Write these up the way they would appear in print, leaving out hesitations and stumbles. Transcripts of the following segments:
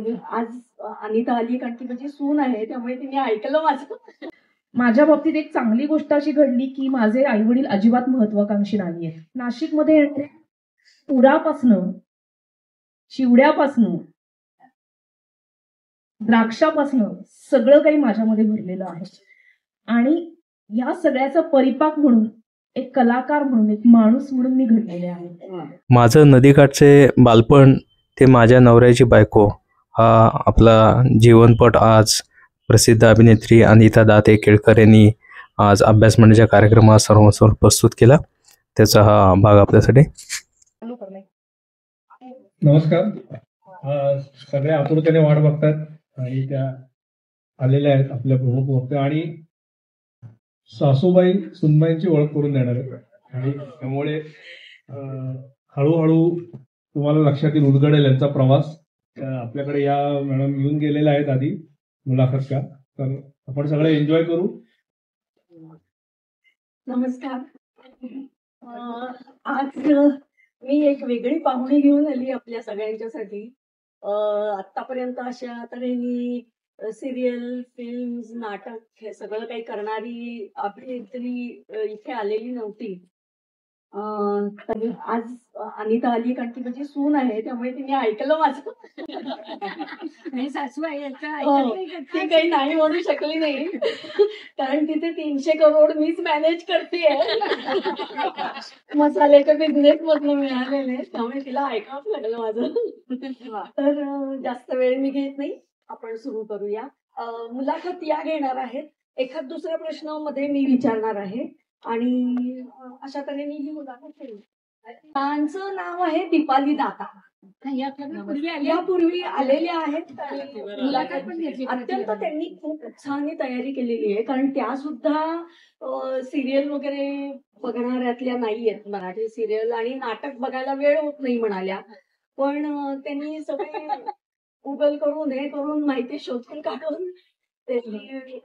आज अनिता आली कारण ती माझी सून आहे, त्यामुळे तिने ऐकलं माझं. माझ्या बाबतीत एक चांगली गोष्ट अशी घडली की माझे आई वडील अजिबात महत्वाकांक्षी नाहीये. नाशिकमध्ये येणारे पुरापासनं, शिवड्यापासनं, द्राक्षापासनं सगळं काही माझ्यामध्ये भरलेलं आहे. आणि या सगळ्याचा परिपाक म्हणून, एक कलाकार म्हणून, एक माणूस म्हणून मी घडलेले आहे. माझं नदीकाठचे बालपण ते माझ्या नवऱ्याची बायको हा आपला जीवनपट आज प्रसिद्ध अभिनेत्री अनिता दाते केळकर यांनी आज अभ्यास मंडळाच्या कार्यक्रमात सर्वांसमोर प्रस्तुत केला. त्याचा हा भाग आपल्यासाठी. नमस्कार. सगळे आतुरतेने वाट बघतात आणि त्या आलेल्या आहेत आपल्या प्रमुख वक्ते आणि सासूबाई सुनबाईंची ओळख करून देणार आहेत. आणि त्यामुळे हळूहळू तुम्हाला लक्षात येईल उलगडेल यांचा प्रवास. आपल्याकडे या मॅडम येऊन गेलेल्या आहेत आधी मुलाखत का, तर आपण सगळे एन्जॉय करू. नमस्कार. आज मी एक वेगळी पाहुणी घेऊन आली आपल्या सगळ्यांच्यासाठी. आतापर्यंत अशा तऱ्हेने सिरियल, फिल्म्स, नाटक हे सगळं काही करणारी अभिनेत्री इथे आलेली नव्हती. तर आज अनिता आली कारण ती माझी सून आहे, त्यामुळे तिने ऐकलं माझं. सासू आहे ती काही नाही म्हणू शकली नाही, कारण तिथे 300 करोड मीच मॅनेज करते. मसाल्याच्या बिझनेस मधनं मिळालेले, त्यामुळे तिला ऐकावंच लागलं माझं. तर जास्त वेळ मी घेत नाही, आपण सुरू करूया. मुलाखत या घेणार आहेत. एखाद दुसरा प्रश्न मध्ये मी विचारणार आहे आणि अशा तऱ्हेने ही मुलाखत केली. त्यांचं नाव आहे दीपाली दाता. यापूर्वी आलेल्या आहेत आणि मुलाखत पण घेतली. अत्यंत त्यांनी खूप उत्साहाने तयारी केलेली आहे, कारण त्या सुद्धा सिरियल वगैरे बघणाऱ्यातल्या नाहीयेत. मराठी सिरियल आणि नाटक बघायला वेळ होत नाही म्हणाल्या, पण त्यांनी सगळे गुगल करून हे करून माहिती शोधून काढून त्यांनी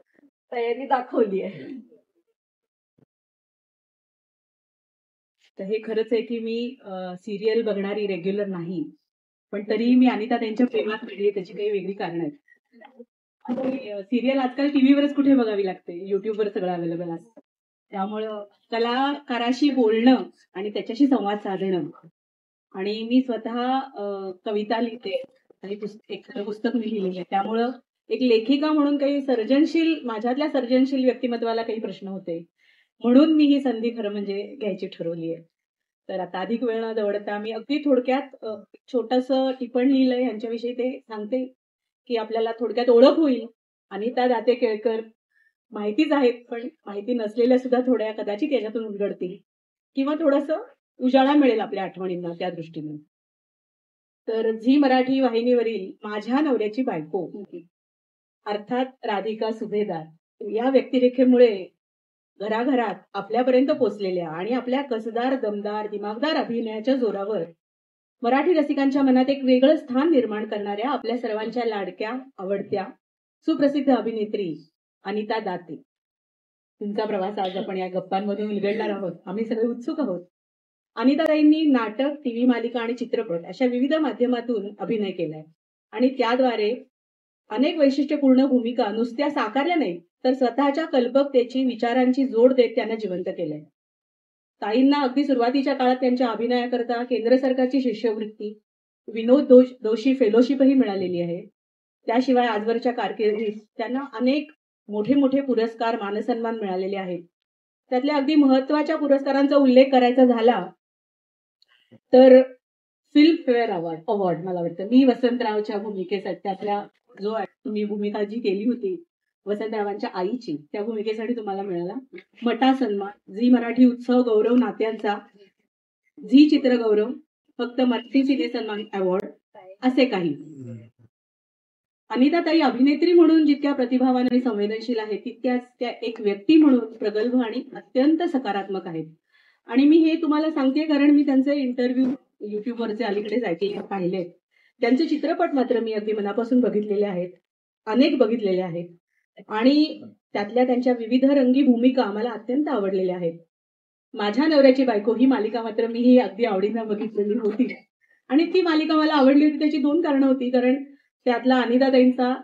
तयारी दाखवली आहे. तर हे खरंच आहे की मी सिरियल बघणारी रेग्युलर नाही, पण तरी मी अनिता त्यांच्या प्रेमात पडली. त्याची काही वेगळी कारण आहेत. सिरियल आजकाल टीव्हीवरच कुठे बघावी लागते, युट्यूबवर सगळं अवेलेबल असतं. त्यामुळं कलाकाराशी बोलणं आणि त्याच्याशी संवाद साधणं. आणि मी स्वतः कविता लिहिते आणि एखादं पुस्तक मी लिहिलेलं आहे, त्यामुळं एक लेखिका म्हणून काही माझ्यातल्या सर्जनशील व्यक्तिमत्वाला काही प्रश्न होते, म्हणून मी ही संधी खरं म्हणजे घ्यायची ठरवली आहे. तर आता अधिक वेळ न दवडता मी अगदी थोडक्यात छोटंसं टिपण लिहिलंय यांच्याविषयी. ते सांगते की आपल्याला थोडक्यात ओळख होईल. अनिता दाते केळकर माहितीच आहेत, पण माहिती नसलेल्या सुद्धा थोड्या कदाचित याच्यातून उलगडतील किंवा थोडंसं उजाळा मिळेल आपल्या आठवणींना त्या दृष्टीने. तर झी मराठी वाहिनीवरील माझ्या नवऱ्याची बायको अर्थात राधिका सुभेदार या व्यक्तिरेखेमुळे घराघरात आपल्यापर्यंत पोचलेल्या आणि आपल्या कसदार, दमदार, दिमागदार अभिनयाच्या जोरावर मराठी रसिकांच्या मनात एक वेगळं स्थान निर्माण करणाऱ्या आपल्या सर्वांच्या लाडक्या, आवडत्या, सुप्रसिद्ध अभिनेत्री अनिता दाते. तुमचा प्रवास आज आपण या गप्पांमधून उलगडणार आहोत. आम्ही सगळे उत्सुक आहोत. अनिताताईंनी नाटक, टीव्ही मालिका आणि चित्रपट अशा विविध माध्यमातून अभिनय केलाय आणि त्याद्वारे अनेक वैशिष्ट्यपूर्ण भूमिका नुसत्या साकारल्या नाहीत, तर स्वतःच्या कल्पकतेची, विचारांची जोड देत त्यांना जिवंत केलंय. ताईंना अगदी सुरुवातीच्या काळात त्यांच्या अभिनयाकरता केंद्र सरकारची शिष्यवृत्ती, विनोद दोषी फेलोशिपही मिळालेली आहे. त्याशिवाय आजवरच्या कारकिर्दीत त्यांना अनेक मोठे मोठे पुरस्कार, मानसन्मान मिळालेले आहेत. त्यातल्या अगदी महत्वाच्या पुरस्कारांचा उल्लेख करायचा झाला तर फिल्मफेअर अवॉर्ड मला वाटतं मी वसंतरावच्या भूमिकेसाठी, त्यातल्या जो तुम्ही भूमिका जी केली होती वसंतरावांच्या आईची, त्या भूमिकेसाठी तुम्हाला मिळाला. मटा सन्मान, झी मराठी उत्सव गौरव नात्यांचा, झी चित्रगौरव, फक्त मराठी सिने सन्मान अवॉर्ड, असे काही. अनिताताई अभिनेत्री म्हणून जितक्या प्रतिभावान आणि संवेदनशील आहेत, तितक्याच त्या एक व्यक्ती म्हणून प्रगल्भ आणि अत्यंत सकारात्मक आहेत. आणि मी हे तुम्हाला सांगते कारण मी त्यांचे इंटरव्ह्यू युट्यूबवरचे अलीकडेच ऐकले, पाहिले. त्यांचे चित्रपट मात्र मी अगदी मनापासून बघितलेले आहेत, अनेक बघितलेले आहेत. आणि त्यातल्या त्यांच्या विविध रंगी भूमिका मला अत्यंत आवडलेल्या आहेत. माझ्या नवऱ्याची बायको ही मालिका मात्र मी ही अगदी आवडीनं बघितलेली होती. आणि ती मालिका मला आवडली होती त्याची दोन कारणं होती. कारण त्यातला अनिताताईंचा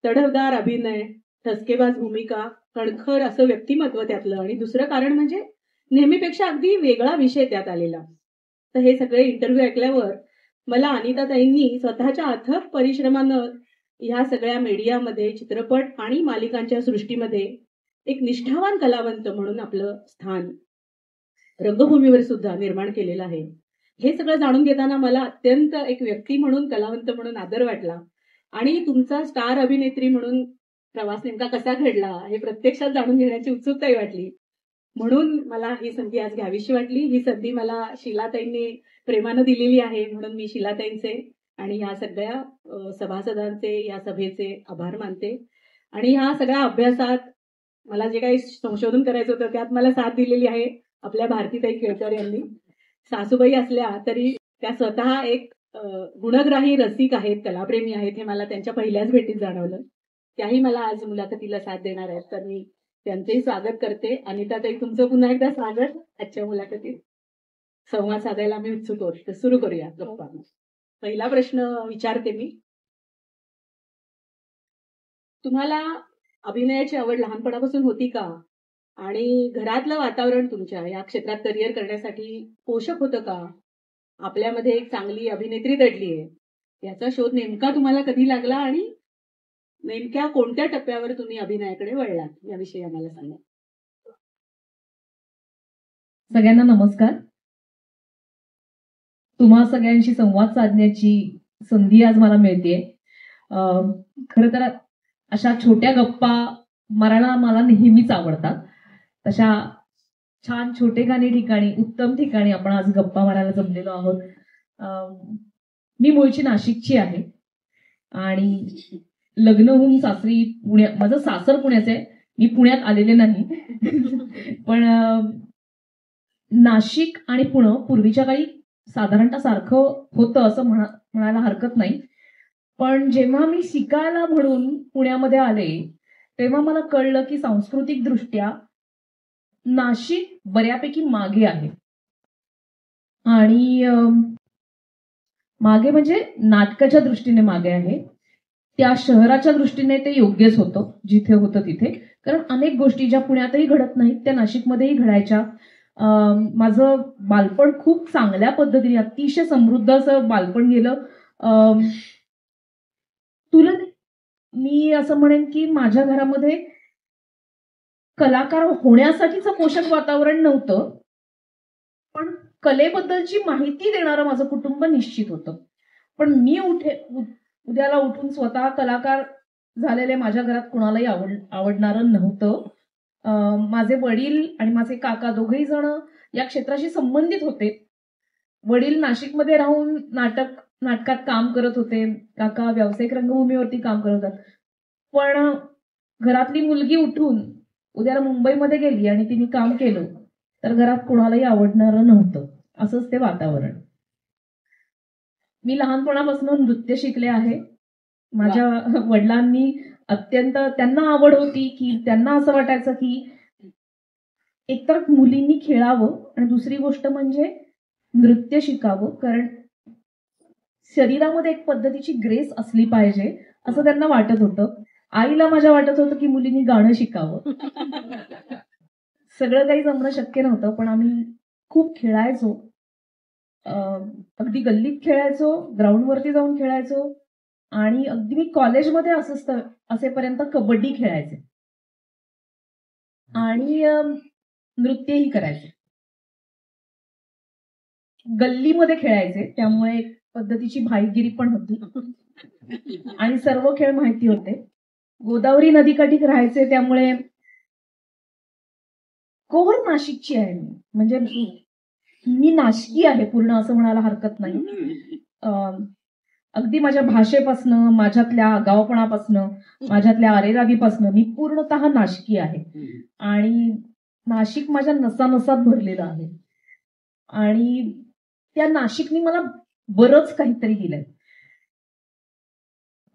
तडफदार अभिनय, ठसकेबाज भूमिका, कणखर असं व्यक्तिमत्व त्यातलं, आणि दुसरं कारण म्हणजे नेहमीपेक्षा अगदी वेगळा विषय त्यात आलेला. तर हे सगळे इंटरव्ह्यू ऐकल्यावर मला अनिताताईंनी स्वतःच्या अथक परिश्रमानं ह्या सगळ्या मीडियामध्ये, चित्रपट आणि मालिकांच्या सृष्टीमध्ये एक निष्ठावान कलावंत म्हणून आपलं स्थान रंगभूमीवर सुद्धा निर्माण केलेलं आहे. हे सगळं जाणून घेताना मला अत्यंत एक व्यक्ती म्हणून, कलावंत म्हणून आदर वाटला. आणि तुमचा स्टार अभिनेत्री म्हणून प्रवास नेमका कसा घडला हे प्रत्यक्षात जाणून घेण्याची उत्सुकताही वाटली. म्हणून मला ही संधी आज घ्यावीशी वाटली. ही संधी मला शीलाताईंनी प्रेमानं दिलेली आहे, म्हणून मी शीलाताईंचे आणि ह्या सगळ्या सभासदांचे, या सभेचे आभार मानते. आणि ह्या सगळ्या अभ्यासात मला जे काही संशोधन करायचं होतं त्यात मला साथ दिलेली आहे आपल्या भारतीताई केळकर यांनी. सासूबाई असल्या तरी त्या स्वतः एक गुणग्राही रसिक आहेत, कलाप्रेमी आहेत, हे मला त्यांच्या पहिल्याच भेटीत जाणवलं. त्याही मला आज मुलाखतीला साथ देणार आहेत, तर मी त्यांचेही स्वागत करते. अनिताताई, तुमचं पुन्हा एकदा स्वागत आजच्या मुलाखतीत. संवाद साधायला मी उत्सुक होते, तर सुरू करूया गप्पा. पहिला प्रश्न विचारते मी. तुम्हाला अभिनयाची आवड लहानपणापासून होती का? आणि घरातलं वातावरण तुमच्या या क्षेत्रात करिअर करण्यासाठी पोषक होतं का? आपल्यामध्ये एक चांगली अभिनेत्री दडली आहे, याचा शोध नेमका तुम्हाला कधी लागला आणि नेमक्या कोणत्या टप्प्यावर तुम्ही अभिनयाकडे वळलात, याविषयी आम्हाला सांगा. सगळ्यांना नमस्कार. तुम्हा सगळ्यांशी संवाद साधण्याची संधी आज मला मिळते. खरं तर अशा छोट्या गप्पा मारायला मला नेहमीच आवडतात. तशा छान छोटेखानी ठिकाणी, उत्तम ठिकाणी आपण आज गप्पा मारायला जमलेलो आहोत. मी मूळची नाशिकची आहे आणि लग्न होऊन सासरी माझं सासर पुण्याचं आहे. मी पुण्यात आलेले नाही. पण नाशिक आणि पुणे पूर्वीच्या काही साधारणतः सारखं होतं असं म्हणायला हरकत नाही. पण जेव्हा मी शिकायला म्हणून पुण्यामध्ये आले तेव्हा मला कळलं की सांस्कृतिक दृष्ट्या नाशिक बऱ्यापैकी मागे आहे. आणि मागे म्हणजे नाटकाच्या दृष्टीने मागे आहे. त्या शहराच्या दृष्टीने ते योग्यच होतं जिथे होतं तिथे, कारण अनेक गोष्टी ज्या पुण्यातही घडत नाहीत त्या नाशिकमध्येही घडायच्या. माझं बालपण खूप चांगल्या पद्धतीने, अतिशय समृद्ध असं बालपण गेलं. मी असं म्हणेन की माझ्या घरामध्ये कलाकार होण्यासाठीचं पोषक वातावरण नव्हतं, पण कलेबद्दलची माहिती देणारं माझं कुटुंब निश्चित होतं. पण मी उद्याला उठून स्वतः कलाकार झालेले माझ्या घरात कुणालाही आवडणारं नव्हतं. माझे वडील आणि माझे काका दोघेही जण या क्षेत्राशी संबंधित होते. वडील नाशिकमध्ये राहून नाटकात काम करत होते, काका व्यावसायिक रंगभूमीवरती काम करत होतात. पण घरातली मुलगी उठून उद्याला मुंबईमध्ये गेली आणि तिने काम केलं तर घरात कुणालाही आवडणारं नव्हतं. असंच ते वातावरण. मी लहानपणापासून नृत्य शिकले आहे. माझ्या वडिलांनी त्यांना आवड होती की त्यांना असं वाटायचं की एकतर मुलींनी खेळावं आणि दुसरी गोष्ट म्हणजे नृत्य शिकावं, कारण शरीरामध्ये एक पद्धतीची ग्रेस असली पाहिजे असं त्यांना वाटत होतं. आईला माझ्या वाटत होतं की मुलींनी गाणं शिकावं. सगळं काही जमणं शक्य नव्हतं, पण आम्ही खूप खेळायचो. अगदी गल्लीत खेळायचो, ग्राउंडवरती जाऊन खेळायचो आणि अगदी मी कॉलेजमध्ये असेपर्यंत कबड्डी खेळायचे आणि नृत्यही करायचे. गल्लीमध्ये खेळायचे त्यामुळे एक पद्धतीची भाईगिरी पण होती आणि सर्व खेळ माहिती होते. गोदावरी नदीकाठी राहायचे त्यामुळे कोहर नाशिकची आहे मी, म्हणजे मी नाशिकी आहे पूर्ण असं म्हणायला हरकत नाही. अगदी माझ्या भाषेपासनं, माझ्यातल्या आगाऊपणापासनं, माझ्यातल्या अरेरावीपासनं मी पूर्णतः नाशिकी आहे आणि नाशिक माझ्या नसानसात भरलेलं आहे. आणि त्या नाशिकनी मला बरंच काहीतरी दिलंय.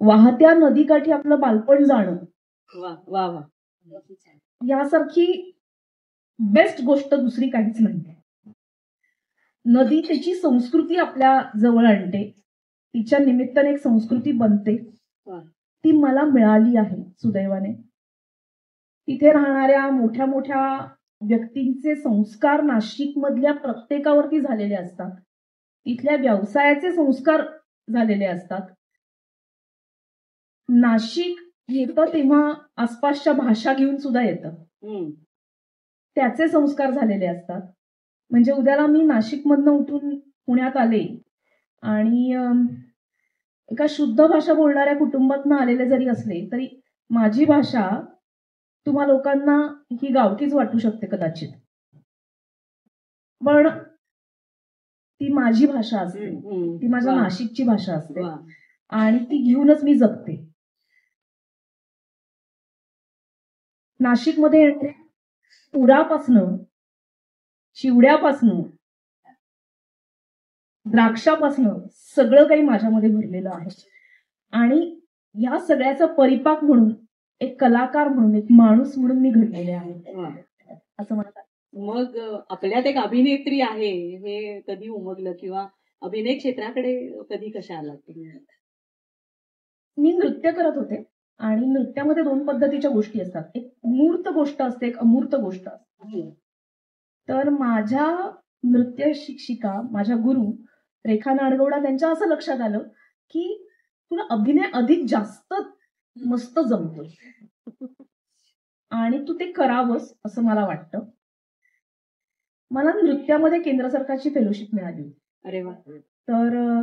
वाहत्या नदीकाठी आपलं बालपण जाणं, वा वा वा, यासारखी बेस्ट गोष्ट दुसरी काहीच नाही. नदी त्याची संस्कृती आपल्या जवळ आणते. तिच्या निमित्ताने एक संस्कृती बनते, वा. ती मला मिळाली आहे सुदैवाने. तिथे राहणाऱ्या मोठ्या मोठ्या व्यक्तींचे संस्कार नाशिक मधल्या प्रत्येकावरती झालेले असतात. तिथल्या व्यवसायाचे संस्कार झालेले असतात. नाशिक येतं तेव्हा आसपासच्या भाषा घेऊन सुद्धा येतं, हम्म. त्याचे संस्कार झालेले असतात. म्हणजे उद्याला मी नाशिकमधनं उठून पुण्यात आले आणि एका शुद्ध भाषा बोलणाऱ्या कुटुंबातनं आलेले जरी असले तरी माझी भाषा तुम्हा लोकांना ही गावठीच वाटू शकते कदाचित, पण ती माझी भाषा असते, ती माझ्या वा. नाशिकची भाषा असते वा. आणि ती घेऊनच मी जगते. नाशिकमध्ये येणाऱ्या पुरापासनं, चिवड्यापासनं, द्राक्षापासनं सगळं काही माझ्यामध्ये भरलेलं आहे. आणि या सगळ्याचा परिपाक म्हणून, एक कलाकार म्हणून, एक माणूस म्हणून मी घडलेले आहे वा. असं मला. मग आपल्यात एक अभिनेत्री आहे हे कधी उमगलं किंवा अभिनय क्षेत्राकडे कधी कशा आलात तुम्ही? मी नृत्य करत होते आणि नृत्यामध्ये 2 पद्धतीच्या गोष्टी असतात. एक मूर्त गोष्ट असते, एक अमूर्त गोष्ट असते. तर माझ्या नृत्य शिक्षिका, माझ्या गुरु रेखा नाडगौडा, त्यांच्या असं लक्षात आलं की तुला अभिनय अधिक जास्त मस्त जमतो आणि तू ते करावंस असं मला वाटतं. मला नृत्यामध्ये केंद्र सरकारची फेलोशिप मिळाली. अरे वा. तर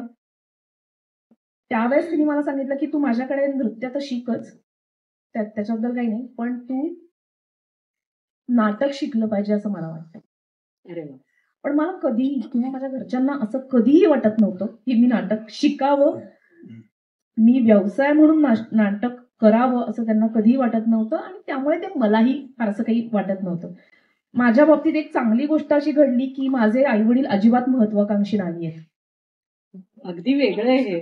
त्यावेळेस तिने मला सांगितलं की तू माझ्याकडे नृत्य तर शिकच, त्याच्याबद्दल काही नाही, पण तू नाटक शिकलं पाहिजे असं मला वाटतं. अरे वा. पण मला कधी किंवा माझ्या घरच्यांना असं कधीही वाटत नव्हतं की मी नाटक शिकावं, मी व्यवसाय म्हणून नाटक करावं असं त्यांना कधीही वाटत नव्हतं. आणि त्यामुळे ते मलाही फारसं काही वाटत नव्हतं. माझ्या बाबतीत एक चांगली गोष्ट अशी घडली की माझे आई वडील अजिबात महत्वाकांक्षी नाही आहेत. अगदी वेगळं आहे हे.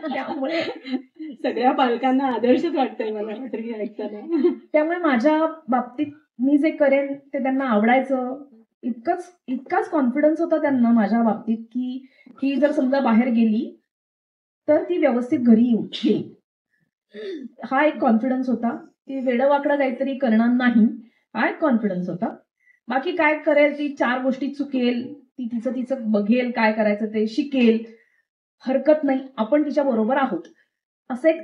त्यामुळे सगळ्या पालकांना आदर्शच वाटतंय मला तरी ऐकताना. त्यामुळे माझ्या बाबतीत मी जे करेन ते त्यांना आवडायचं. इतकाच कॉन्फिडन्स होता त्यांना माझ्या बाबतीत की ही जर समजा बाहेर गेली तर ती व्यवस्थित घरी येईल, हा एक कॉन्फिडन्स होता. ती वेडवाकडं काहीतरी करणार नाही, हा एक कॉन्फिडन्स होता. बाकी काय करेल ती, 4 गोष्टी चुकेल, ती तिचं बघेल, काय करायचं ते शिकेल, हरकत नाही, आपण तिच्या बरोबर आहोत, असं एक.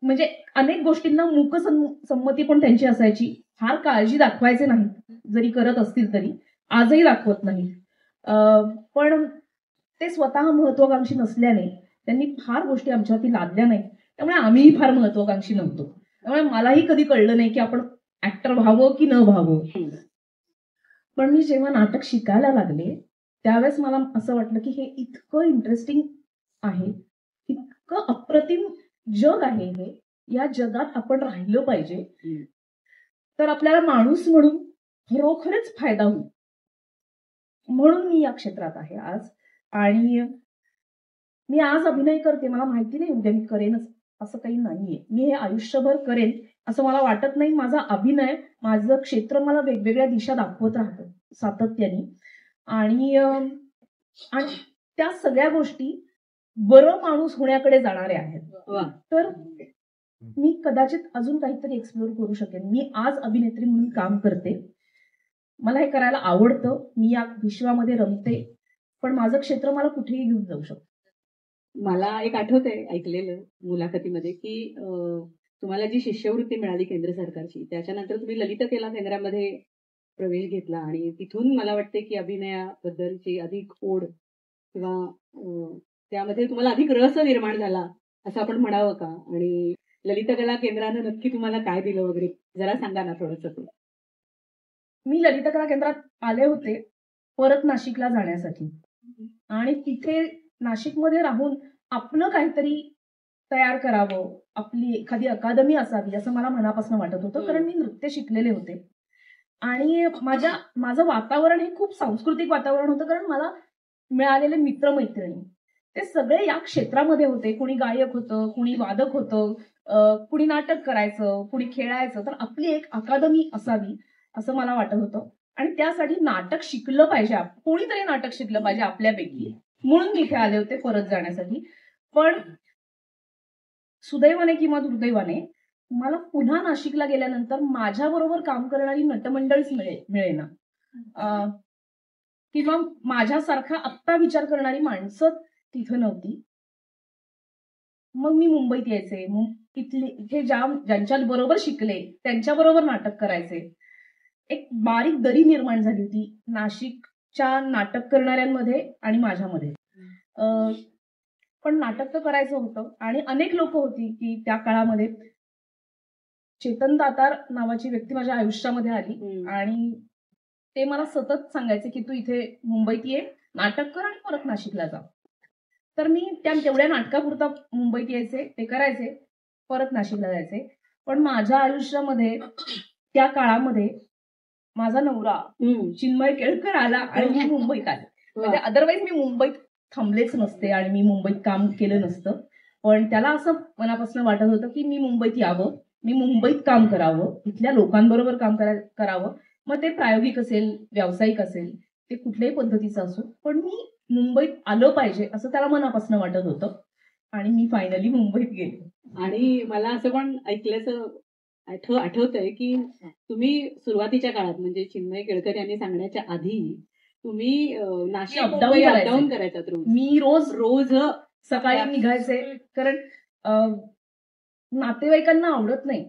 म्हणजे अनेक गोष्टींना मूक संमती पण त्यांची असायची. फार काळजी दाखवायचे नाही, जरी करत असतील तरी आजही दाखवत नाही. पण ते स्वतः महत्वाकांक्षी नसल्याने त्यांनी फार गोष्टी आमच्यावरती लादल्या नाही. त्यामुळे आम्हीही फार महत्वाकांक्षी नव्हतो. त्यामुळे मलाही कधी कळलं नाही की आपण ऍक्टर व्हावं की न व्हावं. पण मी जेव्हा नाटक शिकायला लागले त्यावेळेस मला असं वाटलं की हे इतकं इंटरेस्टिंग आहे, इतकं अप्रतिम जग आहे हे, या जगात आपण राहिलं पाहिजे, तर आपल्याला माणूस म्हणून खरोखरच फायदा होईल. म्हणून मी या क्षेत्रात आहे आज. आणि मी आज अभिनय करते, मला माहिती नाही उद्या मी करेनच असं काही नाहीये. मी हे आयुष्यभर करेन असं मला वाटत नाही. माझा अभिनय, माझं क्षेत्र मला वेगवेगळ्या दिशा दाखवत राहतं सातत्याने. आणि त्या सगळ्या गोष्टी बरं माणूस होण्याकडे जाणारे आहेत. तर मी कदाचित अजून काहीतरी एक्सप्लोर करू शकेन. मी आज अभिनेत्री म्हणून काम करते, मला हे करायला आवडतं, मी या विश्वामध्ये रमते, पण माझं क्षेत्र मला कुठेही घेऊन जाऊ शकतं. मला एक आठवतंय ऐकलेलं मुलाखतीमध्ये की तुम्हाला जी शिष्यवृत्ती मिळाली केंद्र सरकारची, त्याच्यानंतर तुम्ही ललित कला केंद्रामध्ये प्रवेश घेतला आणि तिथून मला वाटते की अभिनयाबद्दलची अधिक ओढ किंवा त्यामध्ये तुम्हाला अधिक रस निर्माण झाला असं आपण म्हणावं का? आणि ललित कला केंद्रानं नक्की तुम्हाला काय दिलं वगैरे जरा सांगा ना थोडंसं. मी ललित कला केंद्रात आले होते परत नाशिकला जाण्यासाठी, आणि तिथे नाशिकमध्ये राहून आपलं काहीतरी तयार करावं, आपली एखादी अकादमी असावी असं मला मनापासून वाटत होतं. कारण मी नृत्य शिकलेले होते आणि माझं वातावरण हे खूप सांस्कृतिक वातावरण होतं. कारण मला मिळालेले मित्रमैत्रिणी ते सगळे या क्षेत्रामध्ये होते. कुणी गायक होतं, कुणी वादक होतं, कुणी नाटक करायचं, कुणी खेळायचं. तर आपली एक अकादमी असावी असं मला वाटत होतं. आणि त्यासाठी नाटक शिकलं पाहिजे, कोणीतरी नाटक शिकलं पाहिजे आपल्यापैकी म्हणून मी इथे आले होते परत जाण्यासाठी. पण सुदैवाने किंवा दुर्दैवाने मला पुन्हा नाशिकला गेल्यानंतर माझ्याबरोबर काम करणारी नटमंडळीच मिळेना, किंवा माझ्यासारखा आत्ता विचार करणारी माणसं तिथं नव्हती. मग मी मुंबईत यायचे, इथे ज्यांच्या बरोबर शिकले त्यांच्याबरोबर नाटक करायचे. एक बारीक दरी निर्माण झाली होती नाशिकच्या नाटक करणाऱ्यांमध्ये आणि माझ्यामध्ये. पण नाटक तर करायचं होतं आणि अनेक लोक होती की त्या काळामध्ये. चेतन दातार नावाची व्यक्ती माझ्या आयुष्यामध्ये आली आणि ते मला सतत सांगायचे की तू इथे मुंबईत ये, नाटक कर आणि परत नाशिकला जा. तर मी तेवढ्या नाटकापुरता मुंबईत यायचे, ते करायचे, परत नाशिकला जायचे. पण माझ्या आयुष्यामध्ये त्या काळामध्ये माझा नवरा चिन्मय केळकर आला आणि मी मुंबईत आले. म्हणजे अदरवाईज मी मुंबईत थांबलेच नसते आणि मी मुंबईत काम केलं नसतं. पण त्याला असं मनापासून वाटत होतं की मी मुंबईत यावं, मी मुंबईत काम करावं, इथल्या लोकांबरोबर काम करावं. मग ते प्रायोगिक असेल, व्यावसायिक असेल, ते कुठल्याही पद्धतीचं असो, पण मी मुंबईत आलं पाहिजे असं त्याला मनापासून वाटत होतं. आणि मी फायनली मुंबईत गेले. आणि मला असं पण ऐकल्याचं आठवतंय की तुम्ही सुरुवातीच्या काळात म्हणजे चिन्मय केळकर यांनी सांगण्याच्या आधी तुम्ही नाशिक अपडाऊन अपडाऊन करायचा रोज. मी रोज सकाळी त्या- निघायचे, कारण नातेवाईकांना आवडत नाही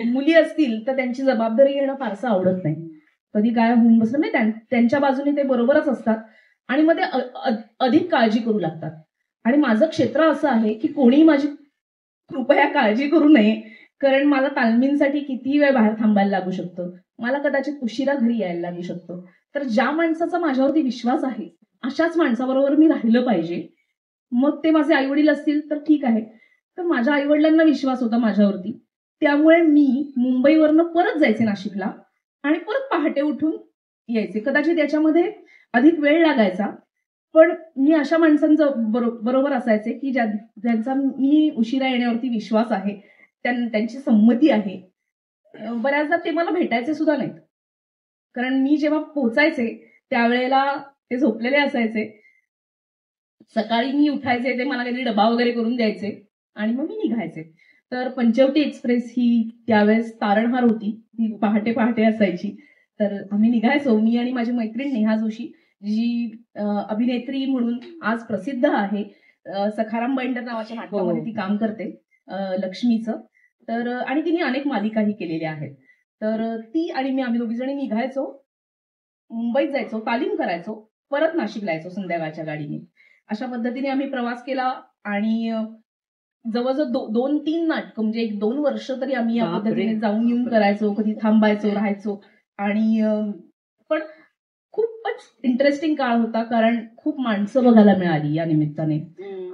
मुली असतील तर त्यांची जबाबदारी घेणं फारसं आवडत नाही. कधी काय होऊन बसलं नाही, त्यांच्या बाजूने ते बरोबरच असतात आणि मग ते अधिक काळजी करू लागतात. आणि माझं क्षेत्र असं आहे की कोणी माझी कृपया काळजी करू नये, कारण मला तालमींसाठी किती वेळ बाहेर थांबायला लागू शकतो, मला कदाचित उशिरा घरी यायला लागू शकतो. तर ज्या माणसाचा माझ्यावरती विश्वास आहे अशाच माणसाबरोबर मी राहिलं पाहिजे. मग ते माझे आईवडील असतील तर ठीक आहे, तर माझ्या आईवडिलांना विश्वास होता माझ्यावरती. त्यामुळे मी मुंबईवरनं परत जायचे नाशिकला आणि परत पहाटे उठून यायचे. कदाचित याच्यामध्ये अधिक वेळ लागायचा, पण मी अशा माणसांचं बरोबर असायचे की ज्यांचा मी उशिरा येण्यावरती विश्वास आहे, त्यांची संमती आहे. बऱ्याचदा ते मला भेटायचे सुद्धा नाहीत, कारण मी जेव्हा पोचायचे त्यावेळेला ते झोपलेले असायचे. सकाळी मी उठायचे, ते मला काहीतरी डबा वगैरे करून द्यायचे आणि मग मी निघायचे. तर पंचवटी एक्सप्रेस ही त्यावेळेस तारणहार होती, ती पहाटे पहाटे असायची. तर आम्ही निघायचो, मी आणि माझी मैत्रीण नेहा जोशी, जी अभिनेत्री म्हणून आज प्रसिद्ध आहे. सखाराम बाइंडर नावाच्या नाटकामध्ये ती काम करते, लक्ष्मीचं. तर आणि तिने अनेक मालिकाही केलेल्या आहेत. तर ती आणि आम्ही दोघी जणी निघायचो, मुंबईत जायचो, तालीम करायचो, परत नाशिकला यायचो संध्याकाळच्या गाडीने. अशा पद्धतीने आम्ही प्रवास केला आणि जवळजवळ 2-3 नाटकं म्हणजे 1-2 वर्ष तरी आम्ही या पद्धतीने जाऊन येऊन करायचो, कधी थांबायचो, राहायचो. आणि पण खूपच इंटरेस्टिंग काळ होता, कारण खूप माणसं बघायला मिळाली या निमित्ताने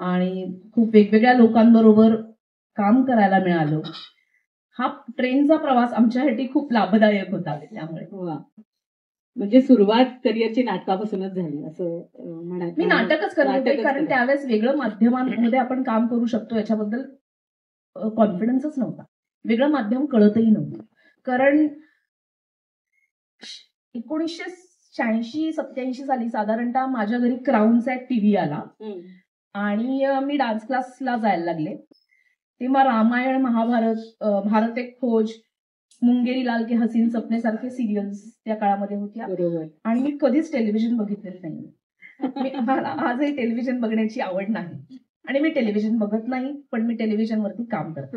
आणि खूप वेगवेगळ्या लोकांबरोबर काम करायला मिळालं. हा ट्रेनचा प्रवास आमच्यासाठी खूप लाभदायक होता. त्यामुळे म्हणजे सुरुवात करिअरची नाटकापासूनच झाली असं म्हणा. मी नाटकच करत होते, कारण त्यावेळेस वेगळं माध्यमांमध्ये आपण काम करू शकतो याच्याबद्दल कॉन्फिडन्सच नव्हता. वेगळं माध्यम कळतही नव्हतं. कारण 1986-87 साली साधारणतः माझ्या घरी क्राऊनचा एक टीव्ही आला आणि मी डान्स क्लासला जायला लागले. तेव्हा रामायण, महाभारत, भारत एक खोज, मुंगेरी लाल के हसीन सपने सारखे सिरियल्स त्या काळामध्ये होत्या. आणि मी कधीच टेलिव्हिजन बघितलेलं नाही. मला आजही टेलिव्हिजन बघण्याची आवड नाही आणि मी टेलिव्हिजन बघत नाही, पण मी टेलिव्हिजनवरती काम करते.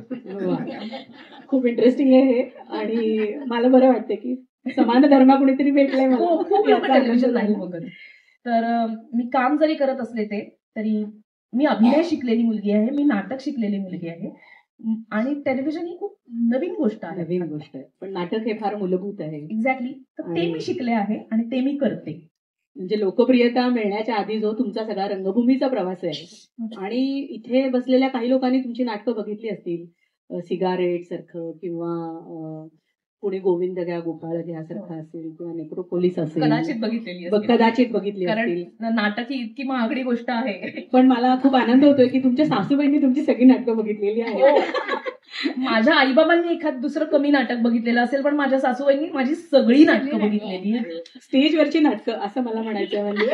खूप इंटरेस्टिंग आहे हे. आणि मला बरं वाटतं की समान धर्म कुणीतरी भेटलाय मला. खूप लोक टेलिव्हिजन नाही बघत. तर मी काम जरी करत असले तरी मी अभिनय शिकलेली मुलगी आहे, मी नाटक शिकलेली मुलगी आहे आणि टेलिव्हिजन ही खूप नवीन गोष्ट आहे. पण नाटक हे फार मूलभूत आहे. एक्झॅक्टली. तर ते मी शिकले आहे आणि ते मी करते. म्हणजे लोकप्रियता मिळण्याच्या आधी जो तुमचा सगळा रंगभूमीचा प्रवास आहे आणि इथे बसलेल्या काही लोकांनी तुमची नाटकं बघितली असतील, सिगारेट सारखं किंवा पुणे गोविंद घ्या, गोपाळ घ्या सारखं असेल किंवा नेक्रोपोलिस असेल, कदाचित बघितलेली कारण नाटक ही इतकी महागडी गोष्ट आहे. पण मला खूप आनंद होतोय की तुमच्या सासूबाईंनी तुमची सगळी नाटकं बघितलेली आहेत. माझ्या आईबाबांनी एखाद दुसरं कमी नाटक बघितलेलं असेल, पण माझ्या सासूबाईंनी माझी सगळी नाटकं बघितलेली आहेत. स्टेजवरची नाटकं असं मला म्हणायचं म्हणजे.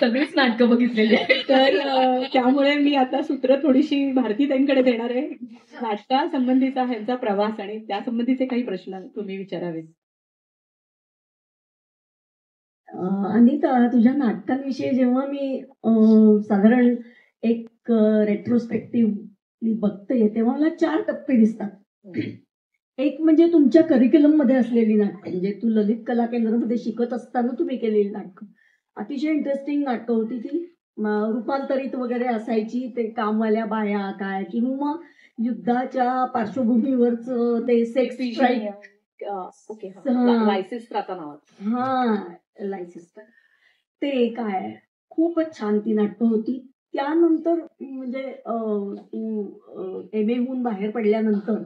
सगळीच नाटकं बघितलेली आहेत. तर त्यामुळे मी आता सूत्र थोडीशी भारतीताईंकडे देणार आहे. नाटकासंबंधीचा ह्यांचा प्रवास आणि त्यासंबंधीचे काही प्रश्न तुम्ही विचारावे. अनिता, तुझ्या नाटकांविषयी जेव्हा मी साधारण एक रेट्रोस्पेक्टिव्ह बघते तेव्हा मला 4 टप्पे दिसतात. एक म्हणजे तुमच्या करिक्युलम मध्ये असलेली नाटकं, म्हणजे तू ललित कला केंद्रामध्ये शिकत असताना तुम्ही केलेली नाटकं अतिशय इंटरेस्टिंग नाटकं होती. ती रूपांतरित वगैरे असायची, ते कामवाल्या बाया काय, किंवा युद्धाच्या पार्श्वभूमीवरच ते सेक्स स्ट्राईक. ओके, हा. लायसेन्स त्राता नावात. हा, लायसेन्स ते काय खूपच छान ती नाटकं होती. त्यानंतर म्हणजे MA होऊन बाहेर पडल्यानंतर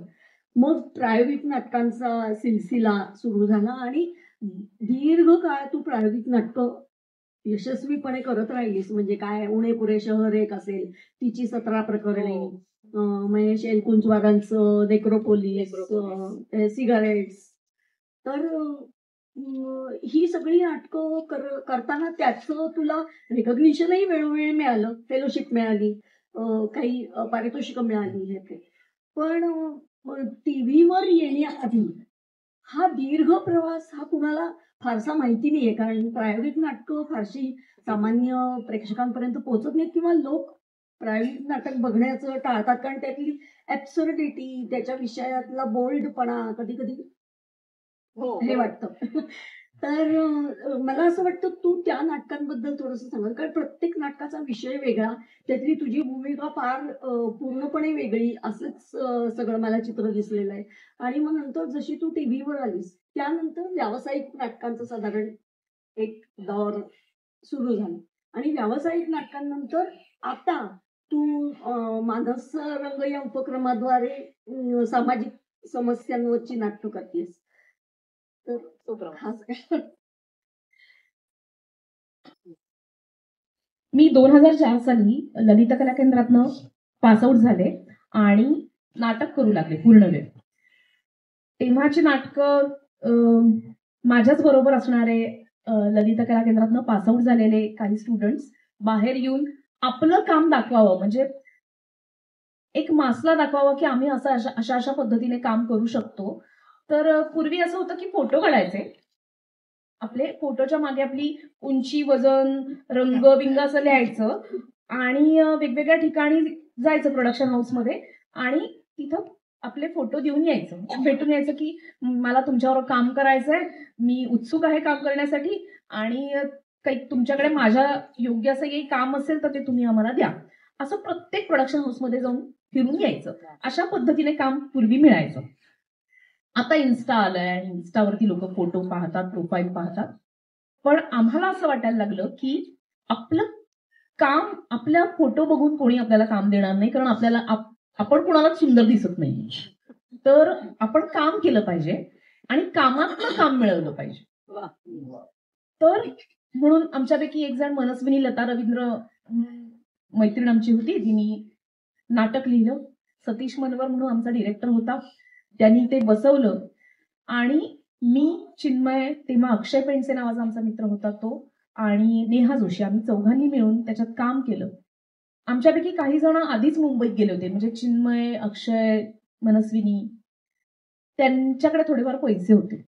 मग प्रायोगिक नाटकांचा सिलसिला सुरू झाला आणि दीर्घ काळ तू प्रायोगिक नाटकं यशस्वीपणे करत राहिलीस. म्हणजे काय, उणे पुरे शहर एक असेल, तिची 17 प्रकरणे, महेश एलकुंचवारांचं नेक्रोपोलिस, सिगारेट्स. तर ही सगळी नाटकं करताना त्याचं तुला रेकॉग्निशनही वेळोवेळी मिळालं, फेलोशिप मिळाली, काही पारितोषिकं मिळाली हे ते. पण टीव्हीवर येण्याआधी हा दीर्घ प्रवास हा कुणाला फारसा माहिती नाहीये, कारण प्रायोगिक नाटकं फारशी सामान्य प्रेक्षकांपर्यंत पोहोचत नाहीत, किंवा लोक प्रायोगिक नाटक बघण्याचं टाळतात, कारण त्यातली ऍब्सर्डिटी, त्याच्या विषयातला बोल्डपणा कधी कधी हे वाटतं. तर मला असं वाटतं तू त्या नाटकांबद्दल थोडंसं सांगाल, कारण प्रत्येक नाटकाचा विषय वेगळा, त्यातली तुझी भूमिका फार पूर्णपणे वेगळी, असंच सगळं मला चित्र दिसलेलं आहे. आणि मग नंतर जशी तू टीव्हीवर आलीस त्यानंतर व्यावसायिक नाटकांचं साधारण एक दौर सुरू झाला, आणि व्यावसायिक नाटकांनंतर आता तू मानस रंग या उपक्रमाद्वारे सामाजिक समस्यांवरची नाटकं करतेस. तर मी 2004 साली ललित कला केंद्रातनं पासआउट झाले आणि नाटक करू लागले पूर्ण वेळ. तेव्हाची नाटकं माझ्याच बरोबर असणारे ललित कला केंद्रातनं पासआउट झालेले काही स्टुडंट्स बाहेर येऊन आपलं काम दाखवावं, म्हणजे एक मासला दाखवावं की आम्ही अशा पद्धतीने काम करू शकतो. तर पूर्वी असं होतं की फोटो काढायचे, आपले फोटोच्या मागे आपली उंची, वजन, रंग बिंग असं लिहायचं आणि वेगवेगळ्या ठिकाणी जायचं प्रोडक्शन हाऊसमध्ये आणि तिथं आपले फोटो देऊन यायचं, भेटून यायचं की मला तुमच्यावर काम करायचंय, मी उत्सुक आहे काम करण्यासाठी, आणि काही तुमच्याकडे माझ्या योग्य असं काही काम असेल तर ते तुम्ही आम्हाला द्या. असं प्रत्येक प्रोडक्शन हाऊसमध्ये जाऊन फिरून यायचं. अशा पद्धतीने काम पूर्वी मिळायचं. आता इन्स्टा आलंय आणि इन्स्टावरती लोक फोटो पाहतात, प्रोफाईल पाहतात, पण आम्हाला असं वाटायला लागलं की आपलं काम, आपल्या फोटो बघून कोणी आपल्याला काम देणार नाही, कारण आपल्याला आपण कोणालाच सुंदर दिसत नाही. तर आपण काम केलं पाहिजे आणि कामातलं काम मिळवलं पाहिजे. तर म्हणून आमच्यापैकी एक जण मनस्विनी लता रवींद्र मैत्रीण आमची होती, तिने नाटक लिहिलं. सतीश मनवर म्हणून आमचा डिरेक्टर होता, त्यांनी ते बसवलं आणि मी, चिन्मय, तेव्हा अक्षय पेंडसे नावाचा आमचा मित्र होता तो, आणि नेहा जोशी, आम्ही चौघांनी मिळून त्याच्यात काम केलं. आमच्यापैकी काही जण आधीच मुंबईत गेले होते, म्हणजे चिन्मय, अक्षय, मनस्विनी, त्यांच्याकडे थोडेफार पैसे होते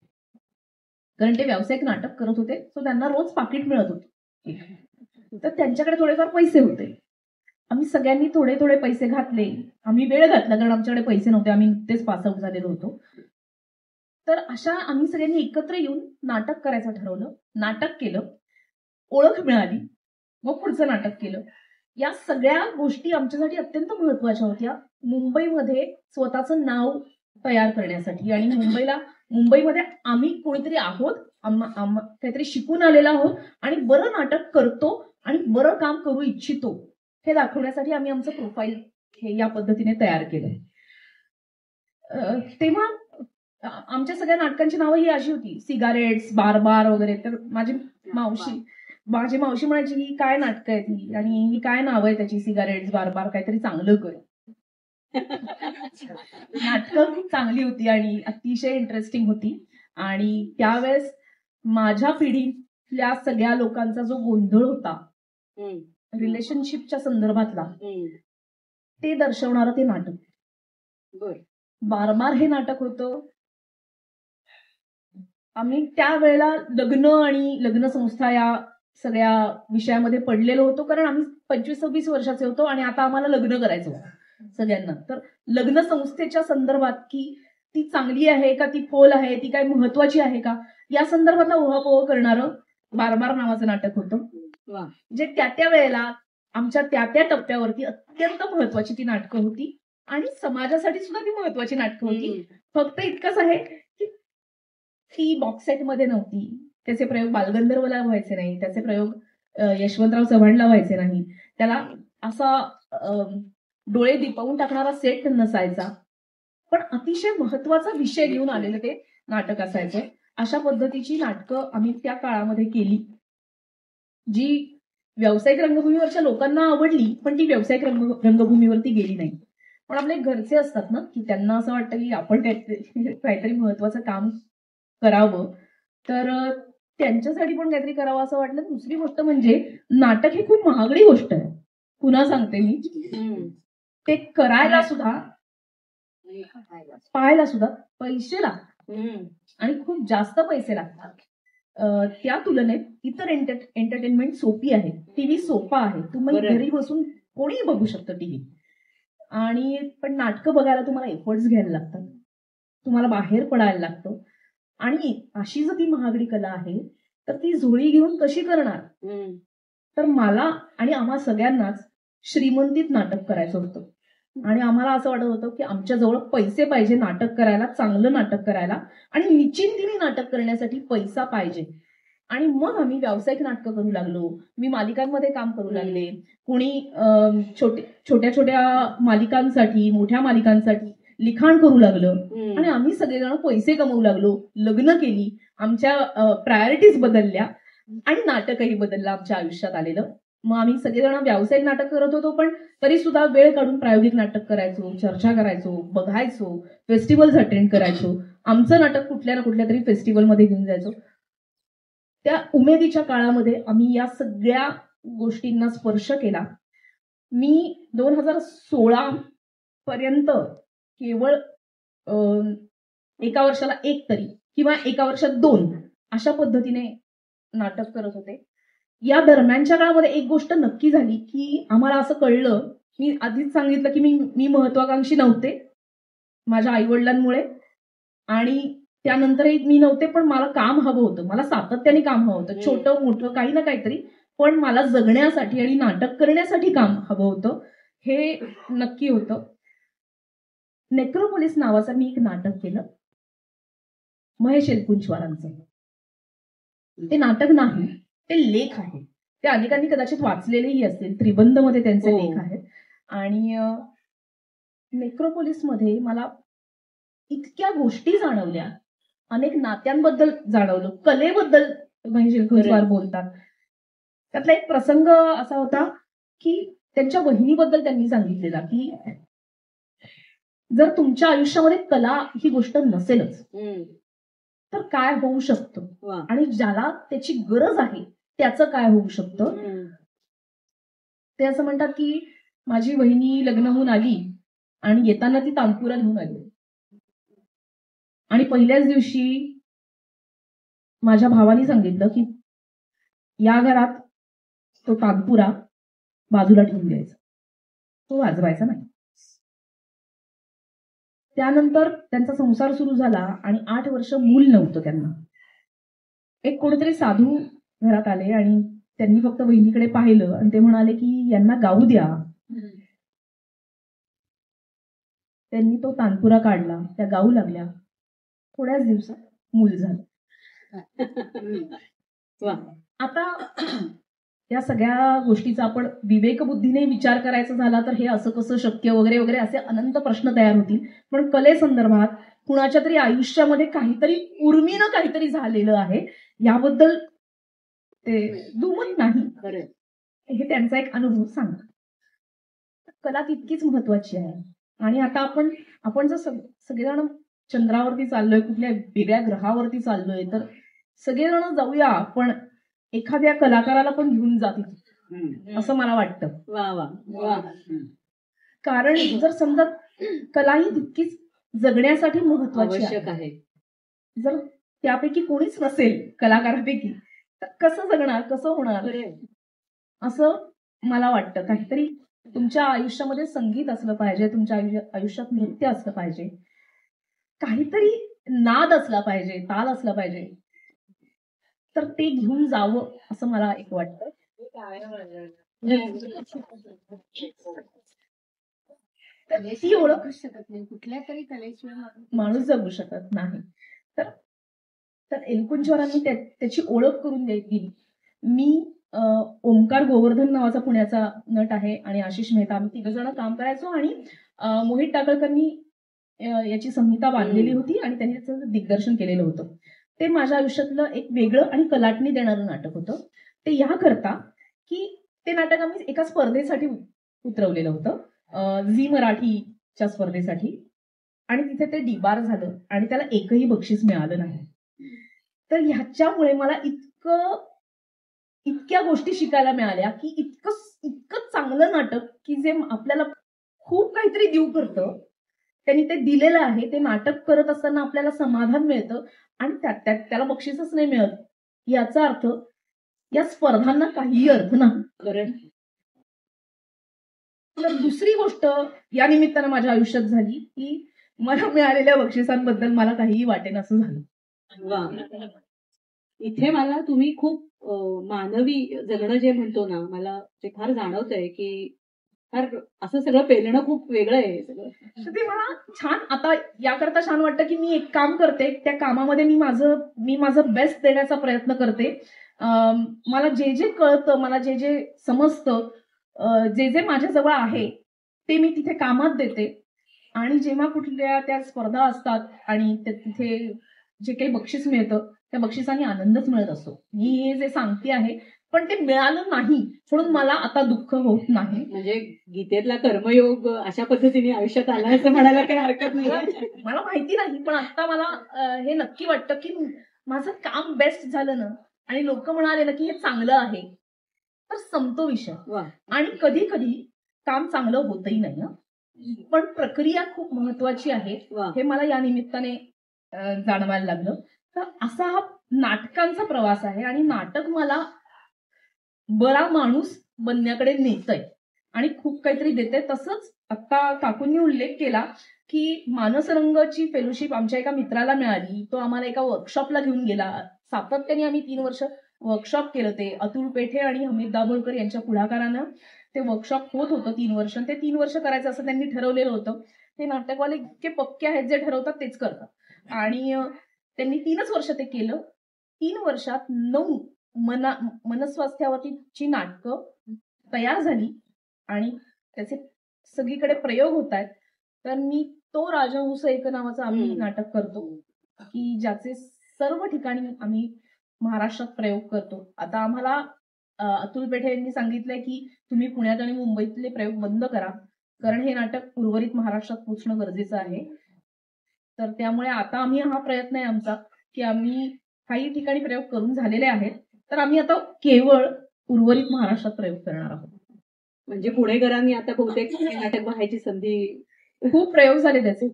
कारण ते व्यावसायिक नाटक करत होते, सो त्यांना रोज पाकिट मिळत होतं, तर त्यांच्याकडे थोडेफार पैसे होते. आम्ही सगळ्यांनी थोडे थोडे पैसे घातले. आम्ही वेळ घातला कारण आमच्याकडे पैसे नव्हते, आम्ही नुकतेच पासआउट झालेलो होतो. तर अशा आम्ही सगळ्यांनी एकत्र येऊन नाटक करायचं ठरवलं. नाटक केलं, ओळख मिळाली, मग पुढचं नाटक केलं. या सगळ्या गोष्टी आमच्यासाठी अत्यंत महत्वाच्या होत्या मुंबईमध्ये स्वतःचं नाव तयार करण्यासाठी. आणि मुंबईमध्ये आम्ही कोणीतरी आहोत, काहीतरी शिकून आलेला आहोत आणि बरं नाटक करतो आणि बरं काम करू इच्छितो हे दाखवण्यासाठी आम्ही आमचं प्रोफाईल हे या पद्धतीने तयार केलं. तेव्हा आमच्या सगळ्या नाटकांची नावं ही अशी होती, सिगारेट्स, बार वगैरे. तर माझी मावशी म्हणायची ही काय नाटकं आहेत ही, आणि ही काय नाव आहे त्याची, सिगारेट्स, बार, काहीतरी चांगलं कर. नाटकं खूप चांगली होती आणि अतिशय इंटरेस्टिंग होती. आणि त्यावेळेस माझ्या पिढीतल्या सगळ्या लोकांचा जो गोंधळ होता हम्म, रिलेशनशिपच्या संदर्भातला, हम्म. ते दर्शवणारं ते नाटक. बर. बारमार हे नाटक होतं. आम्ही त्यावेळेला लग्न आणि लग्न संस्था या सगळ्या विषयामध्ये पडलेलो होतो, कारण आम्ही 25-26 वर्षाचे होतो आणि आता आम्हाला लग्न करायचं होतं सगळ्यांना. तर लग्न संस्थेच्या संदर्भात की ती चांगली आहे का, ती फोल आहे, ती काय महत्वाची आहे का, या संदर्भातला ओहापोह करणारं बारमार नावाचं नाटक होतं. वा. जे त्या वेळेला आमच्या त्या टप्प्यावरती अत्यंत महत्वाची ती नाटकं होती आणि समाजासाठी सुद्धा ती महत्वाची नाटकं होती. हम्म. फक्त इतकंच आहे की ती बॉक्स सेट मध्ये नव्हती. त्याचे प्रयोग बालगंधर्वला व्हायचे नाही, त्याचे प्रयोग यशवंतराव चव्हाणला व्हायचे नाही, त्याला असा डोळे दिपवून टाकणारा सेट नसायचा. पण अतिशय महत्वाचा विषय घेऊन आलेलं ते नाटक असायचं. अशा पद्धतीची नाटकं आम्ही त्या काळामध्ये केली, जी व्यावसायिक रंगभूमीवरच्या लोकांना आवडली, पण ती व्यावसायिक रंगभूमीवरती गेली नाही. पण आपले घरचे असतात ना, की त्यांना असं वाटतं की आपण काहीतरी महत्वाचं काम करावं, तर त्यांच्यासाठी पण काहीतरी करावं असं वाटलं. दुसरी गोष्ट म्हणजे नाटक ही खूप महागडी गोष्ट आहे. पुन्हा सांगते मी, हम्म. ते करायला सुद्धा पाहायला सुद्धा पैसे लागतात हम्म. आणि खूप जास्त पैसे लागतात. त्या तुलनेत इतर एंटरटेनमेंट सोपी आहे. टीव्ही सोपा आहे, तुम्ही बरोबर. घरी बसून कोणीही बघू शकतं टीव्ही. आणि पण नाटकं बघायला तुम्हाला एफर्ट्स घ्यायला लागतात, तुम्हाला बाहेर पडायला लागतं. आणि अशी जर ती महागडी कला आहे तर ती झोळी घेऊन कशी करणार. हम्म. तर मला आणि आम्हा सगळ्यांनाच श्रीमंतीत नाटक करायचं होतं आणि आम्हाला असं वाटत होतं की आमच्याजवळ पैसे पाहिजे नाटक करायला, चांगलं नाटक करायला आणि निश्चिंतीने नाटक करण्यासाठी पैसा पाहिजे. आणि मग आम्ही व्यावसायिक नाटकं करू लागलो. मी मालिकांमध्ये काम करू लागले. कोणी छोट्या छोट्या मालिकांसाठी, मोठ्या मालिकांसाठी लिखाण करू लागलं हम्म. आणि आम्ही सगळेजण पैसे कमवू लागलो, लग्न केली, आमच्या प्रायोरिटीज बदलल्या आणि नाटकही बदललं आमच्या आयुष्यात आलेलं. मग आम्ही सगळेजण व्यावसायिक नाटक करत होतो, पण तरी सुद्धा वेळ काढून प्रायोगिक नाटक करायचो, चर्चा करायचो, बघायचो, फेस्टिवल्स अटेंड करायचो, आमचं नाटक कुठल्या ना कुठल्या तरी फेस्टिवलमध्ये घेऊन जायचो. त्या उमेदीच्या काळामध्ये आम्ही या सगळ्या गोष्टींना स्पर्श केला. मी 2016 पर्यंत केवळ एका वर्षाला एक तरी किंवा एका वर्षात 2 अशा पद्धतीने नाटक करत होते. या दरम्यानच्या काळामध्ये एक गोष्ट नक्की झाली की आम्हाला असं कळलं, मी आधीच सांगितलं की मी महत्वाकांक्षी नव्हते माझ्या आईवडिलांमुळे आणि त्यानंतरही मी नव्हते, पण मला काम हवं होतं, मला सातत्याने काम हवं होतं, छोटं मोठं काही ना काहीतरी, पण मला जगण्यासाठी आणि नाटक करण्यासाठी काम हवं होतं, हे नक्की होतं. नेक्रोपोलिस नावाचं मी एक नाटक केलं महेश एलकुंचवारांचं. ते नाटक नाही, ते लेख आहे. ते अनेकांनी कदाचित वाचलेलेही असतील, त्रिबंधमध्ये त्यांचे हो. लेख आहेत. आणि नेक्रोपोलिसमध्ये मला इतक्या गोष्टी जाणवल्या, अनेक नात्यांबद्दल जाणवलं, कलेबद्दल महेश एलकुंचवार बोलतात. त्यातला एक प्रसंग असा होता की त्यांच्या वहिनीबद्दल त्यांनी सांगितलेला की जर तुमच्या आयुष्यामध्ये कला ही गोष्ट नसेलच हम्म. तर काय होऊ शकतं वा. आणि ज्याला त्याची गरज आहे त्याचं काय होऊ शकतं. हम्म. ते असं म्हणतात की माझी वहिनी लग्न होऊन आली आणि येताना ती तानपुरा घेऊन आली आणि पहिल्याच दिवशी माझ्या भावाने सांगितलं की या घरात तो तानपुरा बाजूला ठेवून द्यायचा, तो वाजवायचा नाही. त्यानंतर त्यांचा संसार सुरू झाला आणि 8 वर्ष मूल नव्हतं त्यांना. एक कोणीतरी साधू घरात आले आणि त्यांनी फक्त वहिनीकडे पाहिलं आणि ते म्हणाले की यांना गाऊ द्या. त्यांनी तो तानपुरा काढला, त्या गाऊ लागल्या, थोड्याच दिवसात मूल झालं. वा. आता या सगळ्या गोष्टीचा आपण विवेकबुद्धीने विचार करायचा झाला तर हे असं कसं शक्य वगैरे वगैरे असे अनंत प्रश्न तयार होतील. पण कलेसंदर्भात कुणाच्या तरी आयुष्यामध्ये काहीतरी उर्मीनं काहीतरी झालेलं आहे याबद्दल ते दुमत नाही. खरं. हे त्यांचा एक अनुभव सांगतात. कला तितकीच महत्वाची आहे. आणि आता आपण जर सगळेजण चंद्रावरती चाललोय, कुठल्या वेगळ्या ग्रहावरती चाललोय, तर सगळेजण जाऊया, पण एखाद्या कलाकाराला पण घेऊन जातील असं मला वाटतं. वा वा वा. कारण जर समजा कला ही तितकीच जगण्यासाठी महत्वाची आवश्यक आहे. जर त्यापैकी कोणीच नसेल कलाकारापैकी, तर कसं जगणार, कसं होणार, खरंय. असं मला वाटतं. काहीतरी तुमच्या आयुष्यामध्ये संगीत असलं पाहिजे, तुमच्या आयुष्यात नृत्य असलं पाहिजे, काहीतरी नाद असला पाहिजे, ताल असला पाहिजे, तर ते घेऊन जावं असं मला एक वाटतं. ती ओळख शकत नाही, कुठल्या तरी कलेशिवाय माणूस जगू शकत नाही. तर एलकुंचवारांनी त्याची ओळख करून दिली. मी ओमकार गोवर्धन नावाचा पुण्याचा नट आहे आणि आशिष मेहता, आम्ही तिघ जण काम करायचो आणि मोहित टाकळकरनी याची संहिता बांधलेली होती आणि त्यांनी त्याचं दिग्दर्शन केलेलं होतं. ते माझ्या आयुष्यातलं एक वेगळं आणि कलाटणी देणारं नाटक होतं. ते याकरता की ते नाटक आम्ही एका स्पर्धेसाठी उतरवलेलं होतं, झी मराठीच्या स्पर्धेसाठी, आणि तिथे ते डिबार झालं आणि त्याला एकही बक्षीस मिळालं नाही. तर ह्याच्यामुळे मला इतक्या गोष्टी शिकायला मिळाल्या की इतकं चांगलं नाटक की जे आपल्याला खूप काहीतरी देऊ करतं, त्यांनी ते दिलेलं आहे. ते नाटक करत असताना आपल्याला समाधान मिळतं आणि त्याला बक्षीसच नाही मिळत, याचा अर्थ या स्पर्धांना काहीही अर्थ नाही. खरं. तर दुसरी गोष्ट या निमित्तानं माझ्या आयुष्यात झाली की मला मिळालेल्या बक्षिसांबद्दल मला काहीही वाटेनासं झालं. वा. इथे मला तुम्ही खूप मानवी जगणं जे म्हणतो ना, मला ते फार जाणवतंय की फार असं सगळं पेलणं खूप वेगळं आहे सगळं. तर ते मला छान, आता याकरता छान वाटतं की मी एक काम करते, त्या कामामध्ये मी माझं बेस्ट देण्याचा प्रयत्न करते. मला जे जे कळतं, मला जे जे समजतं, जे जे माझ्याजवळ आहे ते मी तिथे कामात देते. आणि जेव्हा कुठल्या त्या स्पर्धा असतात आणि तिथे जे काही बक्षीस मिळतं, त्या बक्षिसाने आनंदच मिळत असतो. मी हे जे सांगते आहे, पण ते मिळालं नाही म्हणून मला आता दुःख होत नाही. म्हणजे गीतेतला कर्मयोग अशा पद्धतीने आयुष्यात आला असं म्हणायला काही हरकत नाही. मला माहिती नाही, पण आता मला हे नक्की वाटतं की माझं काम बेस्ट झालं ना आणि लोक म्हणाले ना की हे चांगलं आहे, तर संपतो विषय. वा. आणि कधी कधी काम चांगलं होतही नाही, पण प्रक्रिया खूप महत्वाची आहे, वा. हे मला या निमित्ताने जाणवायला लागलं. तर असा हा नाटकांचा प्रवास आहे आणि नाटक मला बरा माणूस बनण्याकडे नेतंय आणि खूप काहीतरी देते. तसंच आता काकूंनी उल्लेख केला की मानसरंगची फेलोशिप आमच्या एका मित्राला मिळाली. तो आम्हाला एका वर्कशॉपला घेऊन गेला. सातत्याने आम्ही 3 वर्ष वर्कशॉप केलं. ते अतुल पेठे आणि हमीद दाभोळकर यांच्या पुढाकारानं ते वर्कशॉप होत होतं 3 वर्ष. ते 3 वर्ष करायचं असं त्यांनी ठरवलेलं होतं. ते नाटकवाले इतके पक्के आहेत, जे ठरवतात तेच करतात. आणि त्यांनी 3च वर्ष ते केलं. 3 वर्षात 9 मनस्वास्थ्यावरची नाटकं तयार झाली आणि त्याचे सगळीकडे प्रयोग होत आहेत. तर मी तो राजहंस एक नावाचं आम्ही नाटक करतो की ज्याचे सर्व ठिकाणी आम्ही महाराष्ट्रात प्रयोग करतो. आता आम्हाला अतुल पेठे यांनी सांगितलंय की तुम्ही पुण्यात आणि मुंबईतले प्रयोग बंद करा, कारण हे नाटक उर्वरित महाराष्ट्रात पोचणं गरजेचं आहे. तर त्यामुळे आता आम्ही हा प्रयत्न आहे आमचा की आम्ही काही ठिकाणी प्रयोग करून झालेले आहेत, तर आम्ही आता केवळ उर्वरित महाराष्ट्रात प्रयोग करणार आहोत. म्हणजे पुणेकरांनी आता बहुतेक नाटक पाहायची संधी, खूप प्रयोग झाले त्याचे.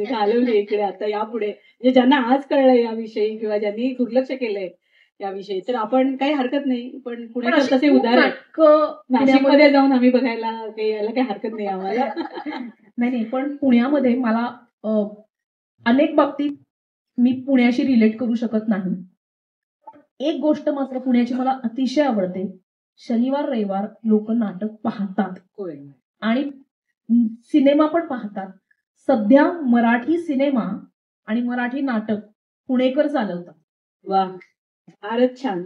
घालवली इकडे आता यापुढे. म्हणजे ज्यांना आज कळलंय याविषयी किंवा ज्यांनी दुर्लक्ष केलंय याविषयी, तर आपण काही हरकत नाही. पण पुणेकर तसे उदाहरण नाशिकमध्ये जाऊन आम्ही बघायला काही यायला काही हरकत नाही आम्हाला. नाही, पण पुण्यामध्ये मला अनेक बाबतीत मी पुण्याशी रिलेट करू शकत नाही. एक गोष्ट मात्र पुण्याची मला अतिशय आवडते, शनिवार रविवार लोक नाटक पाहतात आणि सिनेमा पण पाहतात. सध्या मराठी सिनेमा आणि मराठी नाटक पुणेकर चालवतात. वा, फारच छान.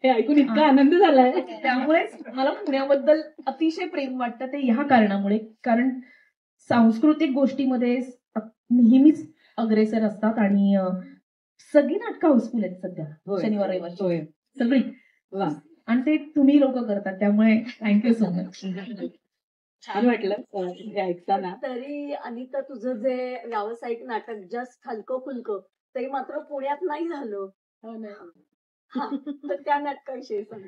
हे ऐकून इतका आनंद झालाय. त्यामुळेच मला पुण्याबद्दल अतिशय प्रेम वाटतं. ते ह्या कारणामुळे, कारण सांस्कृतिक गोष्टीमध्ये नेहमीच अग्रेसर असतात आणि सगळी नाटकं हाऊसफुल आहेत सध्या शनिवार रविवारची सगळी. आणि ते तुम्ही लोक करतात, त्यामुळे थँक्यू सो मच. छान वाटलं हे ऐकताना. तरी अनिता तुझं जे व्यावसायिक नाटक जस्ट हलकं फुलकं ते मात्र पुण्यात नाही झालं. हा, तर त्या नाटकाविषयी सांग.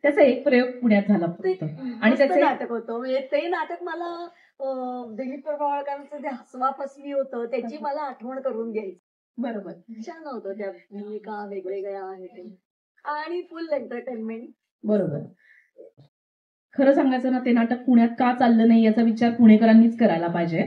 त्याचा एक प्रयोग पुण्यात झाला ते फक्त. आणि आणि त्याचे नाटक होतं म्हणजे ते नाटक मला दिलीप प्रभावळकरांचं जे हसवा फसवी होतं त्याची मला आठवण करून द्यायची. बरोबर. छान होतं त्या भूमिका वेगवेगळ्या आहेत आणि फुल एंटरटेनमेंट. बरोबर. खरं सांगायचं ना, ते नाटक पुण्यात का चाललं नाही याचा विचार पुणेकरांनीच करायला पाहिजे.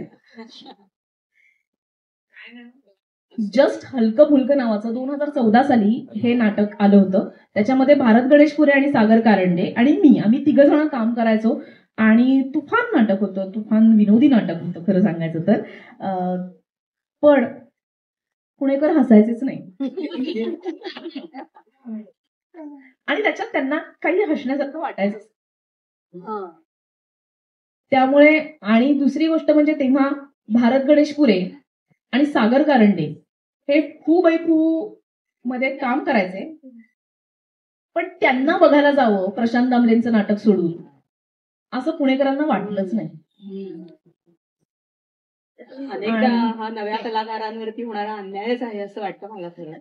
जस्ट हलकं फुलकं नावाचं 2014 साली हे नाटक आलं होतं. त्याच्यामध्ये भारत गणेशपुरे आणि सागर कारंडे आणि मी आम्ही तिघ जण काम करायचो आणि तुफान नाटक होतं. तुफान विनोदी नाटक होतं खरं सांगायचं तर. पण पुणेकर हसायचेच नाही आणि त्याच्यात त्यांना काही हसण्यासारखं वाटायचं. त्यामुळे आणि दुसरी गोष्ट म्हणजे तेव्हा भारत गणेशपुरे आणि सागर कारंडे हे खूप मध्ये काम करायचे, पण त्यांना बघायला जावं प्रशांत दामलेंचं नाटक सोडून असं पुणेकरांना वाटलंच नाही. अनेकदा हा नव्या कलाकारांवरती होणारा अन्यायच आहे असं वाटतं मला खरं.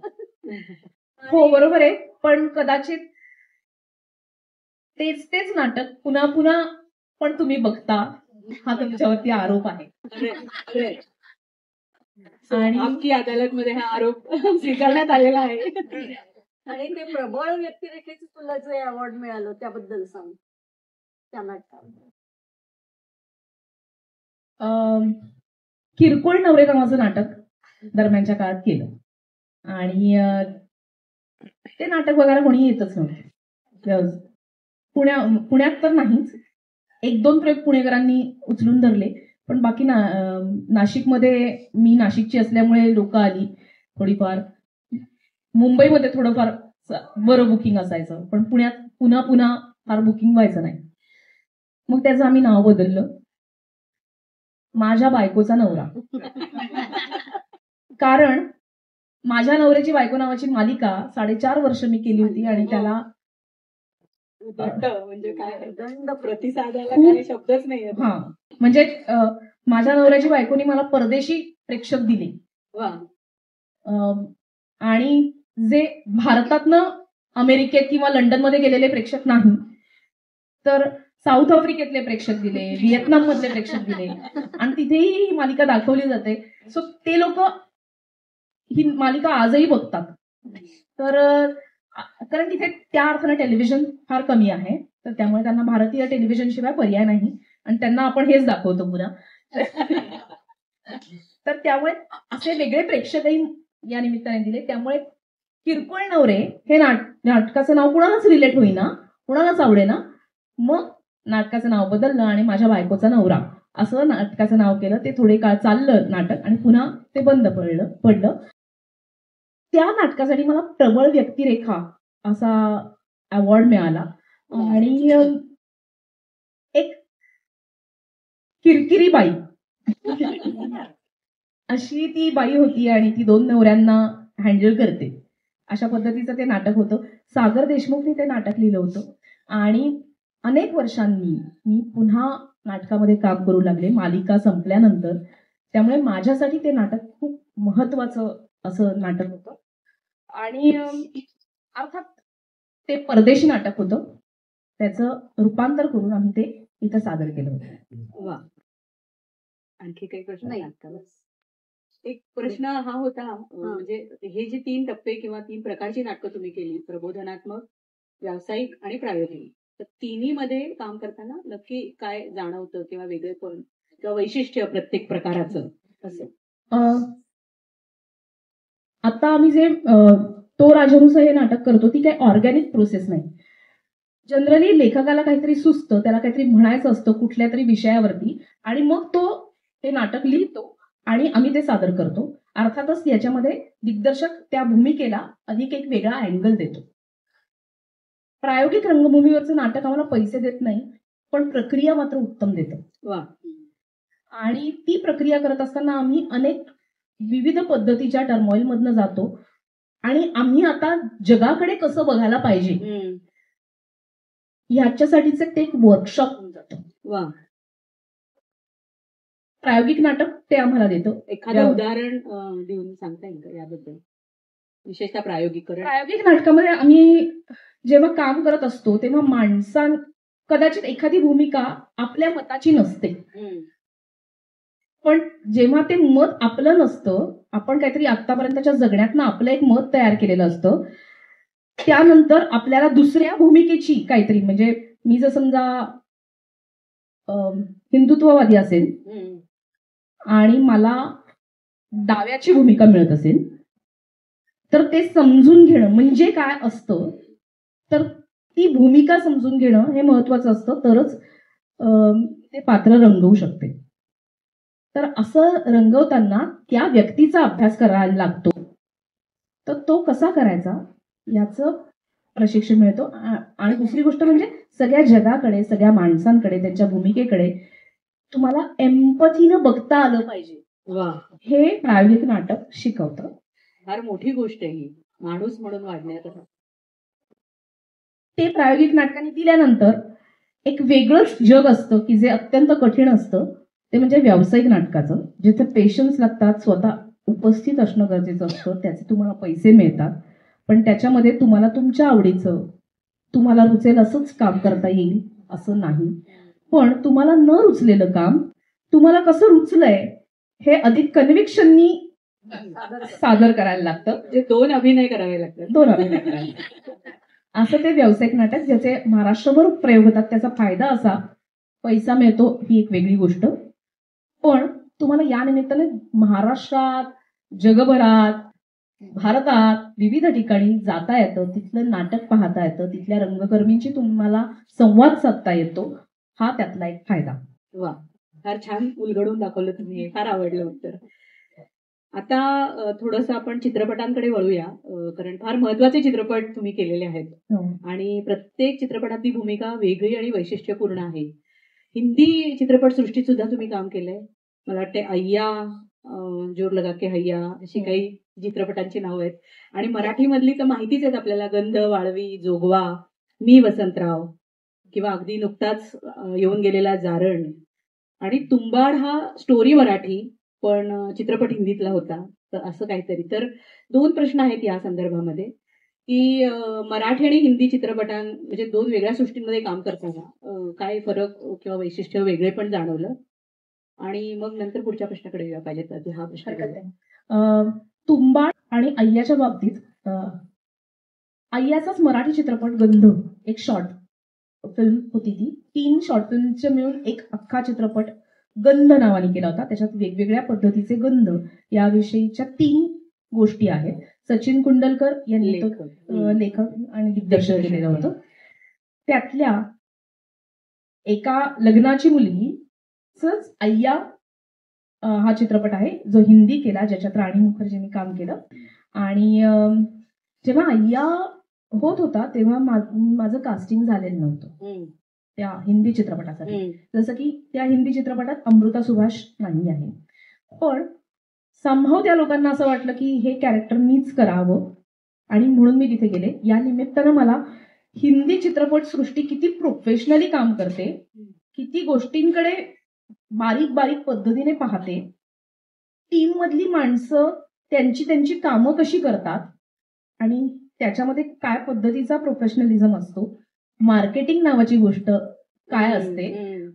हो बरोबर आहे, पण कदाचित तेच नाटक पुन्हा पण तुम्ही बघता हा तुमच्यावरती आरोप आहे. आणि आमची अदालतमध्ये हा आरोप स्वीकारण्यात आलेला आहे. आणि ते प्रबळ व्यक्तिरेखेचं तुला जे अवॉर्ड मिळालं त्याबद्दल सांग. त्या नाटकात किरकोळ नवरे नावाचं नाटक दरम्यानच्या काळात केलं आणि ते नाटक बघायला कोणी येतच नव्हतं. पुण्यात तर नाहीच. 1-2 प्रयोग पुणेकरांनी उचलून धरले, पण बाकी नाशिकमध्ये मी नाशिकची असल्यामुळे लोक आली थोडीफार. मुंबईमध्ये थोडंफार बरं बुकिंग असायचं, पण पुण्यात पुन्हा फार बुकिंग व्हायचं नाही. मग त्याचं आम्ही नाव बदललं, माझ्या बायकोचा नवरा. कारण माझ्या नवऱ्याची बायको नावाची मालिका 4.5 वर्ष मी केली होती आणि त्याला म्हणजे काय दंड प्रतिसादाला काही शब्दच नाही. हा म्हणजे माझ्या नवऱ्याची बायकोनी मला परदेशी प्रेक्षक दिले आणि जे भारतातनं अमेरिकेत किंवा लंडनमध्ये गेलेले प्रेक्षक नाही, तर साऊथ आफ्रिकेतले प्रेक्षक दिले, व्हिएतनाम मधले प्रेक्षक दिले आणि तिथेही ही मालिका दाखवली जाते. सो ते लोक ही मालिका आजही बघतात. तर कारण तिथे त्या अर्थानं टेलिव्हिजन फार कमी आहे, तर त्यामुळे त्यांना भारतीय टेलिव्हिजन शिवाय पर्याय नाही आणि त्यांना आपण हेच दाखवतो पुन्हा. तर त्यामुळे असे वेगळे प्रेक्षकही या निमित्ताने दिले. त्यामुळे किरकोळ नवरे हे नाटकाचं नाव कुणालाच रिलेट होईना, कुणालाच आवडेना. मग नाटकाचं नाव बदललं आणि माझ्या बायकोचा नवरा असं नाटकाचं नाव केलं. ते थोडे काळ चाललं नाटक आणि पुन्हा ते बंद पडलं. त्या नाटकासाठी मला प्रबळ व्यक्तिरेखा असा अवॉर्ड मिळाला आणि एक किरकिरी बाई अशी ती बाई होती आणि ती 2 नवऱ्यांना हँडल करते अशा पद्धतीचं ते नाटक होतं. सागर देशमुखनी ते नाटक लिहिलं होतं आणि अनेक वर्षांनी मी पुन्हा नाटकामध्ये काम करू लागले मालिका संपल्यानंतर. त्यामुळे माझ्यासाठी ते नाटक खूप महत्वाचं असं नाटक होतं आणि अर्थात ते परदेशी नाटक होतं. त्याचं रूपांतर करून आम्ही ते इथं सादर केलं होतं. वा, आणखी काही प्रश्न नाही. नाही. एक प्रश्न हा होता, म्हणजे हे जे 3 टप्पे किंवा 3 प्रकारची नाटकं तुम्ही केली, प्रबोधनात्मक, व्यावसायिक आणि प्रायोगिक, तर तिन्ही मध्ये काम करताना नक्की काय जाणवतं किंवा वेगळेपण किंवा वैशिष्ट्य प्रत्येक प्रकाराचं असं? आता आम्ही जे तो राजहंस हे नाटक करतो ती काही ऑर्गॅनिक प्रोसेस नाही. जनरली लेखकाला काहीतरी सुचतं, त्याला काहीतरी म्हणायचं असतं कुठल्या तरी विषयावरती आणि मग तो ते नाटक लिहितो आणि आम्ही ते सादर करतो. अर्थातच याच्यामध्ये दिग्दर्शक त्या भूमिकेला अधिक एक वेगळा अँगल देतो. प्रायोगिक रंगभूमीवरचं नाटक आम्हाला पैसे देत नाही, पण प्रक्रिया मात्र उत्तम देतं. वा. आणि ती प्रक्रिया करत असताना आम्ही अनेक विविध पद्धतीच्या टर्मॉइल मधनं जातो आणि आम्ही आता जगाकडे कसं बघायला पाहिजे ह्याच्यासाठीच ते एक वर्कशॉप होऊन जातं. वा. प्रायोगिक नाटक ते आम्हाला देतं. एखादं या- उदाहरण देऊन सांगता येईल का याबद्दल, विशेषतः प्रायोगिकरण? प्रायोगिक नाटकामध्ये आम्ही जेव्हा काम करत असतो तेव्हा कदाचित एखादी भूमिका आपल्या मताची नसते, हम्म. पण जेव्हा ते मत आपलं नसतं, आपण काहीतरी आतापर्यंतच्या जगण्यातनं आपलं एक मत तयार केलेलं असतं, त्यानंतर आपल्याला दुसऱ्या भूमिकेची काहीतरी, म्हणजे मी जर समजा हिंदुत्ववादी असेल हम्म. आणि मला डाव्याची भूमिका मिळत असेल, तर ते समजून घेणं म्हणजे काय असतं, तर ती भूमिका समजून घेणं हे महत्वाचं असतं, तरच ते पात्र रंगवू शकते. तर असं रंगवताना त्या व्यक्तीचा अभ्यास करायला लागतो. तर तो कसा करायचा याचं प्रशिक्षण मिळतो. आणि दुसरी गोष्ट म्हणजे सगळ्या जगाकडे, सगळ्या माणसांकडे, त्यांच्या भूमिकेकडे तुम्हाला एम्पथीनं बघता आलं पाहिजे, वा, हे प्रायोगिक नाटक शिकवतं. फार मोठी गोष्ट आहे ही, माणूस म्हणून वाढण्यात. ते प्रायोगिक नाटकाने दिल्यानंतर एक वेगळंच जग असतं की जे अत्यंत कठीण असतं, ते म्हणजे व्यावसायिक नाटकाचं, जिथे पेशन्स लागतात, स्वतः उपस्थित असणं गरजेचं असतं, त्याचे तुम्हाला पैसे मिळतात, पण त्याच्यामध्ये तुम्हाला तुमच्या आवडीचं, तुम्हाला रुचेल असंच काम करता येईल असं नाही. पण तुम्हाला न रुचलेलं काम तुम्हाला कसं रुचलंय हे अधिक कन्व्हिक्शननी सादर करायला लागतं. म्हणजे 2 अभिनय करावे लागतात. 2 अभिनय करायला लागतात. असं ते व्यावसायिक नाटक, ज्याचे महाराष्ट्रभर प्रयोग होतात. त्याचा फायदा असा, पैसा मिळतो ही एक वेगळी गोष्ट, पण तुम्हाला या निमित्ताने महाराष्ट्रात, जगभरात, भारतात विविध ठिकाणी जाता येतं, तिथलं नाटक पाहता येतं, तिथल्या रंगकर्मींची तुम्हाला संवाद साधता येतो. हा त्यातला एक फायदा. वा, फार छान उलगडून दाखवलं तुम्ही, हे फार आवडलं उत्तर. आता थोडंसं आपण चित्रपटांकडे वळूया, कारण फार महत्वाचे चित्रपट तुम्ही केलेले आहेत आणि प्रत्येक चित्रपटातली भूमिका वेगळी आणि वैशिष्ट्यपूर्ण आहे. हिंदी चित्रपटसृष्टीत सुद्धा तुम्ही काम केलंय. मला वाटते अय्या, जोर लगा के हैया अशी काही चित्रपटांची नावं आहेत, आणि मराठीमधली तर माहितीच आहेत आपल्याला, गंध, वाळवी, जोगवा, मी वसंतराव, किंवा अगदी नुकताच येऊन गेलेला जारण, आणि तुंबाड हा स्टोरी मराठी पण चित्रपट हिंदीतला होता. तर असं काहीतरी. तर 2 प्रश्न आहेत या संदर्भामध्ये, की मराठी आणि हिंदी म्हणजे 2 वेगळ्या सृष्टींमध्ये काम करताना काय फरक किंवा वैशिष्ट्य वेगळे पण जाणवलं, आणि मग नंतर पुढच्या प्रश्नाकडे येऊया पाहिजे तर हा प्रश्न करूया. तुंबाड आणि अय्याच्या बाबतीत, अय्याचाच मराठी चित्रपट गंध एक शॉर्ट फिल्म होती. ती 3 शॉर्ट फिल्मचे मिळून एक अख्खा चित्रपट गंध नावाने केला होता. त्याच्यात वेगवेगळ्या पद्धतीचे गंध याविषयीच्या 3 गोष्टी आहेत. सचिन कुंडलकर यांनी लेखक आणि दिग्दर्शन केलेलं होतं. त्यातल्या एका लग्नाची मुलगीच अय्या हा चित्रपट आहे, जो हिंदी केला, ज्याच्यात राणी मुखर्जींनी काम केलं. आणि जेव्हा अय्या होत होता तेव्हा माझं कास्टिंग झालेलं नव्हतं त्या हिंदी चित्रपटासाठी. जसं की त्या हिंदी चित्रपटात अमृता सुभाष नाही आहे, पण संभव त्या लोकांना असं वाटलं की हे कॅरेक्टर मीच करावं, आणि म्हणून मी तिथे गेले. या निमित्तानं मला हिंदी चित्रपट सृष्टी किती प्रोफेशनली काम करते, किती गोष्टींकडे बारीक बारीक पद्धतीने पाहते, टीम मधली माणसं त्यांची कामं कशी करतात, आणि त्याच्यामध्ये काय पद्धतीचा प्रोफेशनलिझम असतो, मार्केटिंग नावाची गोष्ट काय असते,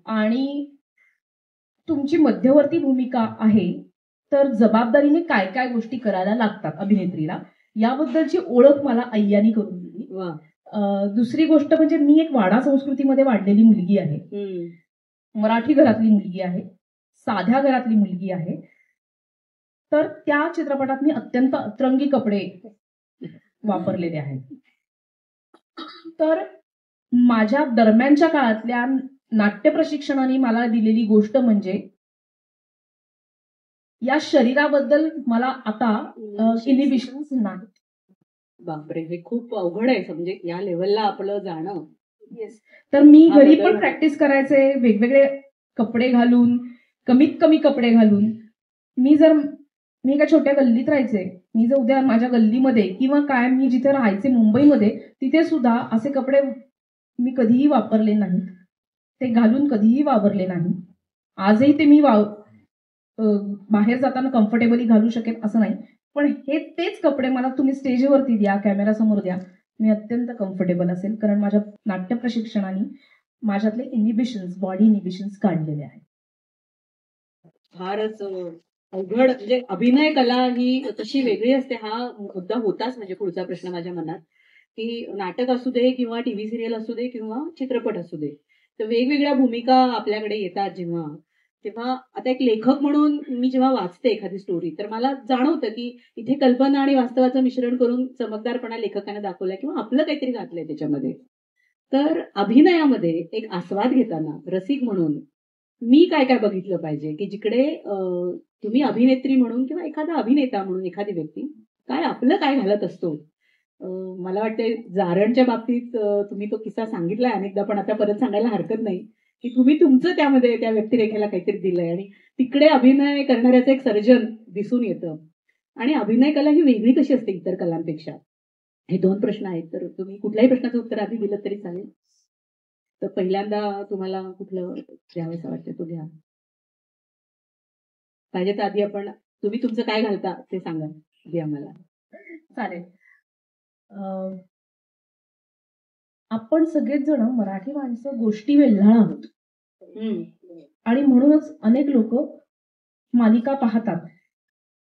आणि तुमची मध्यवर्ती भूमिका आहे तर जबाबदारीने काय काय गोष्टी करायला लागतात अभिनेत्रीला, याबद्दलची ओळख मला अय्यानी करून दिली. दुसरी गोष्ट म्हणजे मी एक वाडा संस्कृतीमध्ये वाढलेली मुलगी आहे, मराठी घरातली मुलगी आहे, साध्या घरातली मुलगी आहे. तर त्या चित्रपटात मी अत्यंत अतरंगी कपडे वापरलेले आहेत. तर माझ्या दरम्यानच्या काळातल्या नाट्य प्रशिक्षणाने मला दिलेली गोष्ट म्हणजे या शरीराबद्दल मला आता इनिबिशन्स नाही. बापरे, हे खूप अवघड आहे, म्हणजे या लेवलला आपलं जाणं. तर मी घरी पण प्रॅक्टिस करायचे, वेगवेगळे कपडे घालून, कमीत कमी कपडे घालून. मी एका छोट्या गल्लीत राहायचे, मी जर उद्या माझ्या गल्लीमध्ये किंवा काय मी जिथे राहायचे मुंबईमध्ये, तिथे सुद्धा असे कपडे मी कधीही वापरले नाहीत, ते घालून कधीही वावरले नाही. आजही ते मी बाहेर जाताना कम्फर्टेबली घालू शकेल असं नाही, पण तेच कपडे मला तुम्ही स्टेजवरती द्या, कॅमेरासमोर द्या, मी अत्यंत कम्फर्टेबल असेल, कारण माझ्या नाट्य प्रशिक्षणाने माझ्यातले इनिबिशन्स, बॉडी इनिबिशन्स काढलेले आहेत. फारच अवघड, म्हणजे अभिनय कला ही तशी वेगळी असते. हा मुद्दा होताच म्हणजे पुढचा प्रश्न माझ्या मनात, की नाटक असू दे किंवा टीव्ही सिरियल असू दे किंवा चित्रपट असू दे, तर वेगवेगळ्या भूमिका आपल्याकडे येतात तेव्हा आता एक लेखक म्हणून मी जेव्हा वाचते एखादी स्टोरी, तर मला जाणवतं की इथे कल्पना आणि वास्तवाचं मिश्रण करून चमकदारपणा लेखकाने दाखवलाय किंवा आपलं काहीतरी घातलंय त्याच्यामध्ये. तर अभिनयामध्ये एक आस्वाद घेताना रसिक म्हणून मी काय काय बघितलं पाहिजे, की जिकडे तुम्ही अभिनेत्री म्हणून किंवा एखादा अभिनेता म्हणून एखादी व्यक्ती आपलं काय घालत असतो. मला वाटते जारणच्या बाबतीत तुम्ही तो किस्सा सांगितलाय अनेकदा, पण आता परत सांगायला हरकत नाही, की तुम्ही तुमचं त्यामध्ये त्या व्यक्तिरेखेला काहीतरी दिलंय आणि तिकडे अभिनय करणाऱ्याचं एक सर्जन दिसून येतं. आणि अभिनय कला ही वेगळी कशी असते इतर कलांपेक्षा? हे 2 प्रश्न आहेत, तर तुम्ही कुठल्याही प्रश्नाचं उत्तर आधी दिलं तरी चालेल. तर पहिल्यांदा तुम्हाला कुठलं द्यावंसं वाटतं तो घ्या. पाहिजे तर आधी तुम्ही तुमचं काय घालता ते सांगा आधी आम्हाला. चालेल. आपण सगळेच जण मराठी माणसं गोष्टी वेल्हाळ आहोत आणि म्हणूनच अनेक लोक मालिका पाहतात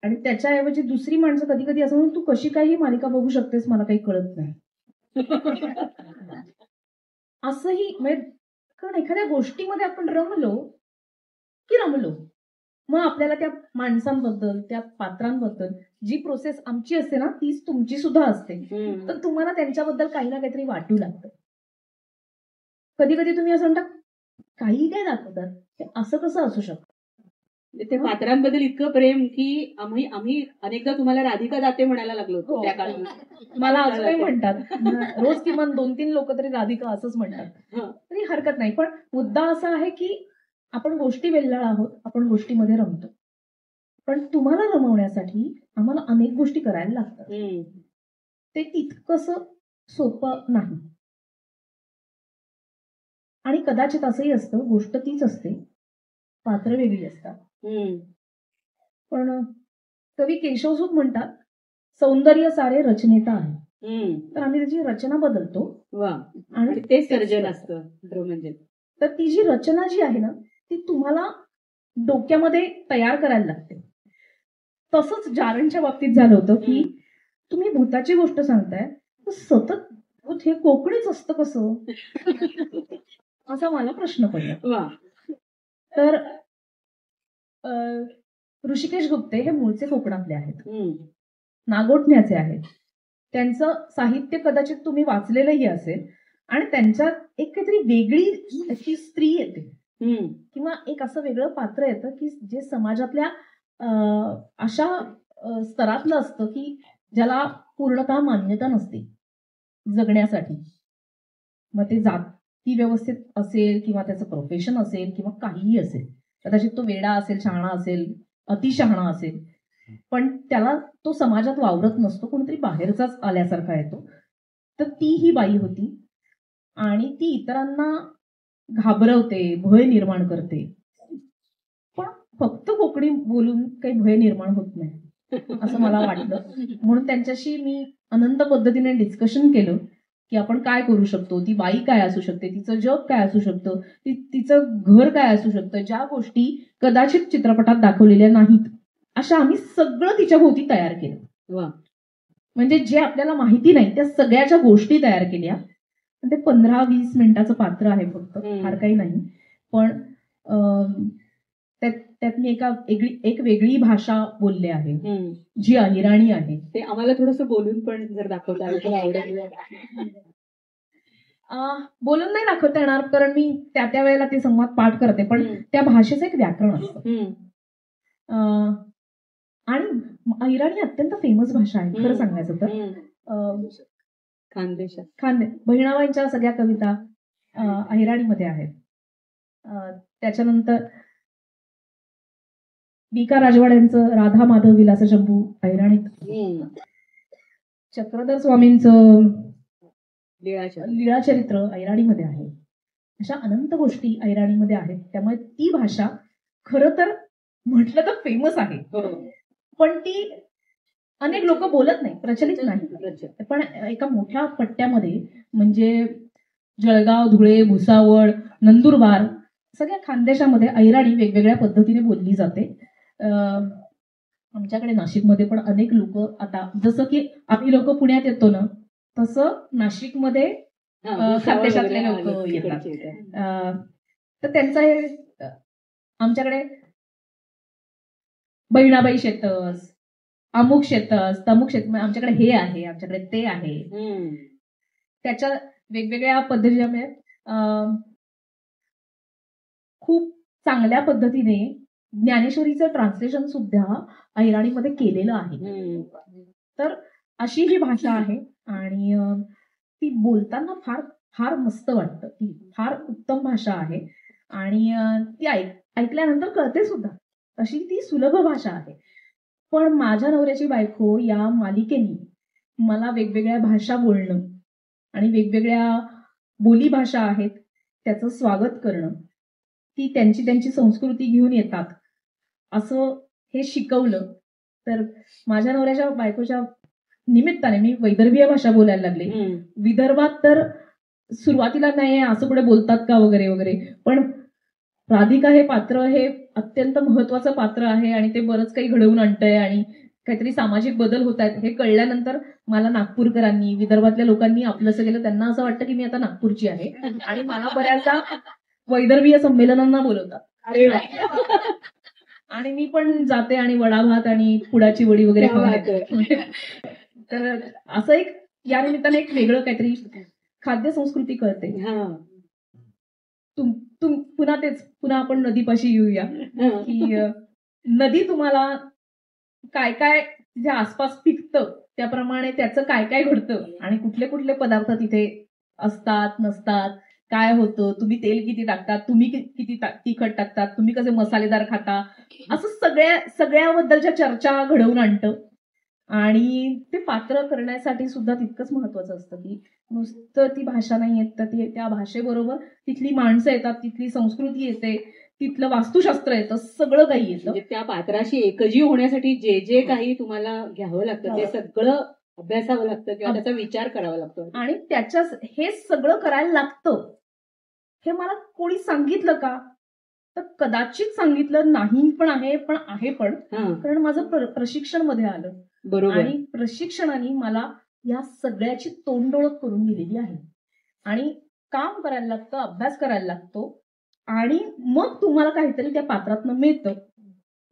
आणि त्याच्याऐवजी दुसरी माणसं कधी कधी असं म्हणून, तू कशी काही मालिका बघू शकतेस, मला काही कळत नाही. असंही म्हणजे, कारण एखाद्या गोष्टीमध्ये आपण रमलो की रमलो, मग आपल्याला त्या माणसांबद्दल, त्या पात्रांबद्दल जी प्रोसेस आमची असते ना, तीच तुमची सुद्धा असते. तर तुम्हाला त्यांच्याबद्दल काही ना काहीतरी वाटू लागतं. कधी कधी तुम्ही असं म्हणता, काही काय दाखवतात, हे असं कसं असू शकतं. ते पात्रांबद्दल इतकं प्रेम की आम्ही अनेकदा तुम्हाला राधिका दाते म्हणायला लागलो होतो त्या काळात. मला अजूनही म्हणतात, रोज किमान 2-3 लोक तरी राधिका असंच म्हणतात. तरी हरकत नाही, पण मुद्दा असा आहे की आपण गोष्टी वेल्हाळ आहोत, आपण गोष्टीमध्ये रमतो, पण तुम्हाला रमवण्यासाठी आम्हाला अनेक गोष्टी करायला लागतात. ते तितकंसं सोपं नाही. आणि कदाचित असंही असतं, गोष्ट तीच असते, पात्र वेगळी असतात. पण कवी केशवसूत म्हणतात, सौंदर्य सारे रचनेता आहे. तर आम्ही त्याची रचना बदलतो आणि ते सर्जन असतं म्हणजे. तर ती जी रचना जी आहे ना, ती तुम्हाला डोक्यामध्ये तयार करायला लागते. तसंच जारणच्या बाबतीत झालं होतं की तुम्ही भूताची गोष्ट सांगताय, तर सतत भूत हे कोकणीच असतं कसं, असा मला प्रश्न पडला. तर ऋषिकेश गुप्ते हे मूळचे कोकणातले आहेत, नागोठण्याचे आहेत. त्यांचं साहित्य कदाचित तुम्ही वाचलेलंही असेल आणि त्यांच्यात एक काहीतरी वेगळी अशी स्त्री येते किंवा एक असं वेगळं पात्र येतं की जे समाजातल्या अशा स्तरातलं असतं की ज्याला पूर्णतः मान्यता नसते जगण्यासाठी. मग ते जाती व्यवस्थित असेल किंवा त्याचं प्रोफेशन असेल किंवा काहीही असेल, कदाचित तो वेडा असेल, शहाणा असेल, अतिशहाणा असेल, पण त्याला तो समाजात वावरत नसतो, कोणतरी बाहेरचाच आल्यासारखा येतो. तर ती ही बाई होती आणि ती इतरांना घाबरवते, भय निर्माण करते. पण फक्त कोकणी बोलून काही भय निर्माण होत नाही असं मला वाटलं. म्हणून त्यांच्याशी मी अनंत पद्धतीने डिस्कशन केलं की आपण काय करू शकतो, ती बाई काय असू शकते, तिचं जग काय असू शकतं, तिचं घर काय असू शकतं, ज्या गोष्टी कदाचित चित्रपटात दाखवलेल्या नाहीत, अशा आम्ही सगळं तिच्या भोवती तयार केलं. म्हणजे जे आपल्याला माहिती नाही त्या सगळ्याच्या गोष्टी तयार केल्या. ते 15-20 मिनिटाचं पात्र आहे फक्त, फार काही नाही. पण त्यात मी एक वेगळी भाषा बोलले आहे जी अहिराणी आहे. ते आम्हाला थोडंसं बोलून पण जर दाखवता आवडेल. बोलून नाही दाखवता येणार कारण मी त्या वेळेला ते संवाद पाठ करते, पण त्या भाषेचं एक व्याकरण असतं. आणि अहिराणी अत्यंत फेमस भाषा आहे खरं सांगायचं तर. बहिणाबाईंच्या सगळ्या कविता अहिराणीमध्ये आहेत. त्याच्यानंतर विका राजवाड्यांचं राधा माधव विलास शंभू अहिराणीत, चक्रधर स्वामींचं लीळाचरित्र अहिराणीमध्ये आहे. अशा अनंत गोष्टी अहिराणीमध्ये आहेत. त्यामुळे ती भाषा खरं तर म्हटलं तर फेमस आहे, पण ती अनेक लोक बोलत नाही, प्रचलित नाही. पण एका मोठ्या पट्ट्यामध्ये म्हणजे जळगाव, धुळे, भुसावळ, नंदुरबार सगळ्या खानदेशामध्ये ऐराणी वेगवेगळ्या पद्धतीने बोलली जाते. आमच्याकडे नाशिकमध्ये पण अनेक लोक, आता जसं की आम्ही लोक पुण्यात येतो ना, तसं नाशिकमध्ये खानदेशातले लोक येतात. तर त्यांचं हे आमच्याकडे बहिणाबाई शेतस, अमुक शेतस, तमुक शेत, आमच्याकडे हे आहे, आमच्याकडे ते आहे. त्याच्या वेगवेगळ्या पद्धतीने खूप चांगल्या पद्धतीने ज्ञानेश्वरीचं ट्रान्सलेशन सुद्धा ऐराणीमध्ये केलेलं आहे. तर अशी ही भाषा आहे आणि ती बोलताना फार फार मस्त वाटतं. ती फार उत्तम भाषा आहे आणि ती ऐकल्यानंतर कळते सुद्धा, अशी ती सुलभ भाषा आहे. पण माझ्या नवऱ्याची बायको या मालिकेने मला वेगवेगळ्या भाषा बोलणं आणि वेगवेगळ्या बोली भाषा आहेत त्याचं स्वागत करणं, ती त्यांची त्यांची संस्कृती घेऊन येतात असं हे शिकवलं. तर माझ्या नवऱ्याच्या बायकोच्या निमित्ताने मी वैदर्भीय भाषा बोलायला लागले. विदर्भात तर सुरुवातीला नाही असं कुठे बोलतात का वगैरे वगैरे, पण राधिका हे पात्र हे अत्यंत महत्वाचं पात्र आहे आणि ते बरंच काही घडवून आणतंय आणि काहीतरी सामाजिक बदल होत आहेत हे कळल्यानंतर मला नागपूरकरांनी, विदर्भातल्या लोकांनी आपलंसं केलं. त्यांना असं वाटतं की मी आता नागपूरची आहे आणि मला बऱ्याचदा वैदर्भीय संमेलनांना बोलवतात आणि मी पण जाते आणि वडाभात आणि पुडाची वडी वगैरे खाऊन. तर असं एक या निमित्ताने एक वेगळं काहीतरी खाद्य संस्कृती कळते. पुन्हा आपण नदीपाशी येऊया की नदी तुम्हाला काय काय जे आसपास पिकतं त्याप्रमाणे त्याचं काय काय घडतं आणि कुठले कुठले पदार्थ तिथे असतात नसतात, काय होतं, तुम्ही तेल किती टाकतात, तुम्ही किती तिखट टाकतात, तुम्ही कसे मसालेदार खाता, असं सगळ्याबद्दलच्या चर्चा घडवून आणतं. आणि ते पात्र करण्यासाठी सुद्धा तितकंच महत्वाचं असतं की नुसतं ती भाषा नाही येत, तर त्या भाषेबरोबर तिथली माणसं येतात, तिथली संस्कृती येते, तिथलं वास्तुशास्त्र येतं, सगळं काही येतं. म्हणजे त्या पात्राशी एकजीव होण्यासाठी जे जे काही तुम्हाला घ्यावं लागतं ते सगळं अभ्यासावं लागतं किंवा त्याचा विचार करावा लागतो. आणि हे सगळं करायला लागतं हे मला कोणी सांगितलं का, तर कदाचित सांगितलं नाही पण आहे पण कारण माझं प्रशिक्षण मध्ये आलं. बरोबर. आणि प्रशिक्षणाने मला या सगळ्याची तोंडओळख करून दिलेली आहे. आणि काम करायला लागतं, अभ्यास करायला लागतो आणि मग तुम्हाला काहीतरी त्या पात्रातनं मिळतं.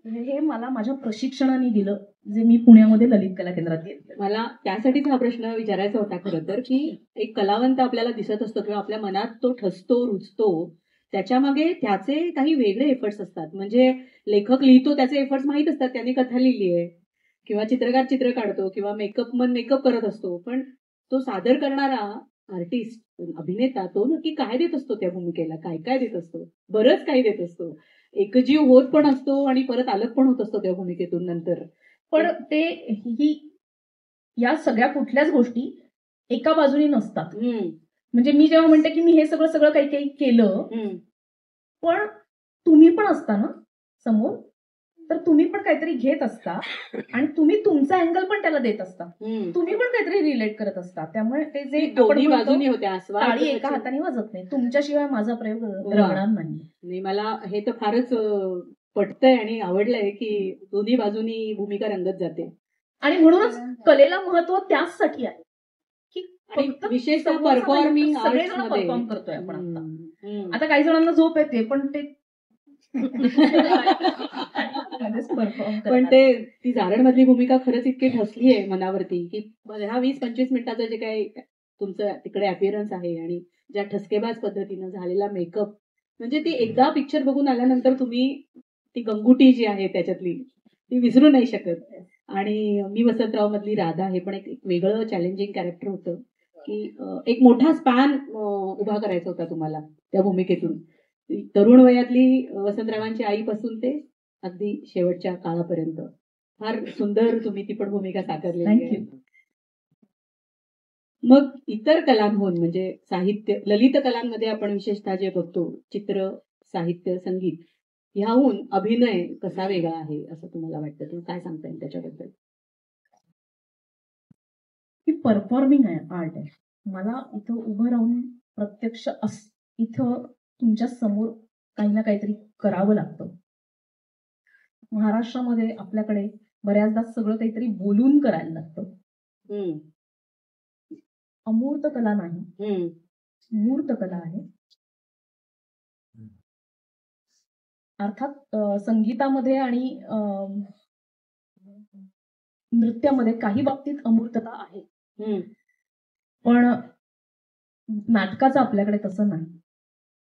हे मला माझ्या प्रशिक्षणाने दिलं, जे मी पुण्यामध्ये ललित कला केंद्रात घेतलं. मला त्यासाठीच हा प्रश्न विचारायचा होता खरं तर, की एक कलावंत आपल्याला दिसत असतो किंवा आपल्या मनात तो ठसतो, रुजतो, त्याच्यामागे त्याचे काही वेगळे एफर्ट्स असतात. म्हणजे लेखक लिहितो त्याचे एफर्ट्स माहीत असतात, त्यांनी कथा लिहिली आहे, किंवा चित्रकार चित्र काढतो, किंवा मेकअप करत असतो, पण तो सादर करणारा आर्टिस्ट, अभिनेता, तो नक्की काय देत असतो त्या भूमिकेला, काय काय देत असतो, बरंच काही देत असतो, एकजीव होत पण असतो आणि परत अलग पण होत असतो त्या भूमिकेतून नंतर. पण या सगळ्या कुठल्याच गोष्टी एका बाजूनी नसतात. म्हणजे मी जेव्हा म्हणते की मी हे सगळं काही काही केलं, पण तुम्ही पण असता ना समोर, तर तुम्ही पण काहीतरी घेत असता आणि तुम्ही तुमचा अँगल पण त्याला देत असता, तुम्ही पण काहीतरी रिलेट करत असता. त्यामुळे ते जे दोन्ही बाजूनी होत्या, टाळी एका हाताने वाजत नाही. तुमच्याशिवाय माझा प्रयोग रंगणार नाही. मला हे तर फारच पटतंय आणि आवडलंय की दोन्ही बाजूनी भूमिका रंगत जाते. आणि म्हणूनच कलेला महत्व त्याचसाठी आहे की विशेषतः परफॉर्मिंग सगळेजण परफॉर्म करतोय आपण. आता काही जणांना झोप येते पण ते पण ती जारण मधली भूमिका खरंच इतकी ठसली आहे मनावरती की ह्या 20-25 मिनिटाचं जे काही तुमचं तिकडे अपिअरन्स आहे आणि ज्या ठसकेबाज पद्धतीनं झालेला मेकअप, म्हणजे ती एकदा पिक्चर बघून आल्यानंतर तुम्ही ती गंगुटी जी आहे त्याच्यातली ती विसरू नाही शकत. आणि मी वसंतराव मधली राधा हे पण एक वेगळं चॅलेंजिंग कॅरेक्टर होतं की एक मोठा स्पॅन उभा करायचा होता तुम्हाला त्या भूमिकेतून. तरुण वयातली वसंतरावांची आईपासून ते अगदी शेवटच्या काळापर्यंत फार सुंदर तुम्ही ती पण भूमिका साकारलेली आहे. मग इतर कलांहून म्हणजे साहित्य, ललित कलांमध्ये आपण विशेषतः जे बघतो, चित्र, साहित्य, संगीत, ह्याहून अभिनय कसा वेगळा आहे असं तुम्हाला वाटतं, किंवा काय सांगता येईल त्याच्याबद्दल? ही परफॉर्मिंग आहे, आर्ट आहे. मला इथं उभं राहून प्रत्यक्ष इथं तुमच्या समोर काही ना काहीतरी करावं लागतं. महाराष्ट्रामध्ये आपल्याकडे बऱ्याचदा सगळं काहीतरी बोलून करायला लागतं. हम्म, अमूर्त कला नाही, हम्म, मूर्त कला आहे. अर्थात संगीतामध्ये आणि नृत्यामध्ये काही बाबतीत अमूर्तता आहे, हम्म. पण नाटकाचं आपल्याकडे तसं नाही.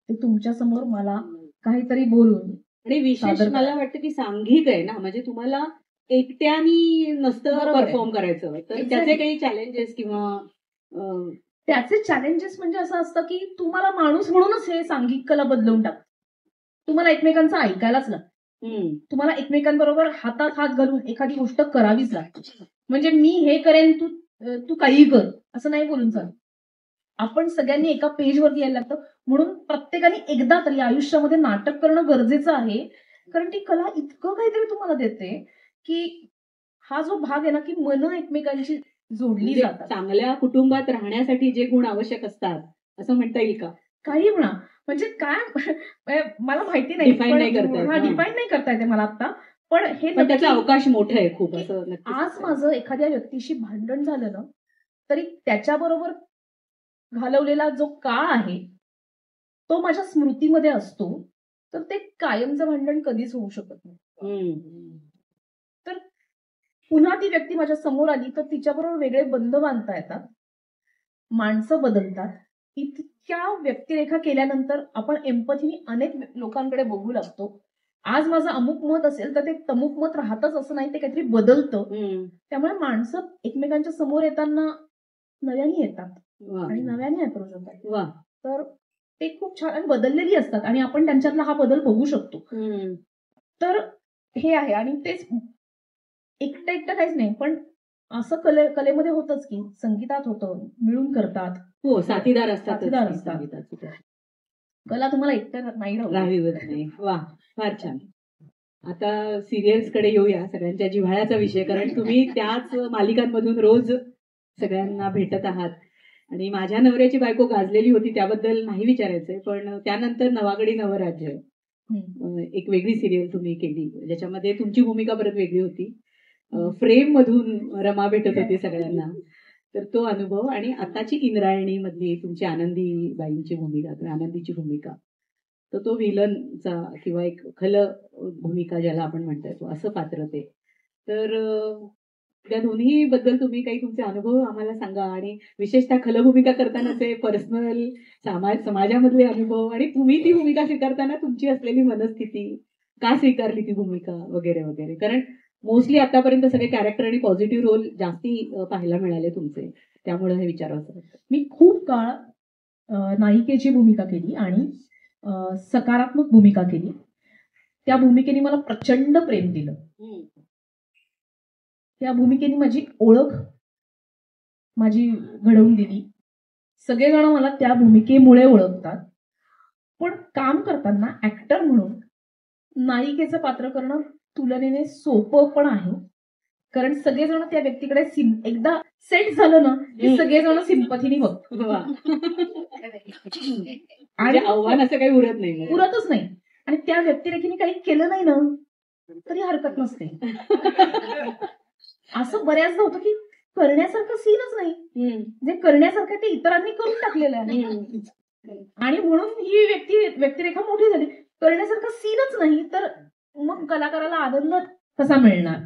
ते तुमच्या समोर मला काहीतरी बोलून आणि विशेष सादर मला वाटतं की सांघिक आहे ना, म्हणजे तुम्हाला एकट्याने नसतं बरोबर आहे. परफॉर्म करायचं, तर Exactly. त्याचे काही चॅलेंजेस किंवा त्याचे चॅलेंजेस म्हणजे असं असतं की तुम्हाला माणूस म्हणूनच हे सांघिक कला बदलून टाकतं. तुम्हाला एकमेकांचं ऐकायलाच लागतं. तुम्हाला एकमेकांबरोबर हातात हात घालून एखादी गोष्ट करावीच लागते. म्हणजे मी हे करेन, तू काही कर असं नाही बोलून चालत. आपण सगळ्यांनी एका पेजवरती यायला लागतं. म्हणून प्रत्येकाने एकदा तरी आयुष्यामध्ये नाटक करणं गरजेचं आहे. कारण ती कला इतकं काहीतरी तुम्हाला देते की हा जो भाग आहे ना, की मन एकमेकांची जोडली म्हणजे जातात. चांगल्या कुटुंबात राहण्यासाठी जे गुण आवश्यक असतात असं म्हणता येईल का? काही म्हणा, म्हणजे काय मला माहिती नाही, Define नाही करता येत. डिफाईन नाही करता येते मला आता. पण हे पण त्याचा नक्की- अवकाश मोठा आहे खूप, असं नक्कीच आज आहे. माझं एखाद्या व्यक्तीशी भांडण झालं ना, तरी त्याच्याबरोबर घालवलेला जो काळ आहे तो माझ्या स्मृतीमध्ये असतो. तर ते कायमचं भांडण कधीच होऊ शकत नाही. हम्म. तर पुन्हा ती व्यक्ती माझ्या समोर आली तर तिच्याबरोबर वेगळे बंध बांधता येतात. माणसं बदलतात. इतक्या व्यक्तिरेखा केल्यानंतर आपण एम्पथीने अनेक लोकांकडे बघू लागतो. आज माझं अमुक मत असेल तर ते तमुक मत राहतच असं नाही, ते काहीतरी बदलतं. त्यामुळे माणसं एकमेकांच्या समोर येताना नव्याने येतात वा, आणि नव्याने अप्रोच होतात. वा. तर ते खूप छान आणि बदललेली असतात आणि आपण त्यांच्यातला हा बदल बघू शकतो. तर हे आहे. आणि तेच एकटं एकटं काहीच नाही, पण असं कलेमध्ये होतच की संगीतात होतं, मिळून करतात. हो, साथीदार असतात. साथीदार असतात. कला तुम्हाला एकटं नाही राहू राहिवत नाही. वा, फार छान. आता सिरियल्स कडे येऊया, सगळ्यांच्या जिव्हाळ्याचा विषय, कारण तुम्ही त्याच मालिकांमधून रोज सगळ्यांना भेटत आहात. आणि माझ्या नवऱ्याची बायको गाजलेली होती त्याबद्दल नाही विचारायचंय, पण त्यानंतर नवागडी नवराज्य एक वेगळी सिरियल तुम्ही केली, ज्याच्यामध्ये तुमची भूमिका परत वेगळी होती. फ्रेम मधून रमा भेटत होती सगळ्यांना. तर तो अनुभव, आणि आताची इंद्रायणी मधली तुमची आनंदीबाईंची भूमिका किंवा आनंदीची भूमिका, तर तो विलनचा किंवा एक खल भूमिका ज्याला आपण म्हणता येतो असं पात्र ते. तर त्या दोन्ही बद्दल तुम्ही काही तुमचे अनुभव आम्हाला सांगा, आणि विशेषतः खलभूमिका करतानाचे पर्सनल समाजामधले अनुभव, आणि तुम्ही ती भूमिका स्वीकारताना तुमची असलेली मनस्थिती, का स्वीकारली ती भूमिका वगैरे वगैरे. कारण मोस्टली आतापर्यंत सगळे कॅरेक्टर आणि पॉझिटिव्ह रोल जास्ती पाहायला मिळाले तुमचे, त्यामुळे हे विचारावं वाटतं. मी खूप काळ नायिकेची भूमिका केली आणि सकारात्मक भूमिका केली. त्या भूमिकेने मला प्रचंड प्रेम दिलं. त्या भूमिकेने माझी ओळख माझी घडवून दिली. सगळेजण मला त्या भूमिकेमुळे ओळखतात. पण काम करताना ऍक्टर म्हणून नायिकेचं पात्र करणं तुलनेने सोपं पण आहे. कारण सगळेजण त्या व्यक्तीकडे एकदा सेट झालं ना की सगळेजण सिंपथीने बघतात. आणि आव्हान असं काही उरतच नाही. आणि त्या व्यक्तिरेखीने काही केलं नाही ना तरी हरकत नसते. असं बऱ्याचदा होतं की करण्यासारखं सीनच नाही, जे करण्यासारखं ते इतरांनी करून टाकलेलं आहे. आणि म्हणून ही व्यक्तिरेखा मोठी झाली. करण्यासारखं सीनच नाही तर मग कलाकाराला आनंद कसा मिळणार.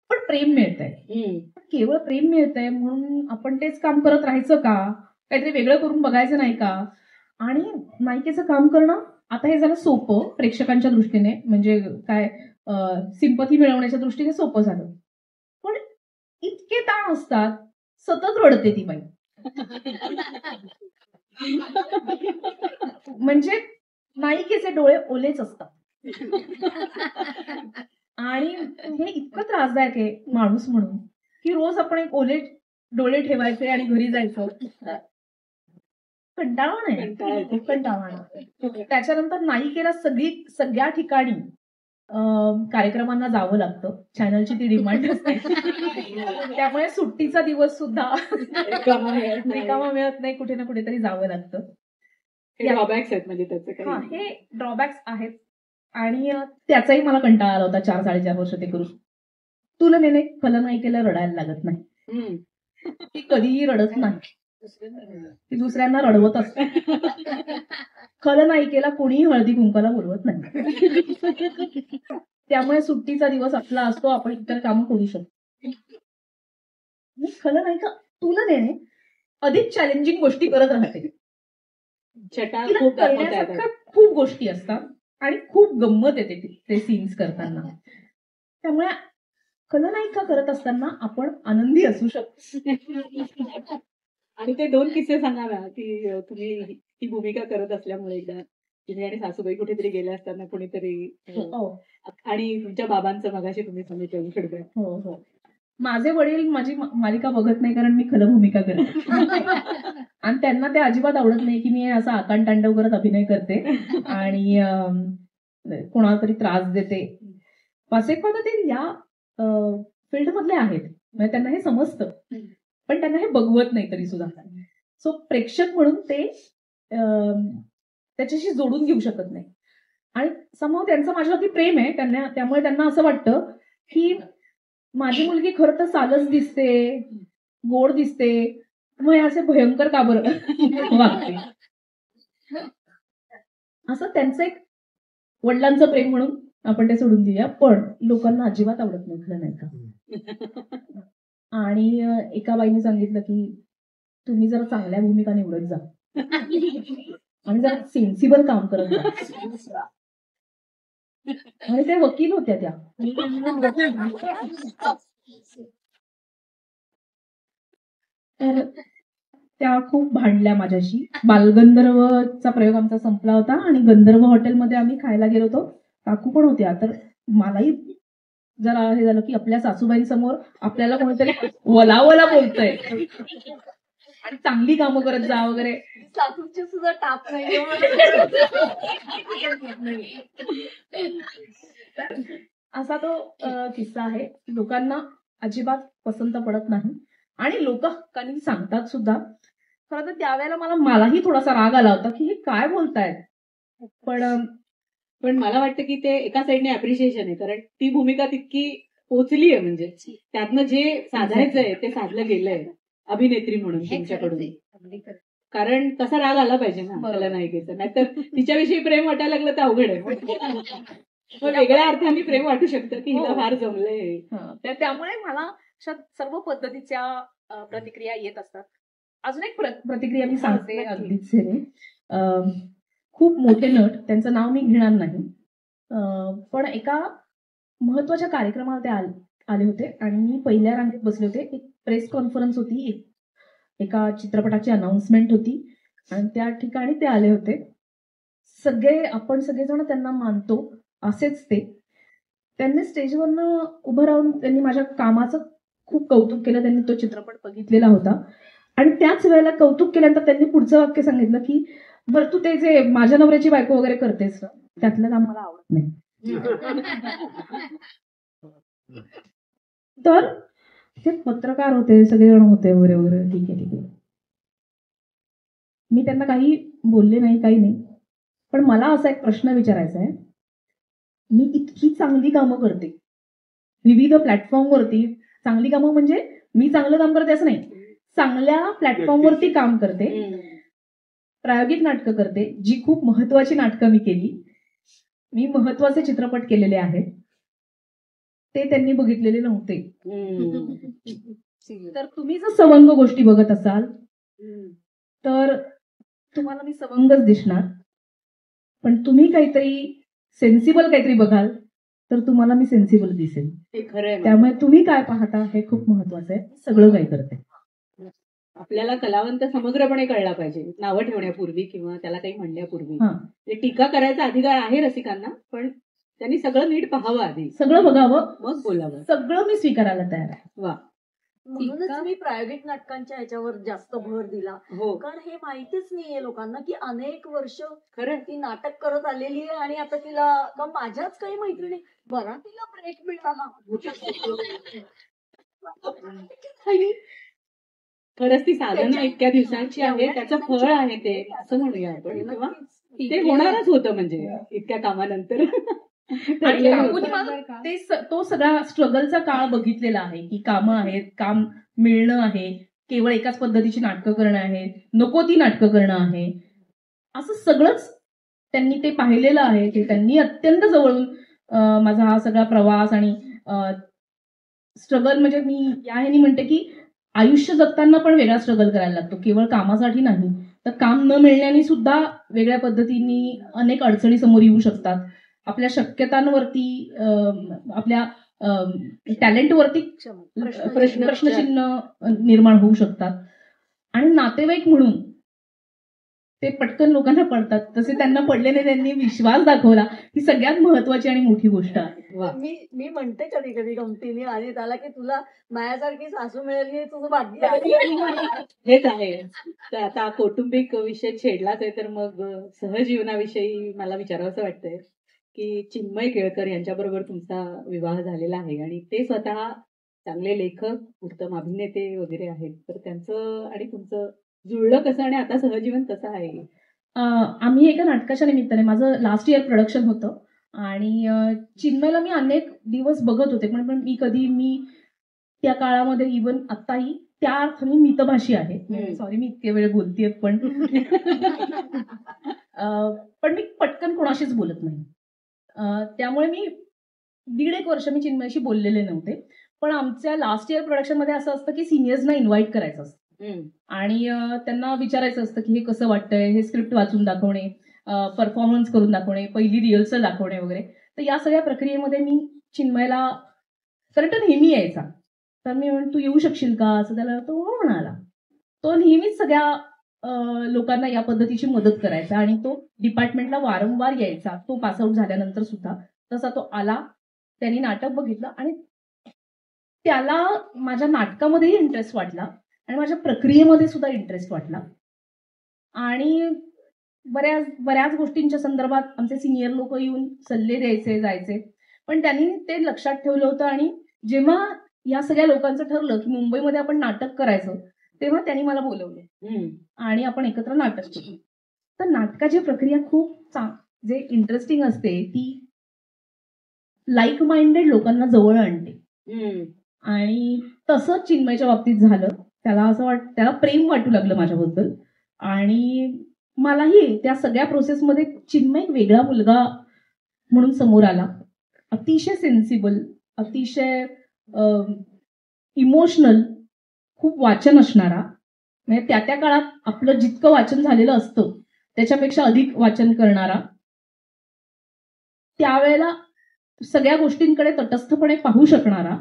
पण प्रेम मिळतंय, केवळ प्रेम मिळतंय म्हणून आपण तेच काम करत राहायचं का, काहीतरी वेगळं करून बघायचं नाही का. आणि नायिकेचं काम करणं आता हे झालं सोपं प्रेक्षकांच्या दृष्टीने, म्हणजे काय सिंपथी मिळवण्याच्या दृष्टीने सोपं झालं. पण इतके ताण असतात, सतत रडते ती बाई. म्हणजे नायिकेचे डोळे ओलेच असतात. आणि हे इतकं त्रासदायक आहे माणूस म्हणून की रोज आपण एक ओले डोळे ठेवायचे आणि घरी जायचं. कंटाळा नाही, कंटाळा येतो. कंटाळा नाही. त्याच्यानंतर नायिकेला सगळ्या ठिकाणी कार्यक्रमांना जावं लागतं. चॅनलची ती डिमांड असते. त्यामुळे सुट्टीचा दिवस सुद्धा रिकामा मिळत नाही. रिकामा मिळत नाही, कुठे ना कुठेतरी जावं लागतं. हे ड्रॉबॅक्स आहेत म्हणजे त्याचं हा, काही. हे ड्रॉबॅक्स आहेत. आणि त्याचाही मला कंटाळा आला होता 4-4.5 वर्ष ते करून. तुलनेने खलनायिकेला रडायला लागत नाही. हम्म. ती कधीही रडत नाही, ती दुसऱ्यांना रडवत असते. खलनायिकेला कोणीही हळदी कुंकाला बोलवत नाही. त्यामुळे सुट्टीचा दिवस आपला असतो, आपण इतर कामं करू शकतो. मी खलनायिका तुलनेने अधिक चॅलेंजिंग गोष्टी करत राहते. छटा तिला खूप दाखवता करण्यासारख्या येतात. खूप गोष्टी असतात आणि खूप गंमत येते ते सीन्स करताना. त्यामुळे खलनायिका करत असताना आपण आनंदी असू शकतो. आणि ते 2 किस्से सांगा ना, की तुम्ही ही भूमिका करत असल्यामुळे एकदा तुम्ही आणि सासूबाई कुठेतरी गेल्या असताना कोणीतरी हो आणि तुमच्या बाबांचं मगाशी तुम्ही सांगितलं फीडबॅक. हो हो. माझे वडील माझी मालिका बघत नाही, कारण मी खलभूमिका करते. आणि त्यांना ते अजिबात आवडत नाही की मी असा आकांतांडव करत अभिनय करते आणि कोणाला तरी त्रास देते. वासेकवादा ते या फील्ड मधले आहेत, म्हणजे त्यांना हे समजतं, पण त्यांना हे बघवत नाही तरी सुद्धा. सो प्रेक्षक म्हणून ते त्याच्याशी जोडून घेऊ शकत नाही. आणि समोर त्यांचं माझ्यावरती प्रेम आहे त्यांना, त्यामुळे त्यांना असं वाटतं की माझी मुलगी खरं तर सालच दिसते, गोड दिसते, मग हे असे भयंकर का बरं वागते. असं त्यांचं एक वडिलांचं प्रेम म्हणून आपण ते सोडून देऊया. पण लोकांना अजिबात आवडत नाही खरं नाही का. आणि एका बाईने सांगितलं की तुम्ही जरा चांगल्या भूमिका निवडत जा आणि जरा सेन्सिबल काम करत जा. आणि त्या वकील होत्या त्या. तर त्या खूप भांडल्या माझ्याशी. बालगंधर्वचा प्रयोग आमचा संपला होता आणि गंधर्व हॉटेलमध्ये आम्ही खायला गेलो होतो. काकू पण होत्या. तर मलाही जरा हे झालं की आपल्या सासूबाईंसमोर आपल्याला कोणीतरी वलावला बोलतंय आणि चांगली कामं करत जा वगैरे. सासूची सुद्धा टाप नाही. असा तो किस्सा आहे. लोकांना अजिबात पसंत पडत नाही आणि लोक हक्कानी सांगतात सुद्धा. खरं तर त्यावेळेला मलाही थोडासा राग आला होता की हे काय बोलतायत. पण मला वाटतं की ते एका साईडने अप्रिशिएशन आहे, कारण ती भूमिका तितकी पोचली आहे, म्हणजे त्यातनं जे साधायचंय ते साधलं गेलंय अभिनेत्री म्हणून तुमच्याकडून. कारण तसा राग आला पाहिजे ना खलनायिकेचा, नाहीतर तिच्याविषयी प्रेम वाटायला लागलं तर अवघड आहे. मग वेगळ्या अर्थाने प्रेम वाटू शकतं की हिला फार जमलंय. त्यामुळे मला सर्व पद्धतीच्या प्रतिक्रिया येत असतात. अजून एक प्रतिक्रिया मी सांगते अगदीच. खूप मोठे नट, त्यांचं नाव मी घेणार नाही, पण एका महत्वाच्या कार्यक्रमाला ते आले होते आणि मी पहिल्या रांगेत बसले होते. एक प्रेस कॉन्फरन्स होती, एका चित्रपटाची अनाउन्समेंट होती आणि त्या ठिकाणी ते आले होते. आपण सगळेजण त्यांना मानतो असेच ते. त्यांनी स्टेजवरनं उभं राहून त्यांनी माझ्या कामाचं खूप कौतुक केलं. त्यांनी तो चित्रपट बघितलेला होता आणि त्याच वेळेला कौतुक केल्यानंतर त्यांनी पुढचं वाक्य सांगितलं की बरं तू ते जे माझ्या नवऱ्याची बायको वगैरे करतेस ना, त्यातलं काम मला आवडत नाही. तर ते पत्रकार होते, सगळेजण होते वगैरे वगैरे. ठीक आहे. मी त्यांना काही बोलले नाही, काही नाही. पण मला असा एक प्रश्न विचारायचा आहे. मी इतकी चांगली कामं करते विविध प्लॅटफॉर्मवरती. चांगली कामं म्हणजे मी चांगलं काम करते असं नाही, चांगल्या प्लॅटफॉर्मवरती काम करते, प्रायोगिक नाटकं करते, जी खूप महत्वाची नाटकं मी केली. मी महत्वाचे चित्रपट केलेले आहेत, ते त्यांनी बघितलेले नव्हते. तर तुम्ही जर सवंग गोष्टी बघत असाल तर तुम्हाला मी सवंगच दिसणार. पण तुम्ही काहीतरी सेन्सिबल काहीतरी बघाल तर तुम्हाला मी सेन्सिबल दिसेल. त्यामुळे तुम्ही काय पाहता हे खूप महत्वाचं आहे. सगळं काही करते. आपल्याला कलावंत समग्रपणे कळला पाहिजे, नावं ठेवण्यापूर्वी किंवा त्याला काही म्हणण्यापूर्वी. टीका करायचा अधिकार आहे रसिकांना, पण त्यांनी सगळं नीट पाहावं आधी, सगळं बघावं, मग बोलावं. सगळं मी स्वीकारायला तयार आहे. वा. म्हणूनच मी प्रायोगिक नाटकांच्या ह्याच्यावर जास्त भर दिला, हो कारण हे माहितीच नाहीये लोकांना की अनेक वर्ष खरं ती नाटक करत आलेली आहे आणि आता तिला का माझ्याच काही मैत्रिणी बरा तिला ब्रेक मिळाला. खरंच ती साधना त्याच्या- इतक्या दिवसांची आहे, त्याचं फळ आहे ते, असं म्हणूया आपण. किंवा ते होणारच होतं म्हणजे इतक्या कामानंतर. आणि ठरलेलं काकूनी होतं. मला तो सगळा स्ट्रगलचा काळ बघितलेला आहे की कामं आहेत, काम मिळणं आहे, केवळ एकाच पद्धतीची नाटकं करणं आहे, नको ती नाटकं करणं आहे, असं सगळंच त्यांनी ते पाहिलेलं आहे. ते त्यांनी अत्यंत जवळून माझा हा सगळा प्रवास आणि स्ट्रगल म्हणजे मी या ह्यानी म्हणते की आयुष्य जगताना पण वेगळा स्ट्रगल करायला लागतो, केवळ कामासाठी नाही, तर काम न मिळण्याने सुद्धा वेगळ्या पद्धतीने अनेक अडचणी समोर येऊ शकतात. आपल्या शक्यतांवरती आपल्या टॅलेंटवरती प्रश्नचिन्ह निर्माण होऊ शकतात. आणि नातेवाईक म्हणून ते पटकन लोकांना पडतात, तसे त्यांना पडले नाही. त्यांनी विश्वास दाखवला ही सगळ्यात महत्वाची आणि मोठी गोष्ट आहे. वा. मी म्हणते कधी कधी गमतीने आणि त्याला की तुला माझ्यासारखी सासू मिळाली हे तुझं भाग्य आहे. हेच आहे. तर आता कौटुंबिक विषय छेडलाच आहे, तर मग सहजीवनाविषयी मला विचारावंसं वाटतंय की चिन्मय केळकर यांच्याबरोबर तुमचा विवाह झालेला आहे आणि ते स्वतः चांगले लेखक, उत्तम अभिनेते वगैरे आहेत. तर त्यांचं आणि तुमचं जुळलं कसं आणि आता सहजीवन कसं आहे? आम्ही एका नाटकाच्या निमित्ताने, माझं लास्ट इयर प्रोडक्शन होतं आणि चिन्मयला मी अनेक दिवस बघत होते, पण मी त्या काळामध्ये इव्हन आत्ताही त्या अर्थाने मितभाषी आहे. सॉरी मी इतके वेळ बोलतेय, पण मी पटकन कोणाशीच बोलत नाही. त्यामुळे मी 1.5 वर्ष मी चिन्मयशी बोललेले नव्हते. पण आमच्या लास्ट इयर प्रोडक्शन मध्ये असं असतं की सिनियर्सना इन्व्हाइट करायचं असतं आणि त्यांना विचारायचं असतं की हे कसं वाटतंय, हे स्क्रिप्ट वाचून दाखवणे, परफॉर्मन्स करून दाखवणे, पहिली रिहर्सल दाखवणे वगैरे. तर या सगळ्या प्रक्रियेमध्ये मी चिन्मयला, कारण तो नेहमी यायचा, तर मी तू येऊ शकशील का असं त्याला, तो हो म्हणाला. तो नेहमीच सगळ्या लोकांना या पद्धतीची मदत करायचा आणि तो डिपार्टमेंटला वारंवार यायचा. तो पासआउट झाल्यानंतर सुद्धा तसा तो आला, त्यांनी नाटक बघितलं आणि त्याला माझ्या नाटकामध्येही इंटरेस्ट वाटला आणि माझ्या प्रक्रियेमध्ये सुद्धा इंटरेस्ट वाटला. आणि बऱ्याच गोष्टींच्या संदर्भात आमचे सिनियर लोक येऊन सल्ले द्यायचे, जायचे, पण त्यांनी ते लक्षात ठेवलं होतं. आणि जेव्हा या सगळ्या लोकांचं ठरलं की मुंबईमध्ये आपण नाटक करायचं, तेव्हा त्यांनी मला बोलवलं आणि आपण एकत्र नाटक केलं. तर नाटकाची प्रक्रिया खूप जे इंटरेस्टिंग असते, ती लाईक माइंडेड लोकांना जवळ आणते. आणि तसंच चिन्मयच्या बाबतीत झालं. त्याला प्रेम वाटू लागलं माझ्याबद्दल आणि मलाही त्या सगळ्या प्रोसेसमध्ये चिन्मय एक वेगळा मुलगा म्हणून समोर आला. अतिशय सेन्सिबल, अतिशय इमोशनल, खूप वाचन असणारा, म्हणजे त्या काळात आपलं जितकं वाचन झालेलं असतं त्याच्यापेक्षा अधिक वाचन करणारा, त्यावेळेला सगळ्या गोष्टींकडे तटस्थपणे पाहू शकणारा,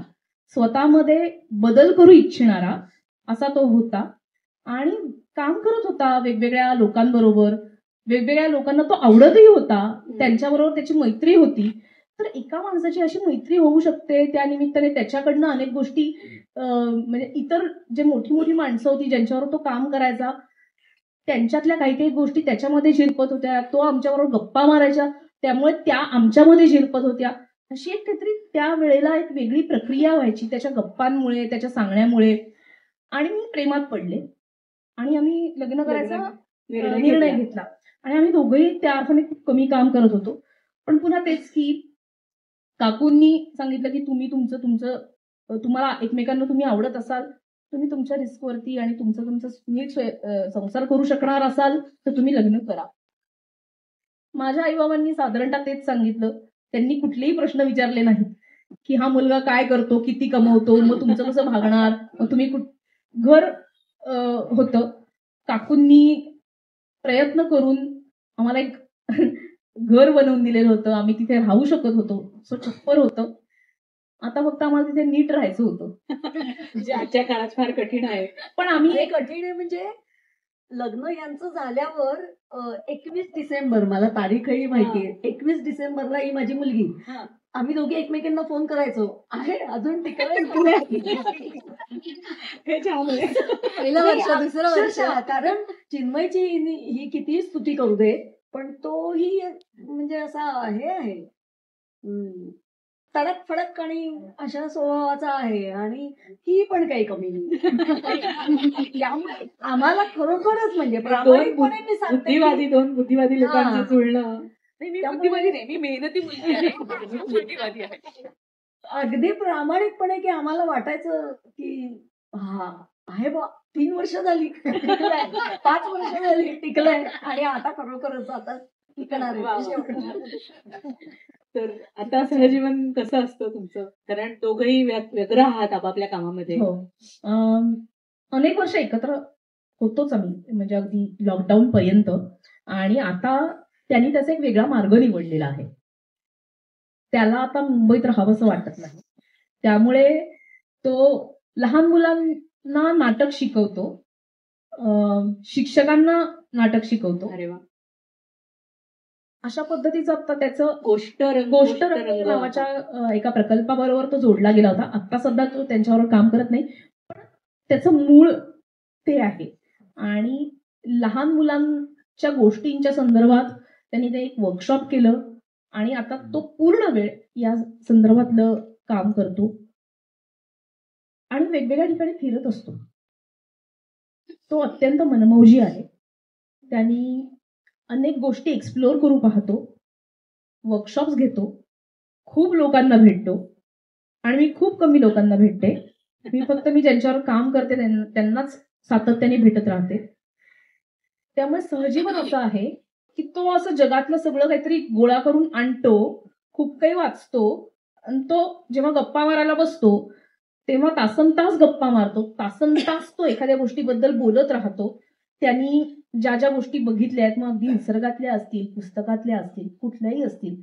स्वतःमध्ये बदल करू इच्छिणारा असा तो होता. आणि काम करत होता वेगवेगळ्या लोकांबरोबर, वेगवेगळ्या लोकांना तो आवडतही होता, त्यांच्याबरोबर त्याची मैत्री होती. तर एका माणसाची अशी मैत्री होऊ शकते, त्या निमित्ताने त्याच्याकडनं अनेक गोष्टी, म्हणजे इतर जे मोठी मोठी माणसं होती ज्यांच्यावर तो काम करायचा, त्यांच्यातल्या काही गोष्टी त्याच्यामध्ये झिरपत होत्या, तो आमच्याबरोबर गप्पा मारायच्या, त्यामुळे त्या आमच्यामध्ये झिरपत होत्या. अशी एक काहीतरी त्या वेळेला एक वेगळी प्रक्रिया व्हायची त्याच्या गप्पांमुळे, त्याच्या सांगण्यामुळे. आणि मी प्रेमात पडले आणि आम्ही लग्न करायचा निर्णय घेतला. आणि आम्ही दोघंही त्या अर्थाने खूप कमी काम करत होतो. पण पुन्हा तेच की काकूंनी सांगितलं की तुम्हाला एकमेकांना तुम्ही आवडत असाल, तुम्ही तुमच्या रिस्कवरती आणि तुमचं नीट संसार करू शकणार असाल तर तुम्ही लग्न करा. माझ्या आईबाबांनी साधारणतः तेच सांगितलं. त्यांनी कुठलेही प्रश्न विचारले नाहीत की हा मुलगा काय करतो, किती कमवतो, मग तुमचं कसं भागणार, मग तुम्ही घर होतं. काकूंनी प्रयत्न करून आम्हाला एक घर बनवून दिलेलं होतं. आम्ही तिथे राहू शकत होतो. छप्पर होतं. आता फक्त आम्हाला तिथे नीट राहायचं होतं. जे आजच्या काळात फार कठीण आहे. पण आम्ही कठीण आहे म्हणजे लग्न यांचं झाल्यावर 21 डिसेंबर, मला तारीखही माहितीये, 21 डिसेंबरला ही माझी मुलगी, हा. आम्ही दोघे एकमेकांना फोन करायचो, आहे अजून टिकलं हे छान आहे. पहिलं वर्ष दुसरं वर्ष अक्षरशः, कारण चिन्मयची ही किती स्तुती करू दे, पण तोही म्हणजे असा हे आहे, तडक फडक आणि अशा स्वभावाचा आहे, आणि ही पण काही कमी नाही. त्यामुळे आम्हाला खरोखरच म्हणजे प्रामाणिकपणे मी सांगते की दोन बुद्धिवादी लोकांचं हा. जुळणं. नाही, मी त्यामुळे- बुद्धिवादी नाही, मी मेहनती मुलगी आहे. मी बुद्धिवादी आहे. अगदी प्रामाणिकपणे की आम्हाला वाटायचं की हा आहे बा, 3 वर्ष झाली टिकलाय, 5 वर्ष झाली टिकलाय, आणि आता खरोखरच आता टिकणार वा, आहे. वा. तर आता सहजीवन कसं असतं तुमचं? कारण दोघंही व्यग्र आहात आपापल्या कामामध्ये. हो. अनेक वर्ष एकत्र होतोच आम्ही, म्हणजे अगदी लॉकडाऊन पर्यंत. आणि आता त्यांनी त्याचा एक वेगळा मार्ग निवडलेला आहे. त्याला आता मुंबईत राहावंसं वाटत नाही, त्यामुळे तो लहान मुलांना नाटक शिकवतो, शिक्षकांना नाटक शिकवतो. अरे वा. अशा पद्धतीचं आता त्याचं गोष्ट रंग नावाच्या एका प्रकल्पाबरोबर तो जोडला गेला होता. आता सध्या तो त्यांच्यावर काम करत नाही, पण त्याचं मूळ ते आहे. आणि लहान मुलांच्या गोष्टींच्या संदर्भात त्यांनी ते एक वर्कशॉप केलं, आणि आता तो पूर्ण वेळ या संदर्भातलं काम करतो आणि वेगवेगळ्या ठिकाणी फिरत असतो. तो अत्यंत मनमौजी आहे. त्यांनी अनेक गोष्टी एक्सप्लोअर करू पाहतो, वर्कशॉप्स घेतो, खूप लोकांना भेटतो, आणि मी खूप कमी लोकांना भेटते. मी ज्यांच्यावर काम करते त्यांनाच सातत्याने भेटत राहते. त्यामुळे सहजीवन असं आहे की तो असं जगातलं सगळं काहीतरी गोळा करून आणतो, खूप काही वाचतो, आणि तो जेव्हा गप्पा मारायला बसतो तेव्हा तासनतास गप्पा मारतो, तासनतास तो एखाद्या गोष्टीबद्दल बोलत राहतो. त्यांनी ज्या ज्या गोष्टी बघितल्या आहेत, मग अगदी निसर्गातल्या असतील, पुस्तकातल्या असतील, कुठल्याही असतील,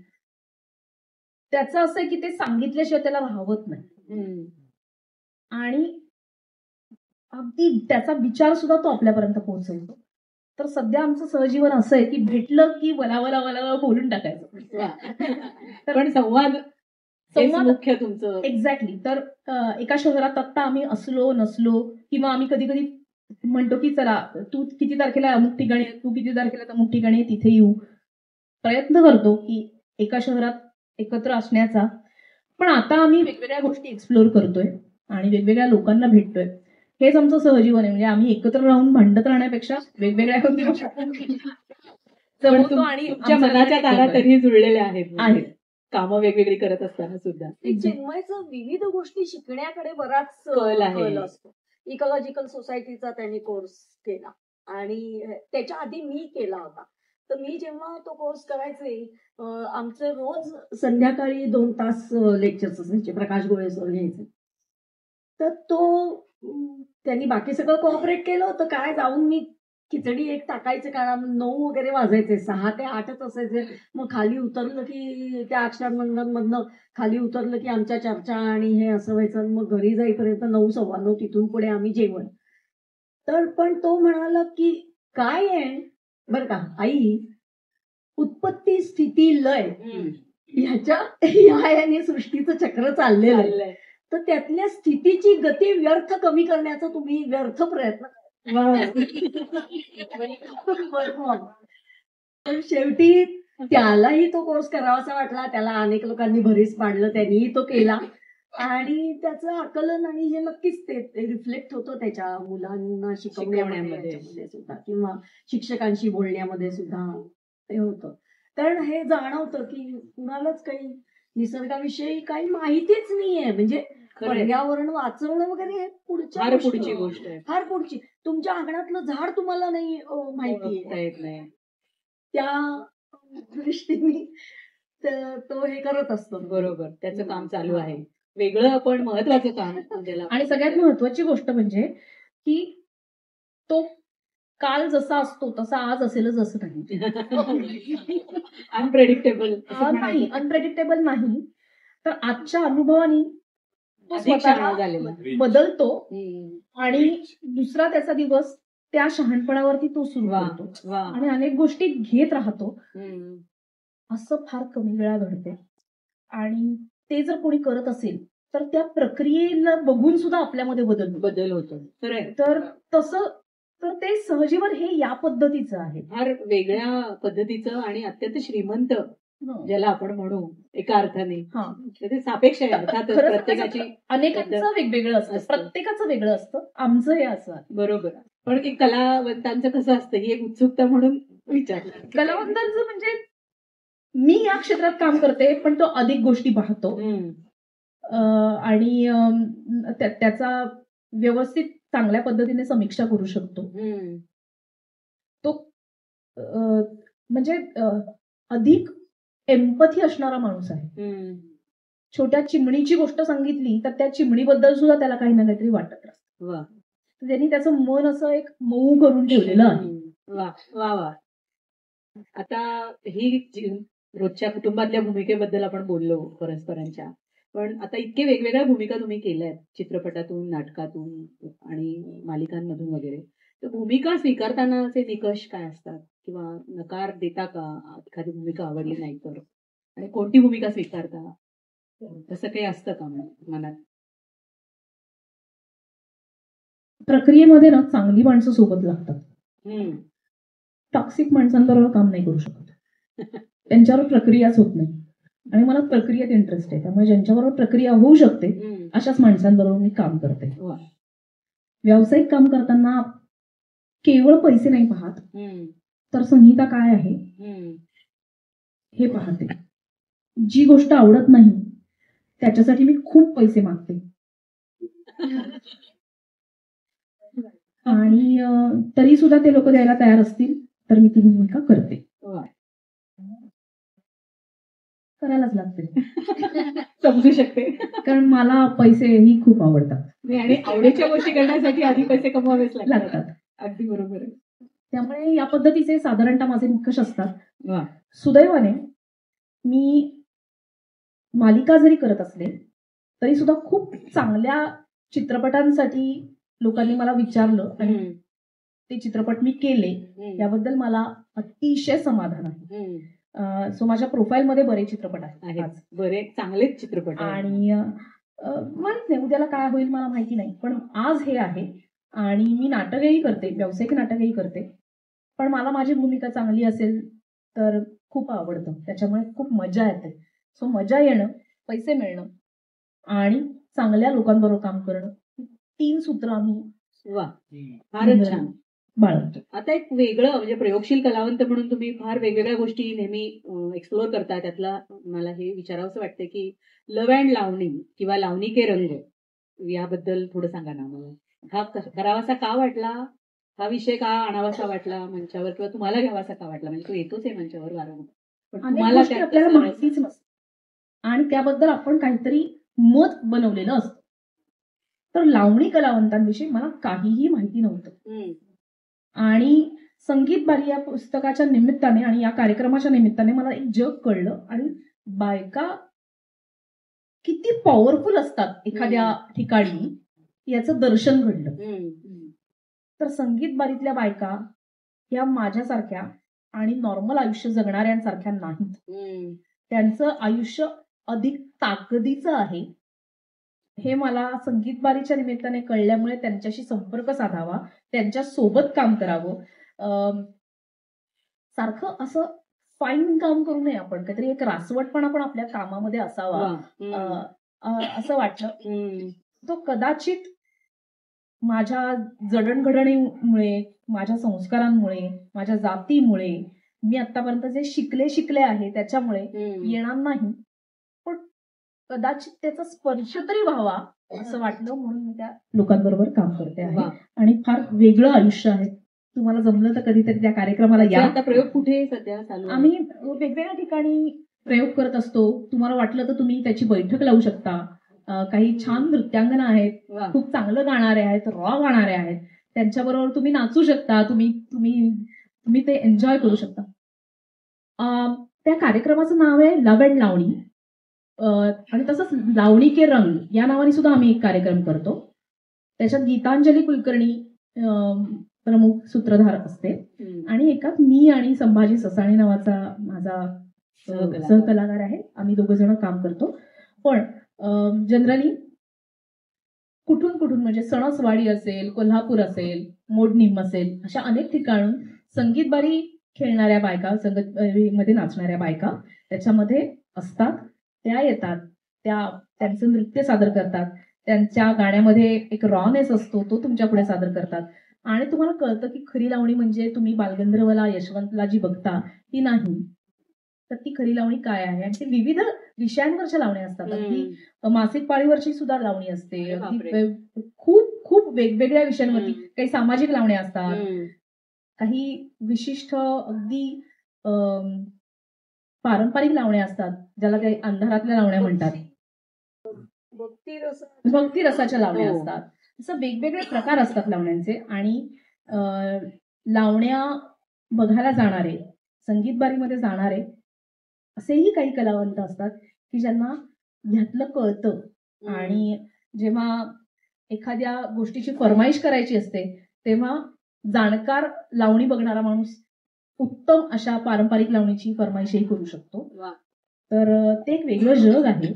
त्याचं असं आहे की ते सांगितल्याशिवाय त्याला राहवत नाही. आणि अगदी त्याचा विचार सुद्धा तो आपल्यापर्यंत पोहोचवतो. तर सध्या आमचं सहजीवन असं आहे की भेटलं की वलावला बोलून टाकायचं. पण संवाद संवाद मुख्य तुमचं. एक्झॅक्टली. तर एका शहरात आत्ता आम्ही असलो नसलो, किंवा आम्ही कधी कधी म्हणतो की चला तू किती तारखेला अमुक ठिकाणी, तू किती तारखेला अमुक ठिकाणी, तिथे येऊ. प्रयत्न करतो की एका शहरात एकत्र असण्याचा. पण आता आम्ही वेगवेगळ्या गोष्टी एक्सप्लोअर करतोय आणि वेगवेगळ्या लोकांना भेटतोय. हेच आमचं सहजीवन आहे. म्हणजे आम्ही एकत्र राहून भांडत राहण्यापेक्षा वेगवेगळ्या गोष्टी आणि तुमच्या मनाच्या तारा तरी जुळलेल्या आहेत. आहेत. कामं वेगवेगळी करत असताना सुद्धा. चिन्मयचं विविध गोष्टी शिकण्याकडे बराच कल आहे. कल असतो. इकॉलॉजिकल सोसायटीचा त्यांनी कोर्स केला, आणि त्याच्या आधी मी केला होता. तर मी जेव्हा तो कोर्स करायचे, आमचं रोज संध्याकाळी 2 तास लेक्चर्स असायचे, प्रकाश गोळे सर घ्यायचे. तर तो त्यांनी बाकी सगळं कोऑपरेट केलं होतं. काय जाऊन मी खिचडी एक टाकायचे, कारण 9 वगैरे वाजायचे, 6 ते 8च असायचे. मग खाली उतरलं की त्या अक्षरमंडलमधनं खाली उतरलं की आमच्या चर्चा आणि हे असं व्हायचं. मग घरी जाईपर्यंत 9, 9:15, तिथून पुढे आम्ही जेवण. तर पण तो म्हणाला की काय आहे बरं का आई, उत्पत्ती स्थिती लय याने सृष्टीचं चक्र चाललेलं आहे. तर त्यातल्या स्थितीची गती व्यर्थ कमी करण्याचा तुम्ही व्यर्थ प्रयत्न पण शेवटी त्यालाही तो कोर्स करावासा वाटला. त्याला अनेक लोकांनी भरीस पाडलं, त्यांनीही तो केला, आणि त्याचं आकलन आणि हे नक्कीच ते रिफ्लेक्ट होतं त्याच्या मुलांना शिकवण्यामध्ये सुद्धा, किंवा शिक्षकांशी बोलण्यामध्ये सुद्धा ते होतं. कारण हे जाणवतं की कुणालाच काही निसर्गाविषयी काही माहितीच नाहीये. म्हणजे पर्यावरण वाचवणं वगैरे हे पुढची गोष्ट आहे, फार पुढची. तुमच्या अंगणातलं झाड तुम्हाला नाही माहिती आहे, त्या दृष्टीने तो हे करत असतो. बरोबर, त्याचं काम चालू आहे, वेगळं पण महत्वाचं काम. आणि सगळ्यात महत्वाची गोष्ट म्हणजे की तो काल जसा असतो तसा आज असेलच असं नाही. अनप्रेडिक्टेबल नाही. तर आजच्या अनुभवाने तो स्वतःला बदलतो, आणि दुसरा त्याचा दिवस त्या शहाणपणावरती तो सुरू वा करतो वा आणि अनेक गोष्टी घेत राहतो. हम्म. असं फार कमी वेळा घडते आणि ते जर कोणी करत असेल तर त्या प्रक्रियेला बघून सुद्धा आपल्यामध्ये बदल होतो. बदल होतो खरंय. तर तसं तर ते सहजीवन हे या पद्धतीचं आहे. फार वेगळ्या पद्धतीचं आणि अत्यंत श्रीमंत ज्याला आपण म्हणू एका अर्थाने हा. ते सापेक्ष आहे अर्थातच खरंच प्रत्येकाची. अनेकांचं वेगवेगळं असतं, असतं. प्रत्येकाचं वेगळं असतं. आमचं हे असं आहे. बरोबर. पण एक कलावंतांचं कसं असतं ही एक उत्सुकता म्हणून विचारलं. कलावंतांचं म्हणजे मी या क्षेत्रात काम करते पण तो अधिक गोष्टी पाहतो आणि त्याचा व्यवस्थित चांगल्या पद्धतीने समीक्षा करू शकतो. तो म्हणजे अधिक एम्पथी असणारा माणूस आहे. छोट्या चिमणीची गोष्ट सांगितली तर त्या चिमणीबद्दल सुद्धा त्याला काही ना काहीतरी वाटत असतं. वा त्यांनी त्याचं मन असं एक मऊ करून ठेवलेलं आहे. वा वा वा. आता ही रोजच्या कुटुंबातल्या भूमिकेबद्दल आपण बोललो परस्परांच्या, पण आता इतके वेगवेगळ्या भूमिका तुम्ही केल्यात चित्रपटातून, नाटकातून आणि मालिकांमधून वगैरे. तर भूमिका स्वीकारतानाचे निकष काय असतात किंवा नकार देता का एखादी भूमिका आवडली नाही तर, आणि कोणती भूमिका स्वीकारता, तसं काही असतं का मनात? प्रक्रियेमध्ये ना चांगली माणसं सोबत लागतात. टॉक्सिक माणसांबरोबर काम नाही करू शकत. त्यांच्यावर प्रक्रियाच होत नाही आणि मला प्रक्रियेत इंटरेस्ट आहे. त्यामुळे ज्यांच्याबरोबर प्रक्रिया होऊ शकते अशाच माणसांबरोबर मी काम करते. व्यावसायिक काम करताना केवळ पैसे नाही पाहत तर संहिता काय आहे हे पाहते. जी गोष्ट आवडत नाही त्याच्यासाठी मी खूप पैसे मागते आणि तरी सुद्धा ते लोक द्यायला तयार असतील तर मी ती भूमिका करते. करायलाच लागते. समजू शकते. कारण मला पैसे ही खूप आवडतात आणि आवडीच्या गोष्टी करण्यासाठी आधी पैसे कमवावेच लागतात. अगदी बरोबर आहे. त्यामुळे या पद्धतीचे साधारणतः माझे निकष असतात. वा. सुदैवाने मी मालिका जरी करत असले तरी सुद्धा खूप चांगल्या चित्रपटांसाठी लोकांनी मला विचारलं आणि ते चित्रपट मी केले याबद्दल मला अतिशय समाधान आहे. सो माझ्या प्रोफाईलमध्ये बरेच चित्रपट आहेत, बरेच चांगलेच चित्रपट आणि माहित नाही उद्याला काय होईल मला माहिती नाही, पण आज हे आहे. आणि मी नाटकही करते, व्यावसायिक नाटकही करते, पण मला माझी भूमिका चांगली असेल तर खूप आवडतं. त्याच्यामुळे खूप मजा येते. सो मजा येणं, पैसे मिळणं आणि चांगल्या लोकांबरोबर काम करणं, 3 सूत्र आम्ही वा फारच छान बाळगतो. आता एक वेगळं म्हणजे प्रयोगशील कलावंत म्हणून तुम्ही फार वेगवेगळ्या गोष्टी नेहमी एक्सप्लोअर करता. त्यातला मला हे विचारावंसं वाटतं की लव अँड लावणी किंवा लावणी के रंग याबद्दल थोडं सांगा ना मला. हा करावासा का वाटला, हा विषय का आणावासा वाटला मंचावर, किंवा तुम्हाला घ्यावासा का वाटला? म्हणजे तो येतोच आहे मंचावर वारंवार, पण तुम्हाला आपल्याला माहितीच नसते आणि त्याबद्दल आपण काहीतरी मत बनवलेलं असतं. तर लावणी कलावंतांविषयी मला काहीही माहिती नव्हतं आणि संगीत बारी या पुस्तकाच्या निमित्ताने आणि या कार्यक्रमाच्या निमित्ताने मला एक जग कळलं आणि बायका किती पॉवरफुल असतात एखाद्या ठिकाणी याचं दर्शन घडलं. तर संगीत बारीतल्या बायका या माझ्यासारख्या आणि नॉर्मल आयुष्य जगणाऱ्यांसारख्या नाहीत. त्यांचं आयुष्य अधिक ताकदीचं आहे हे मला संगीत बारीच्या निमित्ताने कळल्यामुळे त्यांच्याशी संपर्क साधावा, त्यांच्या सोबत काम करावं. सारखं असं फाईन काम करू नये आपण, काहीतरी एक रासवटपणा पण आपल्या कामामध्ये असावा असं वाटलं. तो कदाचित माझ्या जडणघडणीमुळे, माझ्या संस्कारांमुळे, माझ्या जातीमुळे, मी आतापर्यंत जे शिकले आहे त्याच्यामुळे येणार नाही, पण कदाचित त्याचा स्पर्श तरी व्हावा असं वाटलं म्हणून मी त्या लोकांबरोबर काम करते आहे. आणि फार वेगळं आयुष्य आहे. तुम्हाला जमलं तर कधीतरी त्या कार्यक्रमाला या. आता प्रयोग कुठे सध्या चालू? आम्ही वेगवेगळ्या ठिकाणी प्रयोग करत असतो. तुम्हाला वाटलं तर तुम्ही त्याची बैठक लावू शकता. काही छान नृत्यांगना आहेत, खूप चांगलं गाणारे आहेत, रॉ गाणारे आहेत, त्यांच्याबरोबर तुम्ही नाचू शकता, तुम्ही ते एन्जॉय करू शकता. त्या कार्यक्रमाचं नाव आहे लव अँड लावणी आणि तसंच लावणी के रंग या नावाने सुद्धा आम्ही एक कार्यक्रम करतो. त्याच्यात गीतांजली कुलकर्णी प्रमुख सूत्रधार असते आणि एकात मी आणि संभाजी ससाणे नावाचा माझा सहकलाकार आहे. आम्ही दोघं जण काम करतो. पण जनरली कुठून कुठून म्हणजे सणसवाडी असेल, कोल्हापूर असेल, मोडनीम असेल, अशा अनेक ठिकाणून संगीत बारी खेळणाऱ्या बायका, संगीत बारीमध्ये नाचणाऱ्या बायका त्याच्यामध्ये असतात. त्या येतात, त्यांचं नृत्य सादर करतात. त्यांच्या गाण्यामध्ये एक रॉनेस असतो, तो तुमच्या पुढे सादर करतात. आणि तुम्हाला कळतं की खरी लावणी म्हणजे तुम्ही बालगंधर्वला, यशवंतला जी बघता ती नाही, तर ती खरी लावणी काय आहे. आणि ते विविध विषयांवरच्या लावण्या असतात. अगदी मासिक पाळीवरची सुद्धा लावणी असते. अगदी खूप खूप वेगवेगळ्या विषयांवरती. काही सामाजिक लावण्या असतात, काही विशिष्ट अगदी पारंपरिक लावण्या असतात, ज्याला काही अंधारातल्या लावण्या म्हणतात. भक्ती रसाच्या लावण्या असतात. असं वेगवेगळे प्रकार असतात लावण्यांचे. आणि लावण्या बघायला जाणारे, संगीत बारीमध्ये जाणारे असेही काही कलावंत असतात की ज्यांना ह्यातलं कळतं. आणि जेव्हा एखाद्या गोष्टीची फरमाईश करायची असते तेव्हा जाणकार लावणी बघणारा माणूस उत्तम अशा पारंपरिक लावणीची फरमाईशही करू शकतो. तर ते एक वेगळं जग आहे.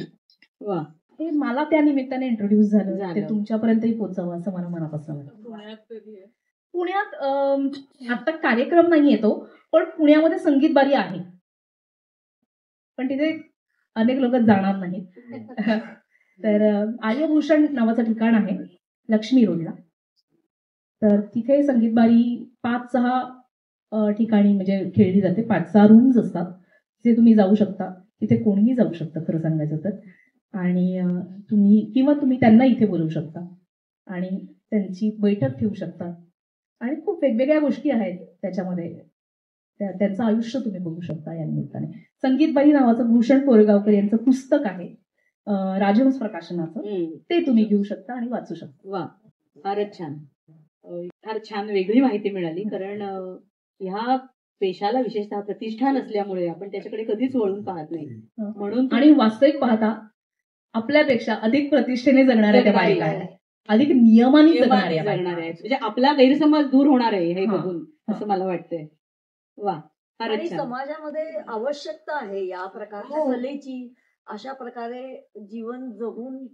हे मला त्या निमित्ताने इंट्रोड्यूस झालं, ते तुमच्यापर्यंतही पोहोचावं असं मला मनापासून वाटतं. पुण्यात आता कार्यक्रम नाही येतो, पण पुण्यामध्ये संगीत बारी आहे, पण तिथे अनेक लोक जाणार नाहीत. तर आर्यभूषण नावाचं ठिकाण आहे लक्ष्मी रोडला. तर तिथे संगीत बारी 5-6 ठिकाणी म्हणजे खेळली जाते. 5-6 रूम्स असतात, जे तुम्ही जाऊ शकता. तिथे कोणीही जाऊ शकतं खरं सांगायचं तर. आणि तुम्ही त्यांना इथे बोलवू शकता आणि त्यांची बैठक ठेवू शकता. आणि खूप वेगवेगळ्या गोष्टी आहेत त्याच्यामध्ये. त्यांचं आयुष्य तुम्ही बघू शकता या निमित्ताने. संगीत बारी नावाचं भूषण कोरेगावकर यांचं पुस्तक आहे राजहंस प्रकाशनाचं, ते तुम्ही घेऊ शकता आणि वाचू शकता. वा, फारच छान. फार छान वेगळी माहिती मिळाली. कारण ह्या पेशाला विशेषतः प्रतिष्ठान असल्यामुळे आपण त्याच्याकडे कधीच वळून पाहत नाही. म्हणून आणि वास्तविक पाहता आपल्यापेक्षा अधिक प्रतिष्ठेने जगणाऱ्या त्या बायका आहेत, अधिक नियमाने जगणाऱ्या आहेत. म्हणजे आपला गैरसमज दूर होणार आहे हे बघून, असं मला वाटतंय. वा, आणि समाजामध्ये आवश्यकता आहे या प्रकारच्या कलेची. अशा प्रकारे जीवन जगून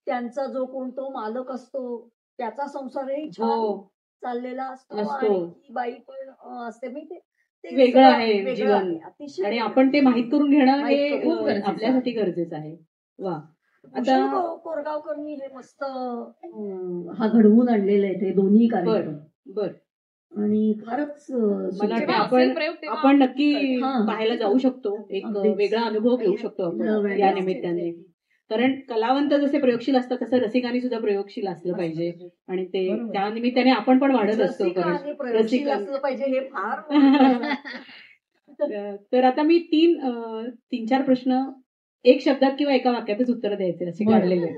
त्यांचा जो कोणतो मालक असतो त्याचा संसारही छान चाललेला असतो आणि ती बाई पण असते. ते वेगळं आहे जीवन, आणि आपण ते माहित करून घेणं हे आपल्यासाठी गरजेचं आहे. वा, आता कोरगावकरनी हे मस्त हा घडवून आणलेलं आहे ते दोन्ही कार्यक्रम. बर. आणि फारच मला वाटतं आपण नक्की पाहायला जाऊ शकतो. एक वेगळा अनुभव घेऊ शकतो आपण या निमित्ताने. कारण कलावंत जसे प्रयोगशील असतात तसं रसिकांनी सुद्धा प्रयोगशील असलं पाहिजे. आणि ते त्या निमित्ताने आपण पण वाढत असतो. रसिक असलं पाहिजे हे फार. तर आता मी 3-4 प्रश्न एक शब्दात किंवा एका वाक्यातच उत्तर द्यायचे असे काढलेले.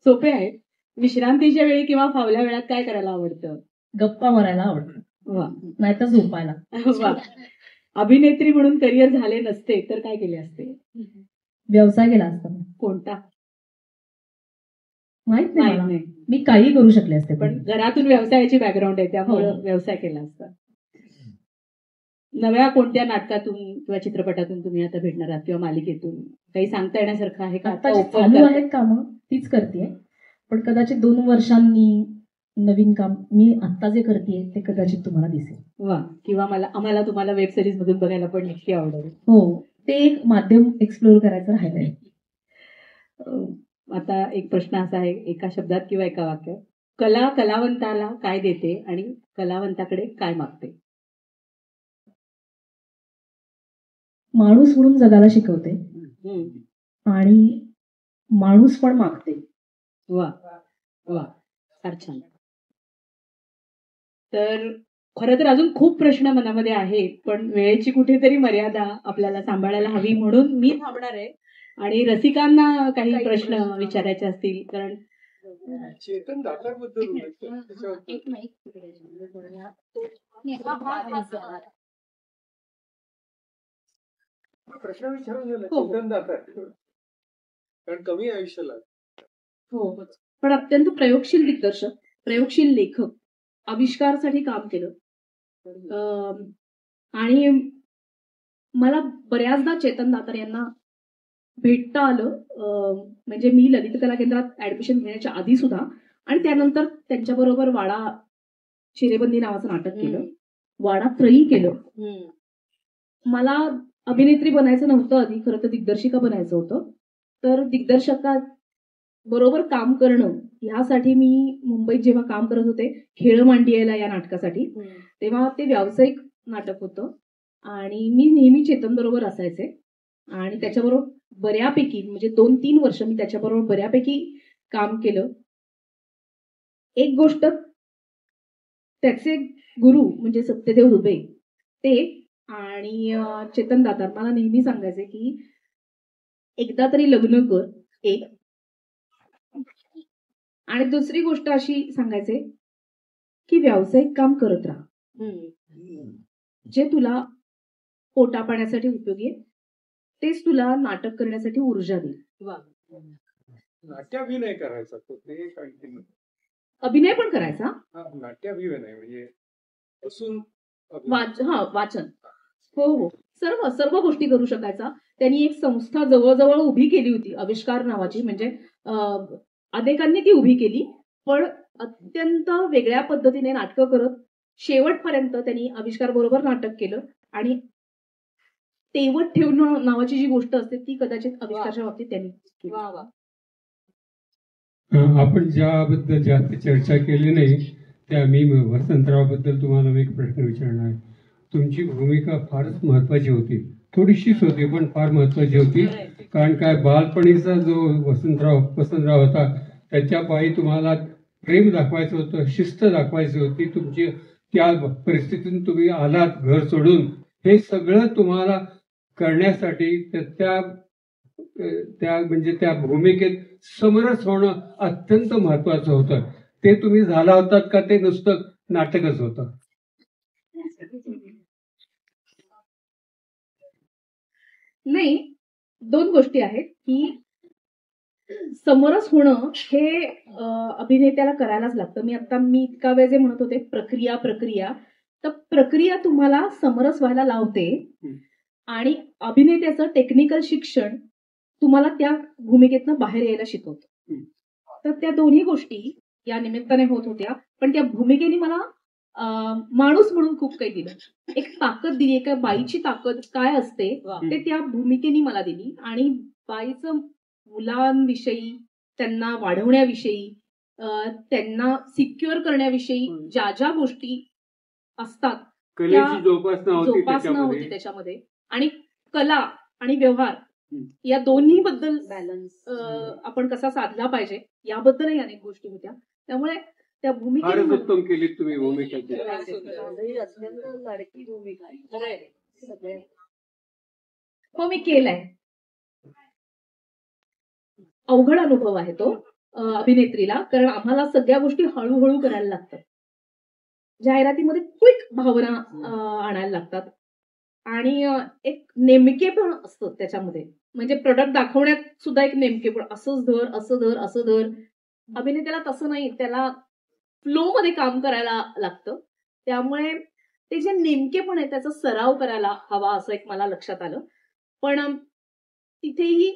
सोपे आहे. विश्रांतीच्या वेळी किंवा फावल्या वेळात काय करायला आवडतं? गप्पा मारायला आवडतं. वा, नाहीतर झोपायला. वा. अभिनेत्री म्हणून करिअर झाले नसते तर काय केले असते? व्यवसाय केला असता. कोणता माहित नाही. मी काही करू शकले असते, पण घरातून व्यवसायाची बॅकग्राऊंड आहे त्यामुळे व्यवसाय केला असता. नव्या कोणत्या नाटकातून किंवा चित्रपटातून तुम्ही आता भेटणार आहात किंवा मालिकेतून काही सांगता येण्यासारखं आहे का? चालू आहेत कामं, तीच करते. पण कदाचित 2 वर्षांनी नवीन काम मी आता जे करते ते कदाचित तुम्हाला दिसेल. वा, किंवा आम्हाला तुम्हाला वेब सिरीज मधून बघायला पण नक्की आवडेल. हो, ते एक माध्यम एक्सप्लोर करायचं राहिलंय. आता एक प्रश्न असा आहे, एका शब्दात किंवा एका वाक्यात, कला कलावंताला काय देते आणि कलावंताकडे काय मागते? माणूस म्हणून जगायला शिकवते आणि माणूस पण मागते. वा वा, फार छान. तर खरं तर अजून खूप प्रश्न मनामध्ये आहेत, पण वेळेची कुठेतरी मर्यादा आपल्याला सांभाळायला हवी, म्हणून मी थांबणार आहे. आणि रसिकांना काही प्रश्न विचारायचे असतील, कारण चेतन दातारबद्दल प्रश्न विचारून गेला. चेतन दातार कारण कमी आयुष्याला. हो, पण अत्यंत प्रयोगशील दिग्दर्शक. प्रयोगशील लेखक, आविष्कारसाठी काम केलं. आणि मला बऱ्याचदा चेतन दातार यांना भेटता आलं. म्हणजे मी ललित कला केंद्रात ऍडमिशन घेण्याच्या आधी सुद्धा, आणि त्यानंतर त्यांच्याबरोबर वाडा चिरेबंदी नावाचं नाटक केलं, वाडा त्रयी केलं. मला अभिनेत्री बनायचं नव्हतं आधी, खरं तर दिग्दर्शिका बनायचं होतं. तर दिग्दर्शकात बरोबर काम करणं ह्यासाठी मी मुंबईत जेव्हा काम करत होते खेळ मांडियाला या नाटकासाठी, तेव्हा ते व्यावसायिक नाटक होतं आणि मी नेहमी चेतन बरोबर असायचे आणि त्याच्याबरोबर बऱ्यापैकी म्हणजे 2-3 वर्ष मी त्याच्याबरोबर बऱ्यापैकी काम केलं. एक गोष्ट, त्याचे गुरु म्हणजे सत्यदेव दुबे ते आणि चेतन दातार मला नेहमी सांगायचे की एकदा तरी लग्न कर, एक. आणि दुसरी गोष्ट अशी सांगायचे की व्यावसायिक काम करत राहा, जे तुला पोटा पाण्यासाठी उपयोगी आहे तेच तुला नाटक करण्यासाठी ऊर्जा देईल. नाट्याभिनय करायचा तो ते काही अभिनय पण करायचा, नाट्याभिनय म्हणजे बसून वाचन, हो, सर्व गोष्टी करू शकायचा. त्यांनी एक संस्था जवळजवळ उभी केली होती, आविष्कार नावाची. म्हणजे अनेकांनी ती उभी केली, पण अत्यंत वेगळ्या पद्धतीने नाटकं करत शेवटपर्यंत त्यांनी आविष्कार बरोबर नाटक केलं. आणि तेवत ठेवणं नावाची जी गोष्ट असते ती कदाचित आविष्कारच्या बाबतीत त्यांनी केली. आपण ज्याबद्दल जास्त चर्चा केली नाही त्या मी वसंतरावबद्दल तुम्हाला एक प्रश्न विचारणार आहे. तुमची भूमिका फारच महत्वाची होती, थोडीशीच होती पण फार महत्वाची होती. कारण काय बालपणीचा जो वसंतराव होता त्याच्या पायी तुम्हाला प्रेम दाखवायचं होतं, शिस्त दाखवायची होती. तुमची त्या परिस्थितीतून तुम्ही आलात घर सोडून, हे सगळं तुम्हाला करण्यासाठी त्या भूमिकेत समरस होणं अत्यंत महत्वाचं होतं. ते तुम्ही झाला होतात का ते नुसतं नाटकच होतं? नाही, 2 गोष्टी आहेत की समरस होणं हे अभिनेत्याला करायलाच लागतं. मी इतका वेळ जे म्हणत होते प्रक्रिया, तर प्रक्रिया तुम्हाला समरस व्हायला लावते आणि अभिनेत्याचं टेक्निकल शिक्षण तुम्हाला त्या भूमिकेतनं बाहेर यायला शिकवतं. तर त्या दोन्ही गोष्टी या निमित्ताने होत होत्या. पण त्या भूमिकेने मला माणूस म्हणून खूप काही दिलं, एक ताकद दिली. एका बाईची ताकद काय असते ते त्या भूमिकेने मला दिली. आणि बाईचं मुलांविषयी, त्यांना वाढवण्याविषयी, त्यांना सिक्युअर करण्याविषयी ज्या ज्या गोष्टी असतात कलेची जोपासना होती त्याच्यामध्ये, आणि कला आणि व्यवहार या दोन्ही बद्दल बॅलन्स आपण कसा साधला पाहिजे याबद्दलही अनेक गोष्टी होत्या. त्यामुळे त्या भूमिकेने फारच उत्तम केली तुम्ही भूमिकेची. अत्यंत लाडकी भूमिका आहे. हो, मी केलाय. अवघड अनुभव आहे तो अभिनेत्रीला, कारण आम्हाला सगळ्या गोष्टी हळूहळू करायला लागतात. जाहिरातीमध्ये क्विक भावना आणायला लागतात आणि एक नेमकेपण असतं त्याच्यामध्ये. म्हणजे प्रोडक्ट दाखवण्यात सुद्धा एक नेमकेपण, असं धर. अभिनेत्याला तसं नाही, त्याला फ्लो मध्ये काम करायला लागतं. त्यामुळे ते जे नेमकेपण आहे त्याचा सराव करायला हवा, असं एक मला लक्षात आलं. पण तिथेही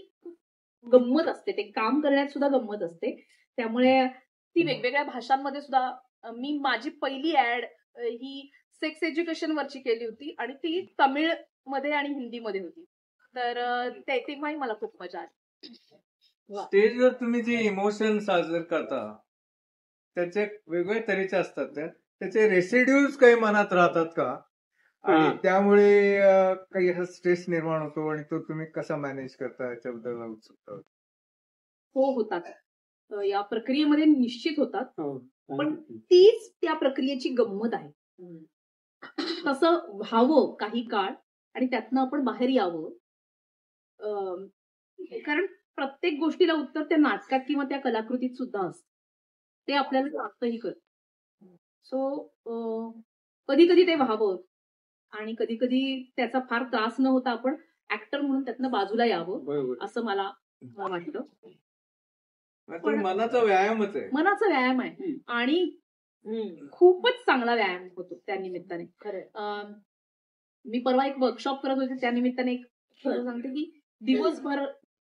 गंमत असते, ते काम करण्यात सुद्धा गंमत असते. त्यामुळे ती वेगवेगळ्या भाषांमध्ये सुद्धा मी माझी पहिली ऍड ही सेक्स एज्युकेशन वरची केली होती आणि ती तमिळ मध्ये आणि हिंदीमध्ये होती. तर तेव्हाही मला खूप मजा आली. स्टेजवर तुम्ही जे इमोशन साजर करता त्याचे वेगवेगळ्या तऱ्हेचे असतात, त्याचे रेसिड्यूज काही मनात राहतात का? आणि त्यामुळे काही असा स्ट्रेस निर्माण होतो आणि तो तुम्ही कसा मॅनेज करता याच्याबद्दल उत्सुकता होती. हो, होतात. या प्रक्रियेमध्ये निश्चित होतात. पण तीच त्या प्रक्रियेची गंमत आहे. तसं व्हावं काही काळ आणि त्यातनं आपण बाहेर यावं. कारण प्रत्येक गोष्टीला उत्तर त्या नाटकात किंवा त्या कलाकृतीत सुद्धा असतं. ते आपल्याला प्राप्तही करतं. सो कधी कधी ते व्हावं आणि कधी कधी त्याचा फार त्रास न होता आपण ऍक्टर म्हणून त्यातनं बाजूला यावं, असं मला वाटतं. मनाचा व्यायामच आहे. मनाचा व्यायाम आहे आणि खूपच चांगला व्यायाम होतो त्या निमित्ताने. मी परवा एक वर्कशॉप करत होते, त्या निमित्ताने एक खरं सांगते की दिवसभर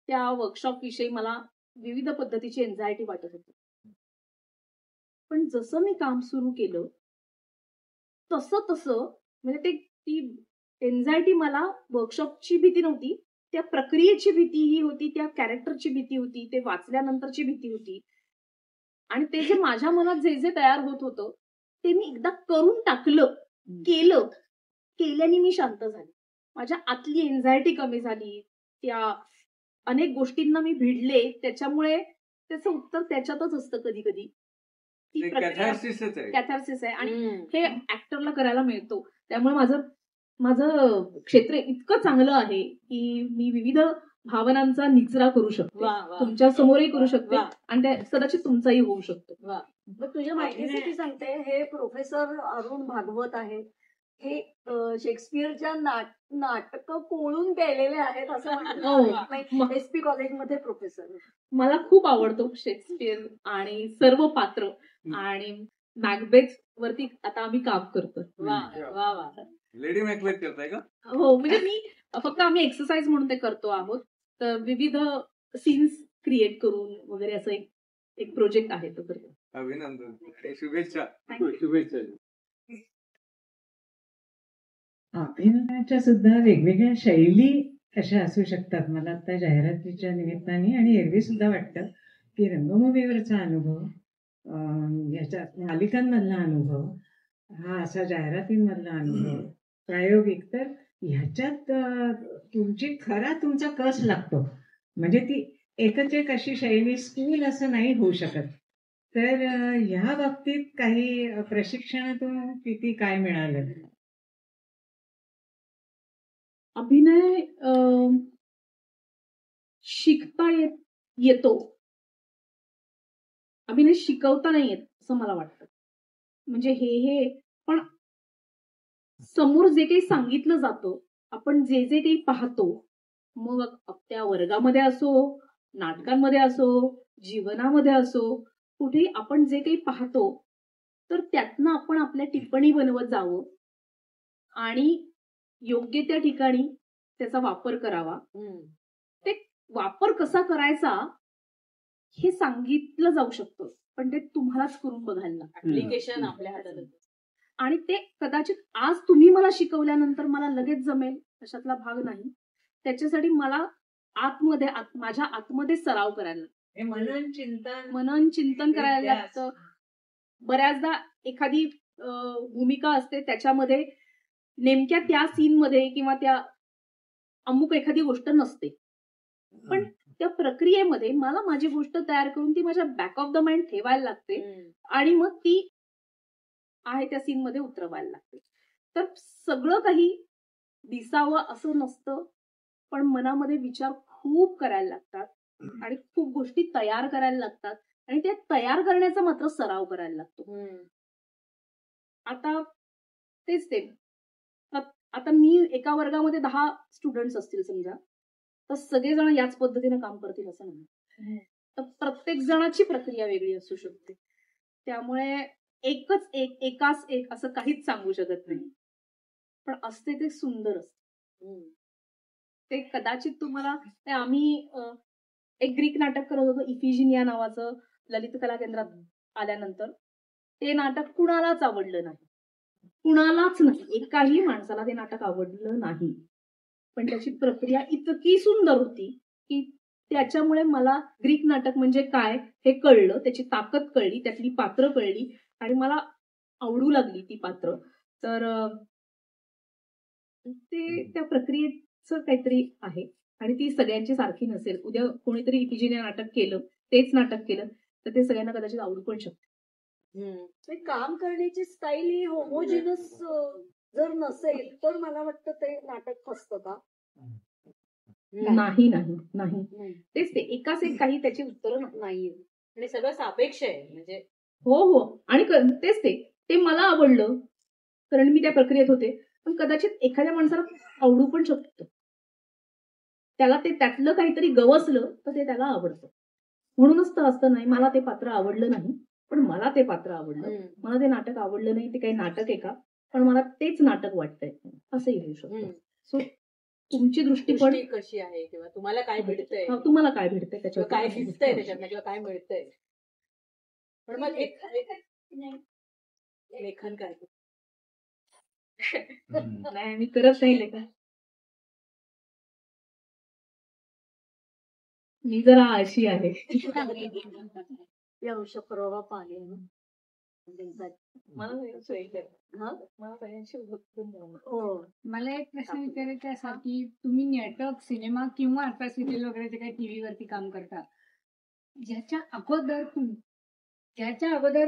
त्या वर्कशॉप विषयी मला विविध पद्धतीची एन्झायटी वाटत होती. पण जसं मी काम सुरू केलं तसं म्हणजे ती एन्झायटी मला वर्कशॉपची भीती नव्हती, त्या प्रक्रियेची भीतीही होती, त्या कॅरेक्टरची भीती होती, ते वाचल्यानंतरची भीती होती. आणि ते जे माझ्या मनात जे तयार होत होतं ते मी एकदा करून टाकलं, केल्याने मी शांत झाले. माझ्या आतली एन्झायटी कमी झाली. त्या अनेक गोष्टींना मी भिडले, त्याच्यामुळे त्याचं उत्तर त्याच्यातच असतं कधी कधी. ती कॅथार्सिस आहे आणि हे ऍक्टरला करायला मिळतो. त्यामुळे माझं क्षेत्र इतकं चांगलं आहे की मी विविध भावनांचा निचरा करू शकते, तुमच्या समोरही करू शकते आणि त्या कदाचित तुमचाही होऊ शकतो. तुझ्या माहितीसाठी सांगते, हे प्रोफेसर अरुण भागवत आहेत. हे शेक्सपियरच्या नाटक कोळून गेलेले आहेत असं SP कॉलेजमध्ये प्रोफेसर. मला खूप आवडतो शेक्सपियर आणि सर्व पात्र, आणि मॅकबेथ वरती आता आम्ही काम करतो. लेडी मॅकबेथ करताय का? हो, म्हणजे मी फक्त आम्ही एक्सरसाइज म्हणून ते करतो आहोत. तर विविध सीन्स क्रिएट करून वगैरे असं एक प्रोजेक्ट आहे तो करतो. अभिनंदन, शुभेच्छा. शुभेच्छा. अभिनयाच्या सुद्धा वेगवेगळ्या शैली अशा असू शकतात. मला आता जाहिरातीच्या निमित्ताने आणि एरवी सुद्धा वाटतं की रंगभूमीवरचा अनुभव, ह्याच्यात मालिकांमधला अनुभव, हा असा जाहिरातींमधला अनुभव, प्रायोगिक, तर ह्याच्यात तुमचा कस लागतो. म्हणजे ती एकच एक अशी शैली स्कूल असं नाही होऊ शकत. तर ह्या बाबतीत काही प्रशिक्षणातून किती काय मिळालं? अभिनय शिकता येतो, अभिनय शिकवता नाही येत असं मला वाटतं. म्हणजे हे पण समोर जे काही सांगितलं जातं, आपण जे काही पाहतो, मग त्या वर्गामध्ये असो, नाटकांमध्ये असो, जीवनामध्ये असो, कुठेही आपण जे काही पाहतो तर त्यातनं आपण आपल्या टिप्पणी बनवत जावं आणि योग्य त्या ठिकाणी त्याचा वापर करावा. ते वापर कसा करायचा हे सांगितलं जाऊ शकतं, पण ते तुम्हालाच करून बघायला लागतं. ऍप्लिकेशन आपल्या हातात. आणि ते कदाचित आज तुम्ही मला शिकवल्यानंतर मला लगेच जमेल अशातला भाग नाही. त्याच्यासाठी मला माझ्या आतमध्ये सराव करायला लागतो, मनन चिंतन करायला लागतं. बऱ्याचदा एखादी भूमिका असते, त्याच्यामध्ये नेमक्या त्या सीन मध्ये किंवा त्या अमुक एखादी गोष्ट नसते, पण त्या प्रक्रियेमध्ये मला माझी गोष्ट तयार करून ती माझ्या बॅक ऑफ द माइंड ठेवायला लागते आणि मग ती आहे त्या सीन मध्ये उतरवायला लागते. तर सगळं काही दिसावं असं नसतं, पण मनामध्ये विचार खूप करायला लागतात आणि खूप गोष्टी तयार करायला लागतात आणि ते तयार करण्याचा मात्र सराव करायला लागतो. आता तेच ते, आता मी एका वर्गामध्ये 10 स्टुडंट्स असतील समजा, तर सगळेजण याच पद्धतीने काम करतील असं नाही. तर प्रत्येक जणाची प्रक्रिया वेगळी असू शकते. त्यामुळे एकाच एक असं काहीच सांगू शकत नाही, पण असते ते सुंदर असते. ते कदाचित तुम्हाला, आम्ही एक ग्रीक नाटक करत होतो, इफिजिनिया नावाचं, ललित कला केंद्रात आल्यानंतर. ते नाटक कुणालाच आवडलं नाही, कुणालाच नाही, एकाही माणसाला ते नाटक आवडलं नाही. पण त्याची प्रक्रिया इतकी सुंदर होती की त्याच्यामुळे मला ग्रीक नाटक म्हणजे काय हे कळलं, त्याची ताकद कळली, त्यातली पात्र कळली आणि मला आवडू लागली ती पात्र. तर ते त्या प्रक्रियेचं काहीतरी आहे आणि ती सगळ्यांची सारखी नसेल. उद्या कोणीतरी इफिजिनिया नाटक केलं, तेच नाटक केलं, तर ते सगळ्यांना कदाचित आवडू पण शकते. काम करण्याची स्टाईल ही होमोजिनस जर नसेल तर मला वाटतं ते नाटक फसतं का? नाही नाही नाही, तेच ते एकाच एक काही त्याची उत्तरं नाहीये आणि सगळं सापेक्ष आहे. म्हणजे हो आणि तेच ते मला आवडलं कारण मी त्या प्रक्रियेत होते, पण कदाचित एखाद्या माणसाला आवडू पण शकतं. त्याला ते त्यातलं काहीतरी गवसलं तर ते त्याला आवडतं. म्हणूनच तर असतं नाही मला ते पात्र आवडलं नाही, पण मला ते पात्र आवडलं. मला ते नाटक आवडलं नाही, ते काही नाटक आहे का, पण मला तेच नाटक वाटतंय असंही होऊ शकतं. सो तुमची दृष्टी पण दृष्टी कशी आहे किंवा तुम्हाला काय भेटतंय, तुम्हाला काय भेटतंय किंवा त्याच्यावर काय दिसतंय त्याच्यातनं किंवा काय मिळतंय. पण मग लेखन काय नाही, मी करत नाही लेखन. मी जरा आळशी आहे. परवा पाणी मला मला एक प्रश्न विचारायचा असा की तुम्ही नाटक, सिनेमा किंवा आता सिरियल वगैरे जे काही टीव्हीवरती काम करता, ज्याच्या अगोदर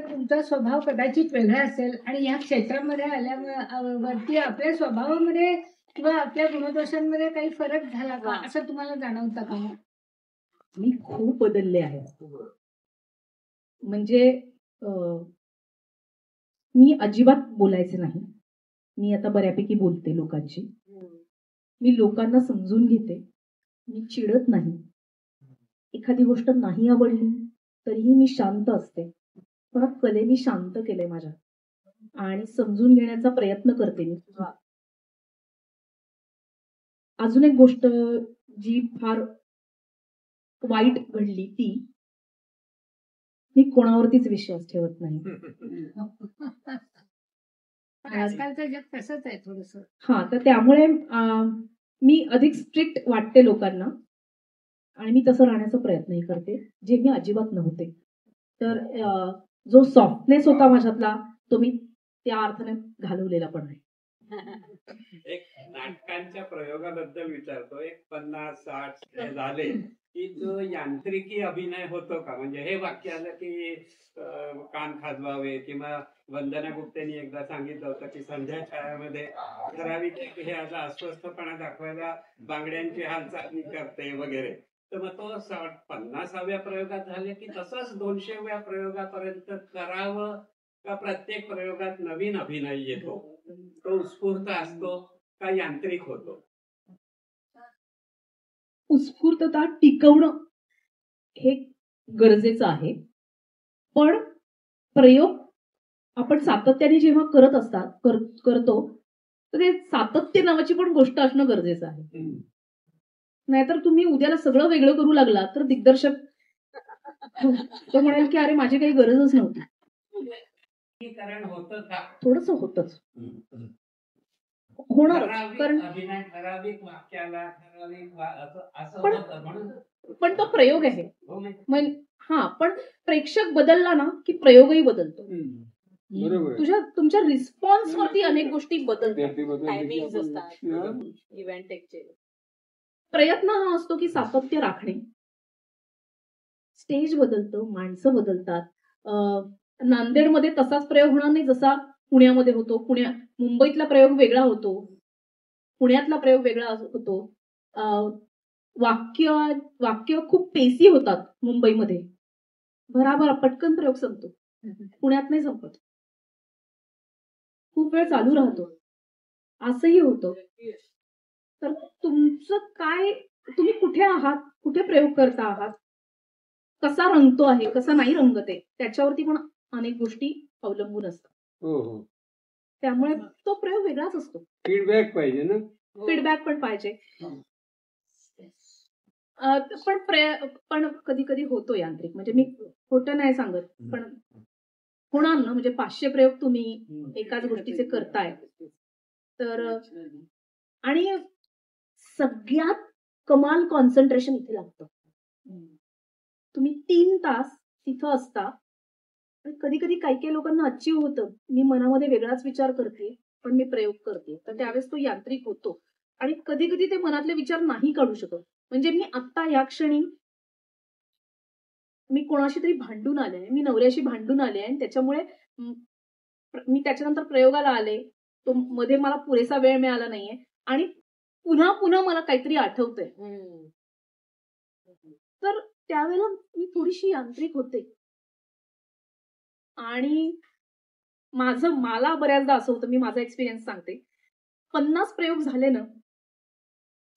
तुमचा स्वभाव कदाचित वेगळा असेल आणि या क्षेत्रामध्ये आल्यावरती आपल्या स्वभावामध्ये किंवा आपल्या गुणदोषांमध्ये काही फरक झाला का, असं तुम्हाला जाणवतं का? मी खूप बदलले आहे. म्हणजे मी अजिबात बोलायचे नाही. मी आता बऱ्यापैकी बोलते लोकांची. मी लोकांना समजून घेते. मी चिडत नाही. एखादी गोष्ट नाही आवडली तरीही मी शांत असते. पण कलेने शांत केलंय माझ्या आणि समजून घेण्याचा प्रयत्न करते मी. अजून एक गोष्ट जी फार वाईट घडली ती, मी कोणावरतीच विश्वास ठेवत नाही. आजकालचं जग तसंच आहे थोडंसं. तर त्यामुळे मी अधिक स्ट्रिक्ट वाटते लोकांना आणि मी तसं राहण्याचा प्रयत्नही करते, जे मी अजिबात नव्हते. तर जो सॉफ्टनेस होता माझ्यातला तो मी त्या अर्थाने घालवलेला पण आहे. एक नाटकांच्या प्रयोगाबद्दल विचारतो. एक 50-60 झाले की जो यांत्रिकी अभिनय होतो का, म्हणजे हे वाक्य आलं की कान खाजवावे, किंवा वंदना गुप्तेनी एकदा सांगितलं होतं की संध्या छायामध्ये ठराविक हे आता अस्वस्थपणा दाखवायला बांगड्यांची हालचाल मी करते वगैरे. तर मग तो 50व्या प्रयोगात झाले की तसंच 200व्या प्रयोगापर्यंत करावं का, प्रत्येक प्रयोगात नवीन अभिनय येतो, तो उत्स्फूर्त असतो का यांत्रिक होतो? उत्स्फूर्तता टिकवणं हे गरजेचं आहे, पण प्रयोग आपण सातत्याने जेव्हा करतो तर ते सातत्य नावाची पण गोष्ट असणं गरजेचं आहे. नाहीतर तुम्ही उद्याला सगळं वेगळं करू लागला तर दिग्दर्शक तो म्हणेल की अरे माझी काही गरजच नव्हती. थोडस होतच होणार, कारण ठराविक वाक्याला ठराविक पण तो प्रयोग आहे. पण प्रेक्षक बदलला ना की प्रयोगही बदलतो. तुमच्या रिस्पॉन्स वरती अनेक गोष्टी बदलतात. टायमिंग असतात, इव्हेंट टेकचे. प्रयत्न हा असतो की सातत्य राखणे. स्टेज बदलतं, माणसं बदलतात. नांदेडमध्ये तसाच प्रयोग होणार नाही जसा पुण्यामध्ये होतो. मुंबईतला प्रयोग वेगळा होतो, पुण्यातला प्रयोग वेगळा होतो. वाक्य खूप पेसी होतात मुंबईमध्ये, भराभर पटकन प्रयोग संपतो. पुण्यात नाही संपत, खूप वेळ चालू राहतो. असंही होतं. तर तुमचं काय, तुम्ही कुठे आहात, कुठे प्रयोग करता आहात, कसा रंगतो आहे, कसा नाही रंगत आहे, त्याच्यावरती पण अनेक गोष्टी अवलंबून असतात. त्यामुळे तो प्रयोग वेगळाच असतो. फीडबॅक पाहिजे ना, फीडबॅक पण पाहिजे. पण कधी कधी होतो यांत्रिक. म्हणजे मी खोटं नाही सांगत, पण होणार ना. म्हणजे 500 प्रयोग तुम्ही एकाच गोष्टीचे करताय तर, आणि सगळ्यात कमाल कॉन्सन्ट्रेशन इथे लागतं. तुम्ही 3 तास तिथं असता. कधी कधी काही लोकांना अचीव होतं, मी मनामध्ये वेगळाच विचार करते पण मी प्रयोग करते, तर त्यावेळेस तो यांत्रिक होतो. आणि कधी कधी ते मनातले विचार नाही काढू शकत. म्हणजे मी आता या क्षणी मी कोणाशी तरी भांडून आले, मी नवऱ्याशी भांडून आले आणि त्याच्यामुळे मी त्याच्यानंतर प्रयोगाला आले, तो मध्ये मला पुरेसा वेळ मिळाला नाहीये आणि पुन्हा पुन्हा मला काहीतरी आठवतंय, तर त्यावेळेला मी थोडीशी यांत्रिक होते. आणि मला बऱ्याचदा असं होतं, मी माझा एक्सपिरियन्स सांगते, 50 प्रयोग झाले ना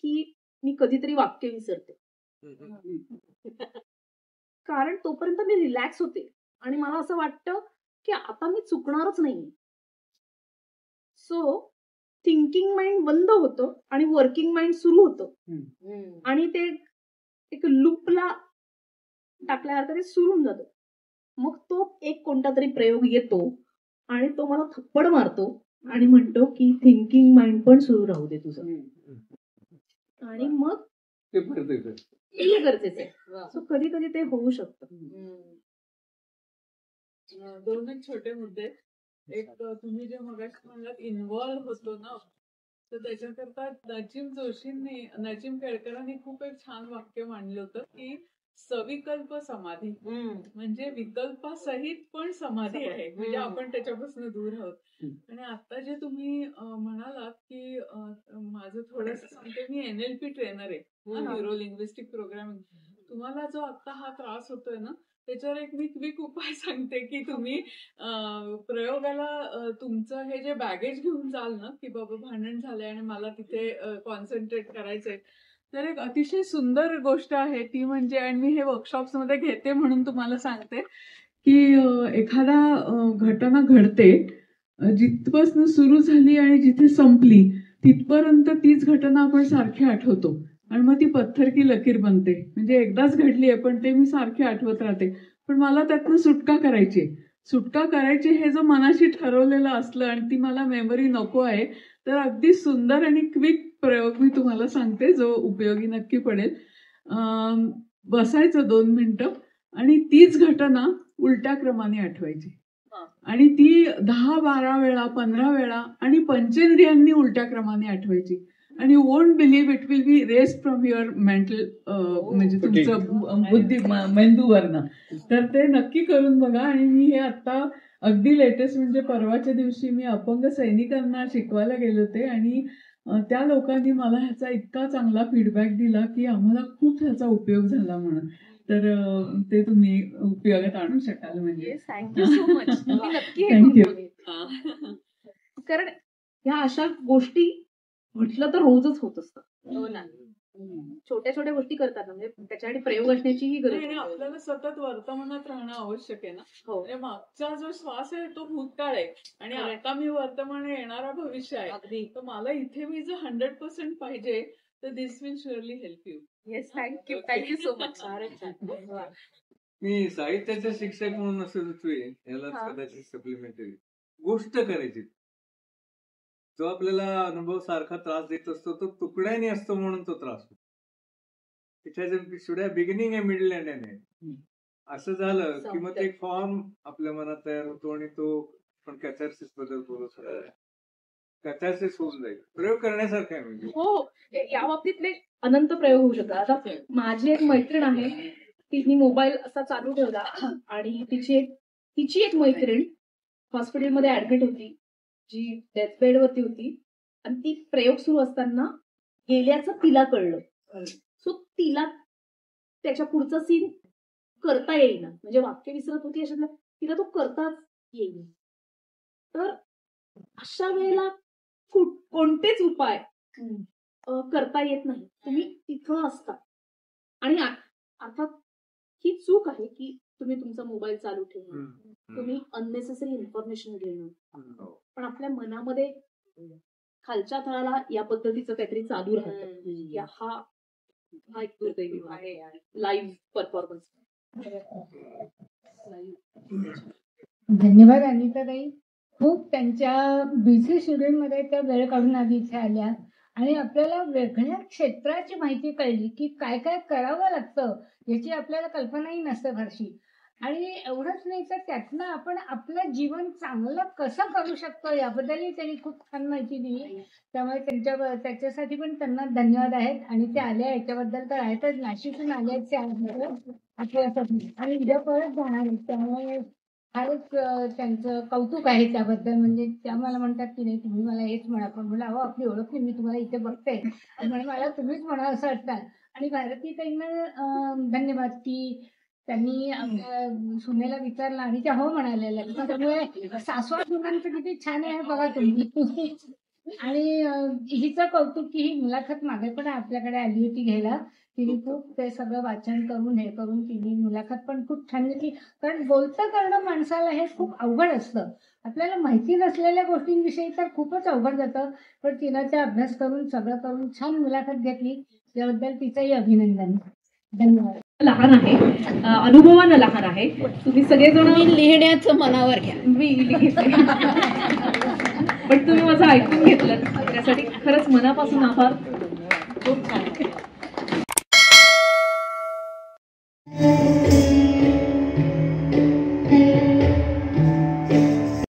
की मी कधीतरी वाक्य विसरते. कारण तोपर्यंत मी रिलॅक्स होते. आणि मला असं वाटतं की आता मी चुकणारच नाही. सो थिंकिंग माइंड बंद होतं आणि वर्किंग माइंड सुरू होतं आणि ते एक लूपला टाकल्यासारखं ते सुरू होऊन जातं. मग तो एक कोणता तरी प्रयोग येतो आणि तो मला थप्पड मारतो आणि म्हणतो की थिंकिंग माइंड पण सुरू राहू दे तुझं. आणि मग ते गरजेचं हे गरजेचं आहे. सो कधी कधी ते होऊ शकतं. दोनच छोटे मुद्दे. एक तुम्ही जे मगाशी म्हणलात इन्व्हॉल्व्ह होतो ना, तर त्याच्याकरता नजीम केळकरांनी खूप एक छान वाक्य मांडलं होतं की सविकल्प समाधी, म्हणजे विकल्पासहित पण समाधी आहे, म्हणजे आपण त्याच्यापासून दूर आहोत. आणि आता जे तुम्ही म्हणालात की माझं थोडंसं सांगते, मी NLP ट्रेनर आहे, न्यूरो लिंग्विस्टिक प्रोग्रामिंग. तुम्हाला जो आता हा त्रास होतोय ना, त्याच्यावर एक मी क्विक उपाय सांगते की तुम्ही प्रयोगाला तुमचं हे जे बॅगेज घेऊन जाल ना, की बाबा भांडण झालंय आणि मला तिथे कॉन्सन्ट्रेट करायचंय, तर एक अतिशय सुंदर गोष्ट आहे ती म्हणजे, आणि मी हे वर्कशॉप्स मध्ये घेते म्हणून तुम्हाला सांगते की एखादा घटना घडते, जिथपासून सुरू झाली आणि जिथे संपली तिथपर्यंत तीच घटना आपण सारखी आठवतो आणि मग ती पत्थर की लकीर बनते. म्हणजे एकदाच घडली आहे पण ते मी सारखी आठवत राहते, पण मला त्यातनं सुटका करायची हे जर मनाशी ठरवलेलं असलं आणि ती मला मेमरी नको आहे, तर अगदी सुंदर आणि क्विक प्रयोग मी तुम्हाला सांगते जो उपयोगी नक्की पडेल. बसायचं 2 मिनिटं आणि तीच घटना उलट्या क्रमाने आठवायची आणि ती 10-12 वेळा 15 वेळा आणि पंचेंद्रियांनी उलट्या क्रमाने आठवायची. आणि you won't believe it will be rest from your mental, म्हणजे तुमचं बुद्धी मेंदूवरनं. तर ते नक्की करून बघा. आणि मी हे आता अगदी लेटेस्ट म्हणजे परवाच्या दिवशी मी अपंग सैनिकांना शिकवायला गेले होते आणि त्या लोकांनी मला ह्याचा इतका चांगला फीडबॅक दिला की आम्हाला खूप ह्याचा उपयोग झाला म्हणून. तर ते तुम्ही उपयोगात आणू शकाल. म्हणजे थँक्यू सो मच. नक्की थँक्यू. कारण ह्या अशा गोष्टी म्हटलं तर रोजच होत असतात. हो ना. छोट्या छोट्या गोष्टी करतात म्हणजे त्याच्यासाठी प्रयोग असण्याचीही गरज नाही, नाही. आपल्याला सतत वर्तमानात राहणं आवश्यक आहे ना. हो. म्हणजे मागचा जो श्वास आहे तो भूतकाळ आहे आणि आता मी वर्तमान येणारा भविष्य आहे. अगदी. तर मला इथे मी जर 100% पाहिजे तर this will surely help you. Yes, thank you so much. मी साहित्याचे शिक्षक म्हणून असं सुचवे यालाच कदाचित सप्लिमेंटरी गोष्ट करायची. जो आपल्याला अनुभव सारखा त्रास देत असतो तो तुकड्याने असतो म्हणून तो त्रास होतो. त्याच्या बिगिनिंग आहे, मिडल एंड आहे. असं झालं की मग ते एक फॉर्म आपल्या मनात तयार होतो आणि तो पण कॅथार्सिस बद्दल बोलत होता. कॅथार्सिस होऊन जाईल. प्रयोग करण्यासारखा आहे म्हणजे. हो, या बाबतीतले अनंत प्रयोग होऊ शकतात. आता माझी एक मैत्रीण आहे, तिने मोबाईल असा चालू ठेवला आणि तिची एक मैत्रीण हॉस्पिटलमध्ये ऍडमिट होती, जी डेथ बेडवरती होती आणि ती प्रयोग सुरू असताना गेल्याचं तिला कळलं. सो तिला त्याच्या पुढचा सीन करता येईना, म्हणजे वाक्य विसरत होती अशातला तिला तो करताच येईल. तर अशा वेळेला कोणतेच उपाय करता येत नाही. तुम्ही तिथं असता आणि अर्थात ही चूक आहे की तुम्ही तुमचा मोबाईल चालू ठेवणं, तुम्ही अननेसेसरी इन्फॉर्मेशन घेणं, पण आपल्या मनामध्ये खालच्या थराला या पद्धतीचं काहीतरी चालू राहतं की हा एक दुर्दैवी आहे लाईव्ह परफॉर्मन्स. धन्यवाद अनिताताई. खूप त्यांच्या बिझी शेड्यूलमध्ये त्या वेळ काढून आधी इथे आल्या आणि आपल्याला वेगळ्या क्षेत्राची माहिती कळली की काय काय करावं लागतं याची आपल्याला कल्पनाही नसते फारशी. आणि एवढंच नाही तर त्यातनं आपण आपलं जीवन चांगलं कसं करू शकतो याबद्दलही त्यांनी खूप छान माहिती दिली. त्यामुळे त्याच्यासाठी पण त्यांना धन्यवाद आहेत. आणि ते आल्या याच्याबद्दल तर आहेतच, नाशिकहून आले आहेत ते आपल्यासाठी आणि उद्या परत जाणार आहेत. त्यामुळे फारच त्यांचं कौतुक आहे त्याबद्दल. म्हणजे त्या मला म्हणतात की नाही तुम्ही मला हेच म्हणा, पण म्हणलं अहो आपली ओळख नाही, मी तुम्हाला इथे बघते म्हणजे मला तुम्हीच म्हणा असं वाटतं. आणि भारतीताईंना धन्यवाद की त्यांनी सुनेला विचारलं आणि त्या हो म्हणालेल्या. त्यामुळे सासवा सुनांचं किती छान आहे बघा तुम्ही. आणि हिचं कौतुक की ही मुलाखत मागे पण आपल्याकडे आली होती घ्यायला. तिने खूप ते सगळं वाचन करून हे करून तिने मुलाखत पण खूप छान घेतली. कारण बोलतं करणं माणसाला हे खूप अवघड असतं. आपल्याला माहिती नसलेल्या गोष्टींविषयी तर खूपच अवघड जातं. पण तिनं ते अभ्यास करून सगळं करून छान मुलाखत घेतली. त्याबद्दल तिचंही अभिनंदन. धन्यवाद. लहान आहे, अनुभवानं लहान आहे. तुम्ही सगळेजण लिहिण्याचं मनावर घ्या. मी पण तुम्ही माझं ऐकून घेतलं त्यासाठी खरंच मनापासून आभार. खूप छान.